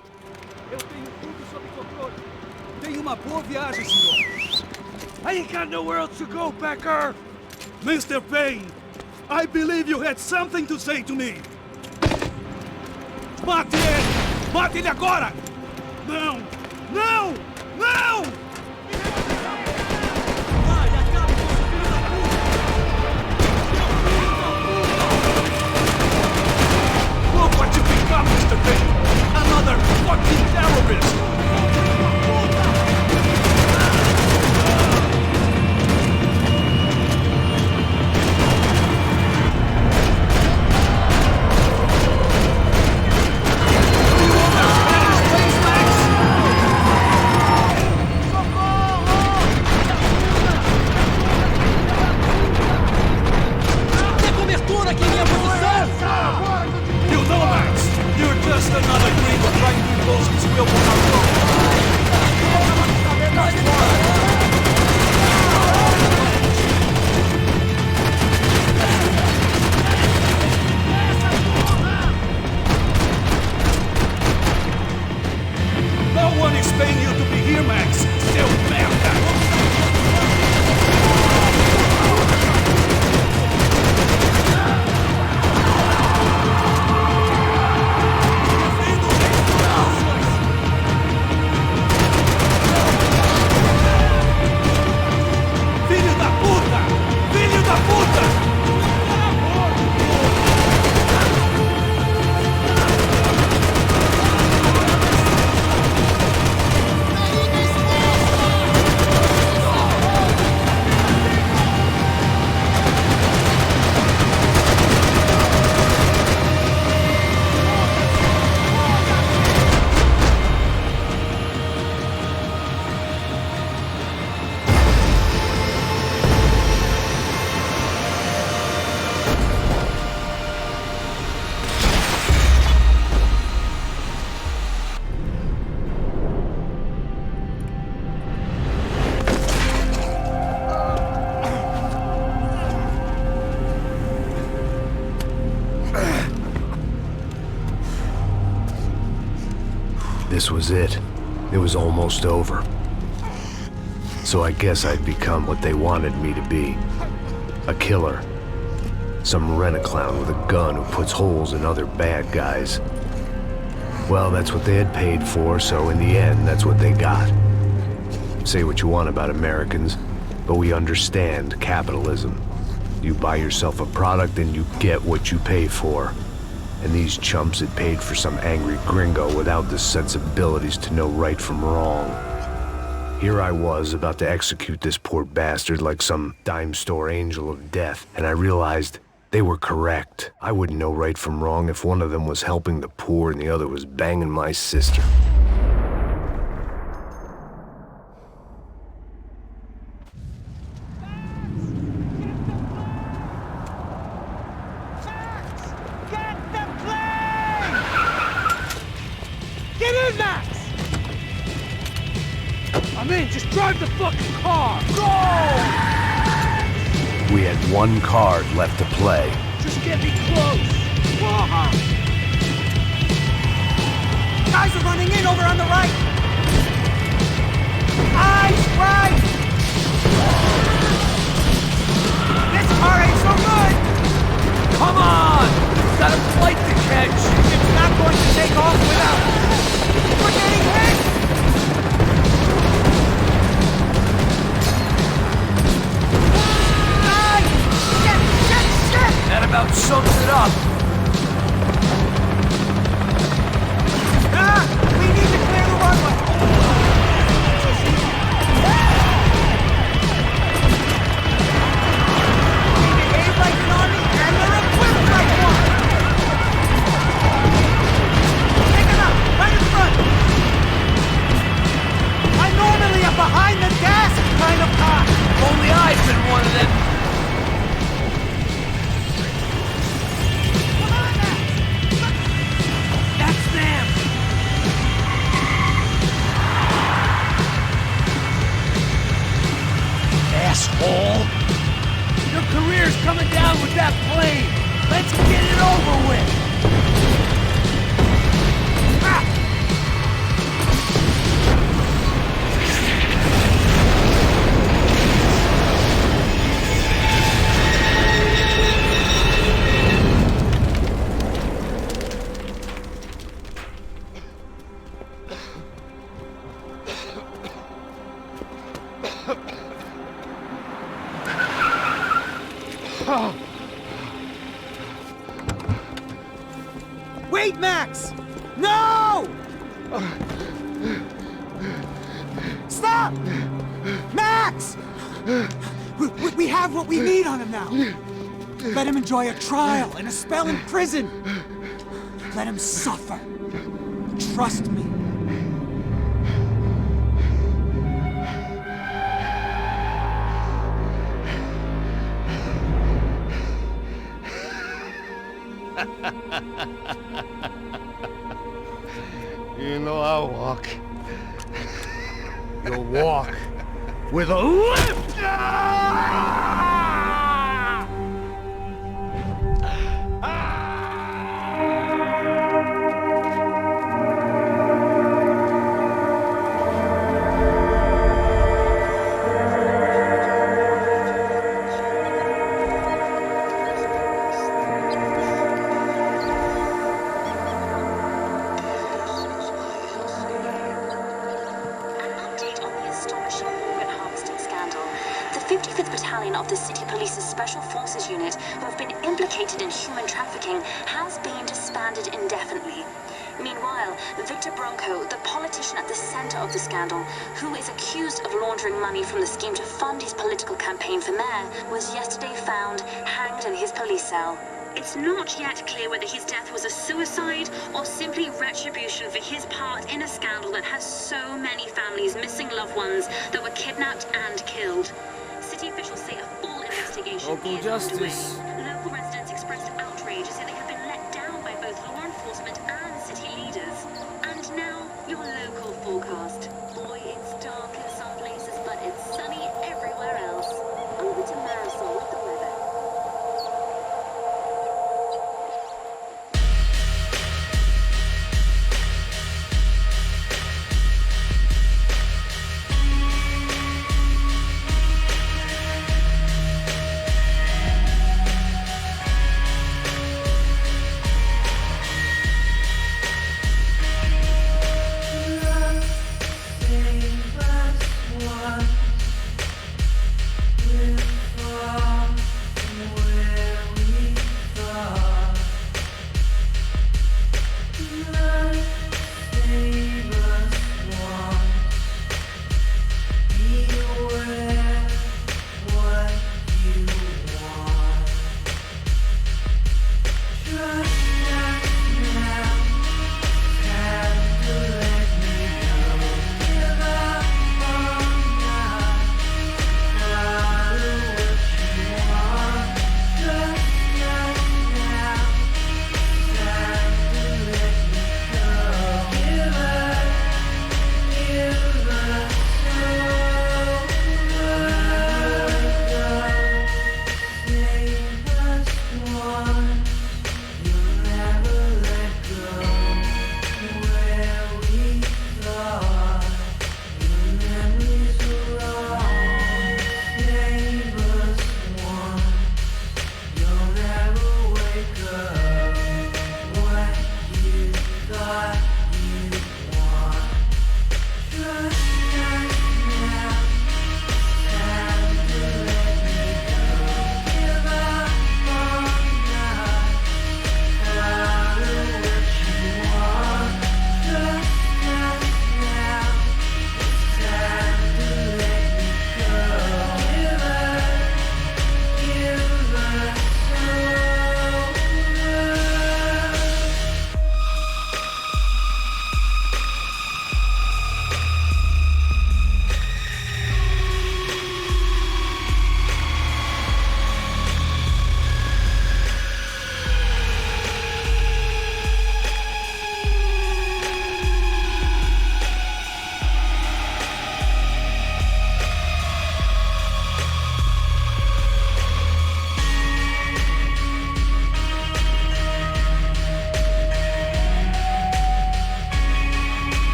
Tenha uma boa viagem, senhor. I ain't got nowhere else to go, Becker! Mr. Payne, I believe you had something to say to me! Mate ele! Mate ele agora! Não! Não! Não! Look what you become, Mr. Payne! Another fucking terrorist! Just another gringo trying to impose his will on our world. No one is paying you to be here, Max. Still merda. This was it. It was almost over. So I guess I'd become what they wanted me to be. A killer. Some rent-a-clown with a gun who puts holes in other bad guys. Well, that's what they had paid for, so in the end, that's what they got. Say what you want about Americans, but we understand capitalism. You buy yourself a product and you get what you pay for. And these chumps had paid for some angry gringo without the sensibilities to know right from wrong. Here I was, about to execute this poor bastard like some dime store angel of death, and I realized they were correct. I wouldn't know right from wrong if one of them was helping the poor and the other was banging my sister. I'm in! Just drive the fucking car! Go! We had one card left to play. Just get me close! Guys are running in over on the right! Eyes right! This car ain't so good! Come on! We've got a flight to catch! It's not going to take off without... We're getting hit! That about sums it up. We need to clear the runway. They behave like an army and they're equipped like one. Pick it up, right in front. I'm normally a behind the gas kind of cop. Only I've been one of them. Wait, Max! No! Stop! Max! We have what we need on him now. Let him enjoy a trial and a spell in prison. Let him suffer. Trust me. You know I'll walk. You'll walk with a lift! Of the City Police's Special Forces Unit, who have been implicated in human trafficking, has been disbanded indefinitely. Meanwhile, Victor Bronco, the politician at the center of the scandal, who is accused of laundering money from the scheme to fund his political campaign for mayor, was yesterday found hanged in his police cell. It's not yet clear whether his death was a suicide or simply retribution for his part in a scandal that has so many families missing loved ones that were kidnapped and killed. City officials say a full investigation Local is justice. underway.